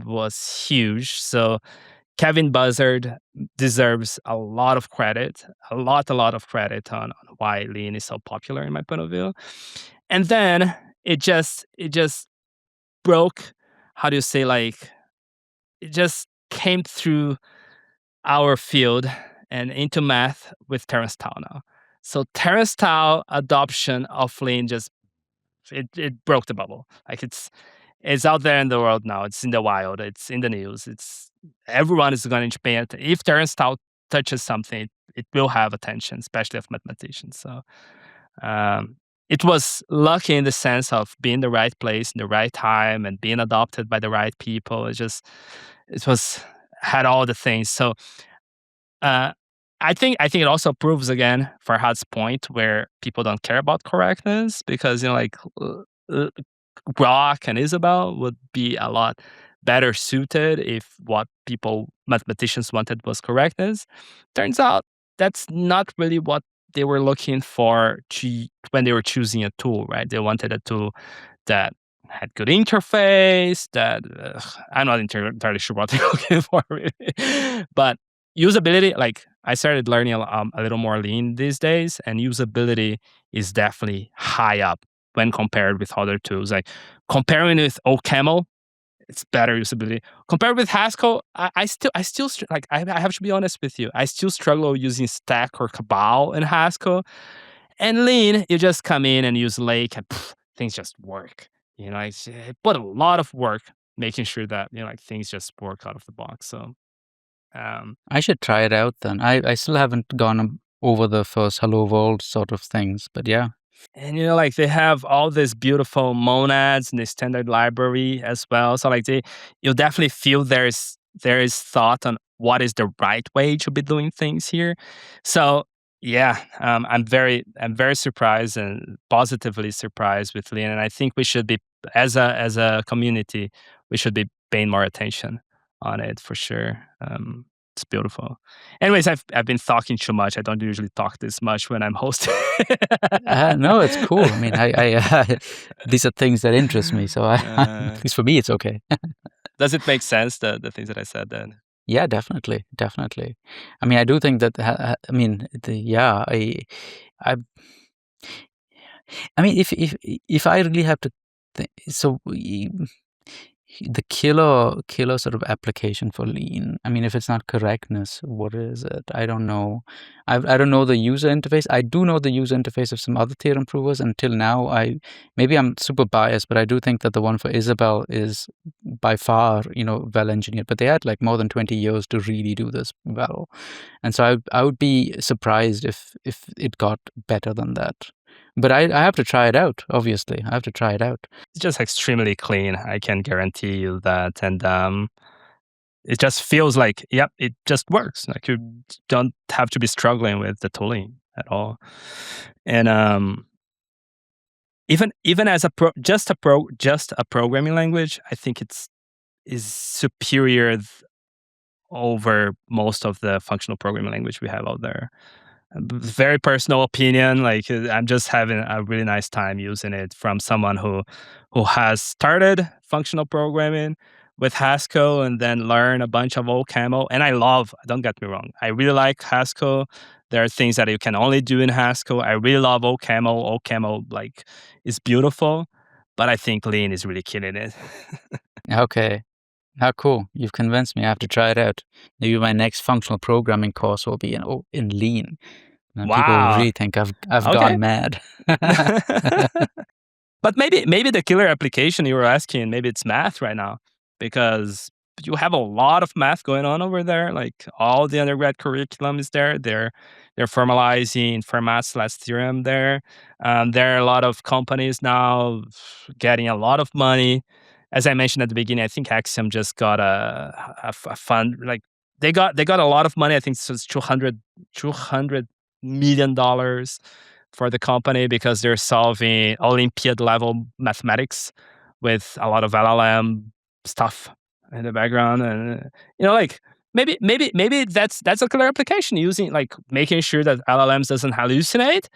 was huge. So Kevin Buzzard deserves a lot of credit, a lot of credit on why Lean is so popular in my point of view. And then it just broke, how do you say, like it just came through our field and into math with Terence Tao now. So Terence Tao adoption of Lean just it broke the bubble. Like it's out there in the world now. It's in the wild. It's in the news. Everyone is going to pay it. If Terence Tao touches something, it will have attention, especially of mathematicians. So it was lucky in the sense of being in the right place in the right time and being adopted by the right people. It was had all the things. So uh, I think it also proves again Farhad's point where people don't care about correctness because like uh, Brock and Isabelle would be a lot better suited if what mathematicians wanted was correctness. Turns out that's not really what they were looking for when they were choosing a tool, right? They wanted a tool that had good interface, that I'm not entirely sure what they're looking for, really. But usability, like I started learning a little more lean these days, and usability is definitely high up when compared with other tools. Like comparing with OCaml, it's better usability. Compared with Haskell, I have to be honest with you. I still struggle using Stack or Cabal in Haskell. And Lean, you just come in and use Lake, and things just work. I put a lot of work making sure that like things just work out of the box. So I should try it out then. I still haven't gone over the first Hello World sort of things, but yeah. And like they have all these beautiful monads in the standard library as well. So like you'll definitely feel there is thought on what is the right way to be doing things here. So yeah, I'm very surprised and positively surprised with Lean, and I think we should be as a community we should be paying more attention on it for sure. It's beautiful. Anyways, I've been talking too much. I don't usually talk this much when I'm hosting. No, it's cool. I mean, I these are things that interest me, so at least for me, it's okay. Does it make sense, the things that I said then? Yeah, definitely. I mean, I do think that. I mean, I mean, if I really have to, the killer sort of application for Lean. I mean, if it's not correctness, what is it? I don't know. I don't know the user interface. I do know the user interface of some other theorem provers. Until now, maybe I'm super biased, but I do think that the one for Isabelle is by far, well engineered. But they had like more than 20 years to really do this well, and so I would be surprised if it got better than that. But I have to try it out, obviously. I have to try it out. It's just extremely clean. I can guarantee you that. And it just feels like, yep, it just works. Like you don't have to be struggling with the tooling at all. And even as just a programming language, I think is superior over most of the functional programming language we have out there. Very personal opinion. Like I'm just having a really nice time using it from someone who has started functional programming with Haskell and then learn a bunch of OCaml. And don't get me wrong, I really like Haskell. There are things that you can only do in Haskell. I really love OCaml. OCaml like is beautiful, but I think Lean is really killing it. Okay. How cool. You've convinced me. I have to try it out. Maybe my next functional programming course will be in Lean. And wow. People will really think I've gone mad. But maybe the killer application you were asking, maybe it's math right now, because you have a lot of math going on over there. Like all the undergrad curriculum is there. They're formalizing Fermat's theorem there. There are a lot of companies now getting a lot of money. As I mentioned at the beginning, I think Axiom just got a fund. Like they got a lot of money. I think it's $200 million for the company because they're solving Olympiad level mathematics with a lot of LLM stuff in the background. And like maybe that's a clear application, using like making sure that LLMs doesn't hallucinate.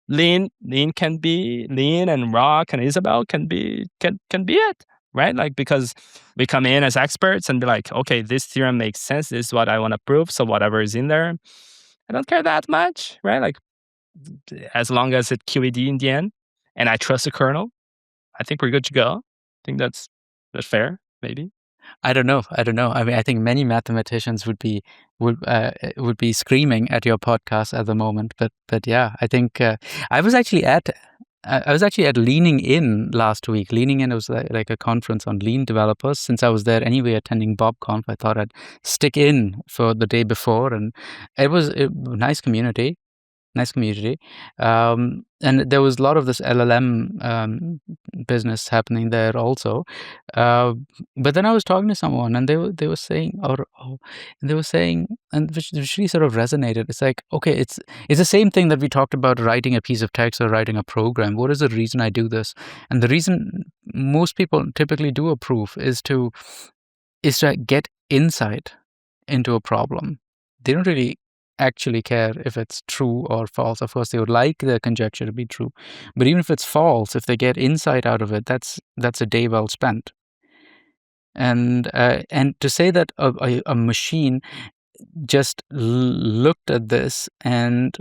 Lean can be Lean, and Rock and Isabelle can be it. Right? Like, because we come in as experts and be like, okay, this theorem makes sense. This is what I want to prove. So whatever is in there, I don't care that much, right? Like, as long as it QED in the end, and I trust the kernel, I think we're good to go. I think that's fair, maybe. I don't know. I mean, I think many mathematicians would be screaming at your podcast at the moment. But yeah, I think I was actually at Leaning In last week. Leaning In was like a conference on Lean developers. Since I was there anyway attending BobConf, I thought I'd stick in for the day before, and it was a nice community. nice community. And there was a lot of this LLM business happening there also. But then I was talking to someone, and they were saying, and they were saying, and which really sort of resonated. It's like, okay, it's the same thing that we talked about, writing a piece of text or writing a program. What is the reason I do this? And the reason most people typically do a proof is to get insight into a problem. They don't really actually care if it's true or false. Of course, they would like the conjecture to be true, but even if it's false, if they get insight out of it, that's a day well spent. And to say that a machine just looked at this and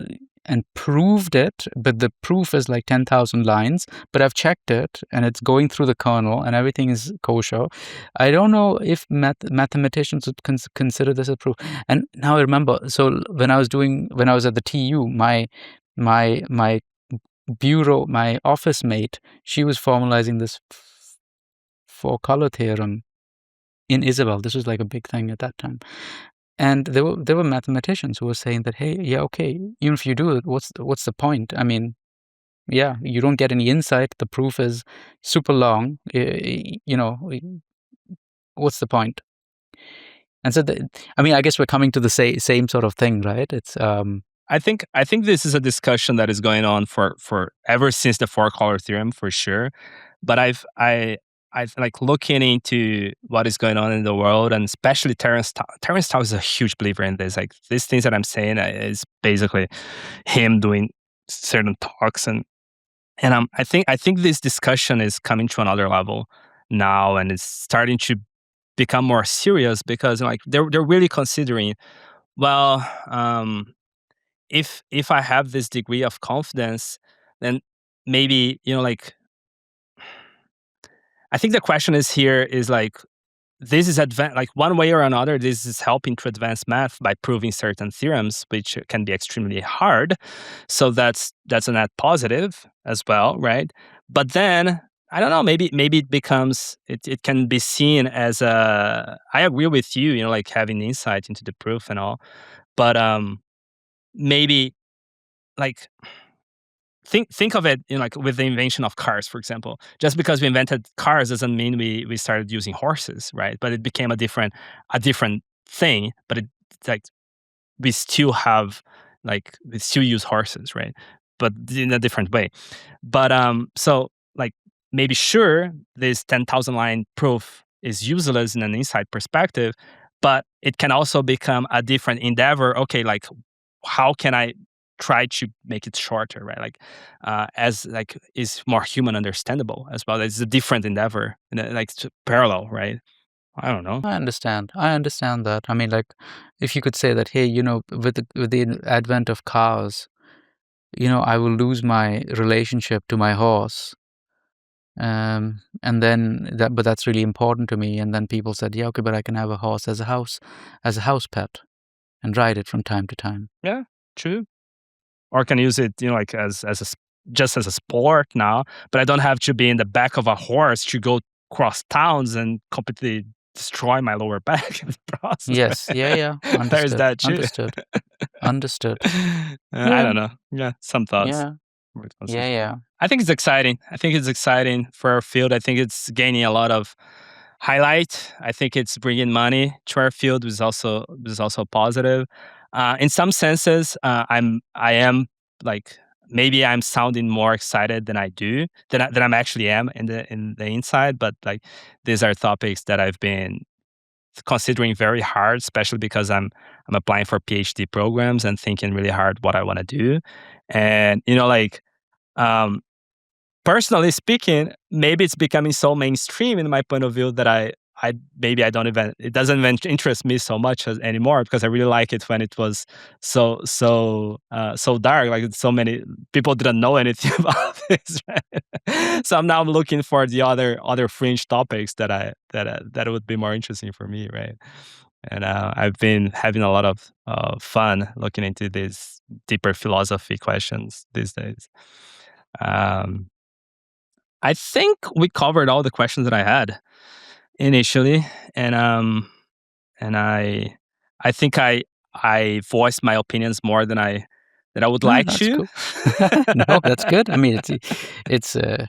proved it, but the proof is like 10,000 lines, but I've checked it and it's going through the kernel and everything is kosher. I don't know if mathematicians would consider this a proof. And now I remember, so when I was at the TU, my office mate, she was formalizing this four-color theorem in Isabelle. This was like a big thing at that time. And there were mathematicians who were saying that, hey, yeah, okay, even if you do it, what's the point? I mean, yeah, you don't get any insight. The proof is super long. What's the point? And so, I guess we're coming to the same sort of thing, right? It's I think this is a discussion that is going on for ever since the four-color theorem, for sure. But I like looking into what is going on in the world, and especially Terence Tao is a huge believer in this. Like, these things that I'm saying is basically him doing certain talks, and I think this discussion is coming to another level now, and it's starting to become more serious, because like they're really considering, well, if I have this degree of confidence, then maybe, like, I think the question is like, this is like one way or another, this is helping to advance math by proving certain theorems, which can be extremely hard. So that's a net positive as well, right? But then I don't know, maybe it becomes, it can be seen as I agree with you, like having insight into the proof and all, but maybe like think of it, like with the invention of cars, for example. Just because we invented cars doesn't mean we started using horses, right? But it became a different thing. But it's like we still use horses, right? But in a different way. But so like maybe sure, this 10,000 line proof is useless in an inside perspective, but it can also become a different endeavor. Okay, like how can I try to make it shorter, right? Like as like is more human understandable as well. It's a different endeavor, and like parallel, right? I don't know. I understand that. I mean, like, if you could say that, hey, with the advent of cars, I will lose my relationship to my horse. And then but that's really important to me. And then people said, yeah, okay, but I can have a horse as a house pet and ride it from time to time. Yeah, true. Or can use it, like just as a sport now. But I don't have to be in the back of a horse to go cross towns and completely destroy my lower back in the process. Yes, yeah. Understood. There's that too. Understood. I don't know. Yeah, some thoughts. Yeah. I think it's exciting. For our field. I think it's gaining a lot of highlight. I think it's bringing money to our field, which is also positive. In some senses, I am like, maybe I'm sounding more excited than I'm actually am in the inside. But like, these are topics that I've been considering very hard, especially because I'm applying for PhD programs and thinking really hard what I want to do. And personally speaking, maybe it's becoming so mainstream in my point of view that it doesn't even interest me so much anymore, because I really like it when it was so dark, like so many people didn't know anything about this, right? So I'm now looking for the other fringe topics that would be more interesting for me, right? And I've been having a lot of fun looking into these deeper philosophy questions these days. I think we covered all the questions that I had initially, and I think I voiced my opinions more than I that I would No, like that's to. cool. No, that's good. I mean, it's a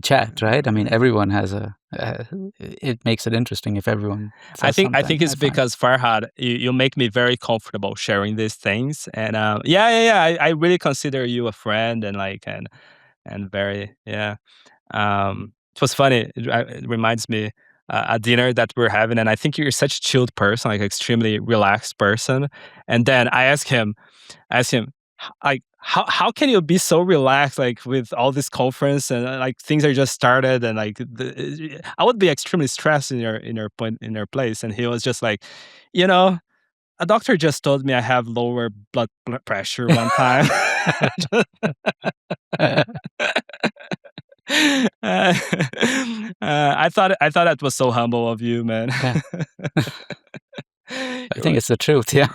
chat, right? I mean, everyone has it makes it interesting if everyone I says think something. it's I find. because Farhad, you make me very comfortable sharing these things, and yeah. I really consider you a friend, and like and very yeah. It was funny. It reminds me a dinner that we're having, and I think you're such a chilled person, like extremely relaxed person. And then I asked him, like, how can you be so relaxed, like with all this conference and like things are just started, and like I would be extremely stressed in your place. And he was just like, you know, a doctor just told me I have lower blood pressure one time. Uh, I thought that was so humble of you, man. Yeah. I think it's the truth. Yeah.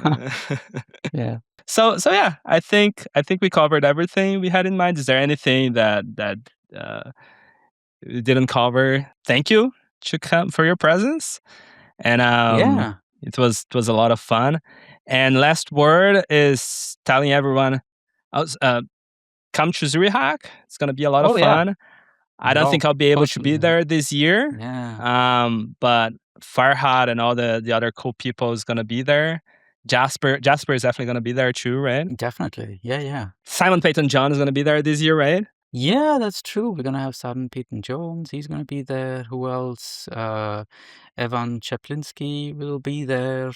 Yeah. So yeah, I think we covered everything we had in mind. Is there anything that we didn't cover? Thank you to come for your presence, and Yeah. it was a lot of fun. And last word is telling everyone, come to Zurihac. It's gonna be a lot of Oh, yeah. fun. I don't think I'll be able to be there this year. Yeah. But Farhad and all the other cool people is gonna be there. Jasper is definitely gonna be there too, right? Definitely. Yeah. Yeah. Simon Peyton John is gonna be there this year, right? Yeah, that's true. We're gonna have Simon Peyton Jones. He's gonna be there. Who else? Evan Chaplinsky will be there.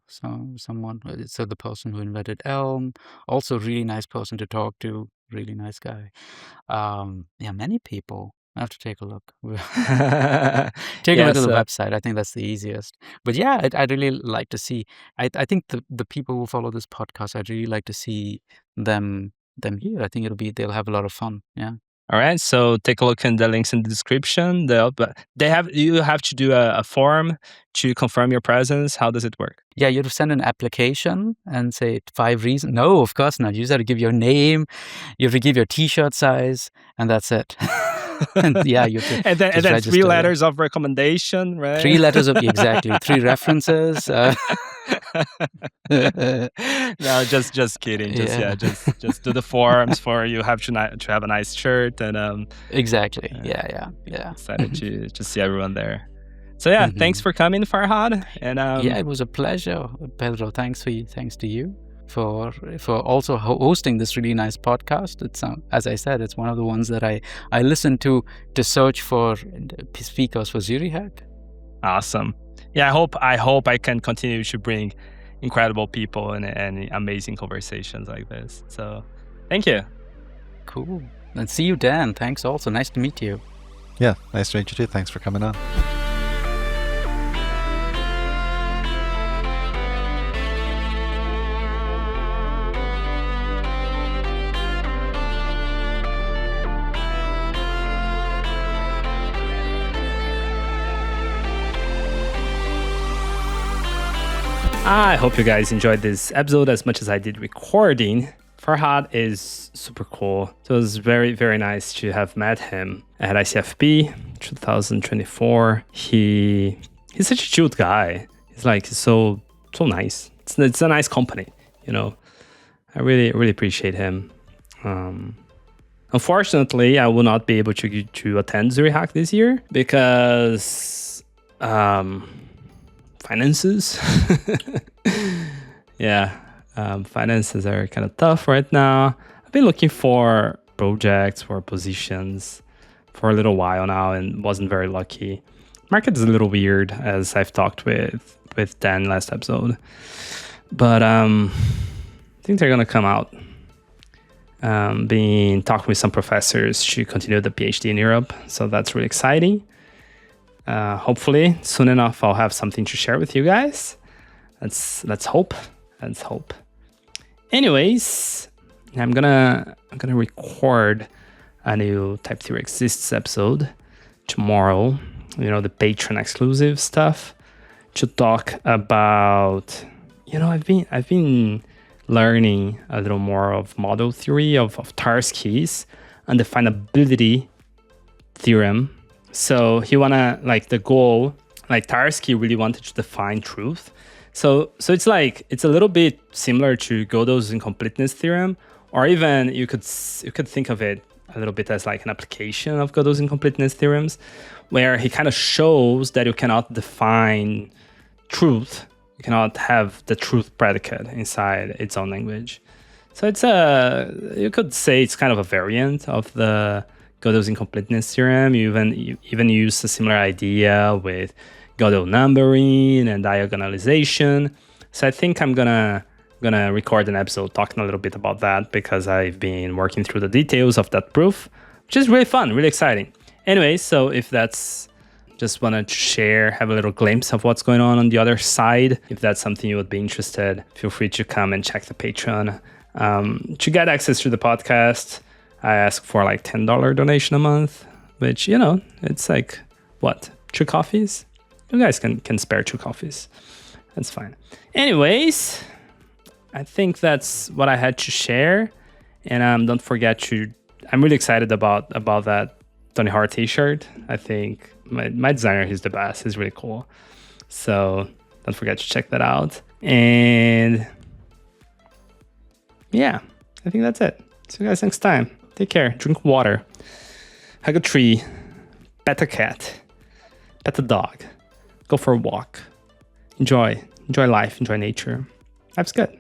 Someone. So the person who invented Elm. Also, really nice person to talk to. Really nice guy. Yeah, many people. I have to take a look. Take a look at the website. I think that's the easiest. But yeah, I'd really like to see. I think the people who follow this podcast, I'd really like to see them here. I think they'll have a lot of fun. Yeah. All right. So take a look in the links in the description. You have to do a form to confirm your presence. How does it work? Yeah, you have to send an application and say 5 reasons. No, of course not. You just have to give your name. You have to give your T-shirt size, and that's it. And yeah, you have to and then register. 3 letters of recommendation, right? 3 letters of exactly 3 references. No, just kidding. Just do the forms for you have to have a nice shirt and exactly. Yeah. Excited to see everyone there. So yeah, thanks for coming, Farhad. And yeah, it was a pleasure, Pedro. Thanks to you for also hosting this really nice podcast. It's as I said, it's one of the ones that I listen to search for speakers for Zurihac. Awesome. Yeah, I hope I can continue to bring incredible people and amazing conversations like this. So thank you. Cool. And see you, Dan. Thanks also. Nice to meet you. Yeah, nice to meet you too. Thanks for coming on. I hope you guys enjoyed this episode as much as I did recording. Farhad is super cool. So it was very, very nice to have met him at ICFP 2024. He's such a chilled guy. He's so nice. It's a nice company, you know. I really, really appreciate him. Unfortunately, I will not be able to attend Zurihac this year because finances. Yeah, finances are kind of tough right now. I've been looking for projects, for positions for a little while now and wasn't very lucky. Market is a little weird, as I've talked with Dan last episode. But I think they're going to come out. Been talking with some professors to continue the PhD in Europe, so that's really exciting. Hopefully, soon enough, I'll have something to share with you guys. Let's hope. Let's hope. Anyways, I'm gonna record a new Type Theory Exists episode tomorrow. You know, the Patreon exclusive stuff to talk about. You know, I've been learning a little more of model theory of Tarski's and definability theorem. So the goal like Tarski really wanted to define truth. So it's like, it's a little bit similar to Gödel's incompleteness theorem, or even you could think of it a little bit as like an application of Gödel's incompleteness theorems, where he kind of shows that you cannot define truth. You cannot have the truth predicate inside its own language. So it's you could say it's kind of a variant of the Gödel's incompleteness theorem. You even use a similar idea with Gödel numbering and diagonalization. So I think I'm gonna record an episode talking a little bit about that, because I've been working through the details of that proof, which is really fun, really exciting. Anyway, so if that's, just wanted to share, have a little glimpse of what's going on the other side. If that's something you would be interested, feel free to come and check the Patreon. To get access to the podcast, I ask for like $10 donation a month, which, you know, it's like, what, 2 coffees? You guys can spare 2 coffees. That's fine. Anyways, I think that's what I had to share. And don't forget I'm really excited about that Tony Hart t-shirt. I think my designer, he's the best. He's really cool. So don't forget to check that out. And yeah, I think that's it. See you guys next time. Take care. Drink water. Hug a tree. Pet a cat. Pet a dog. Go for a walk. Enjoy life. Enjoy nature. Life's good.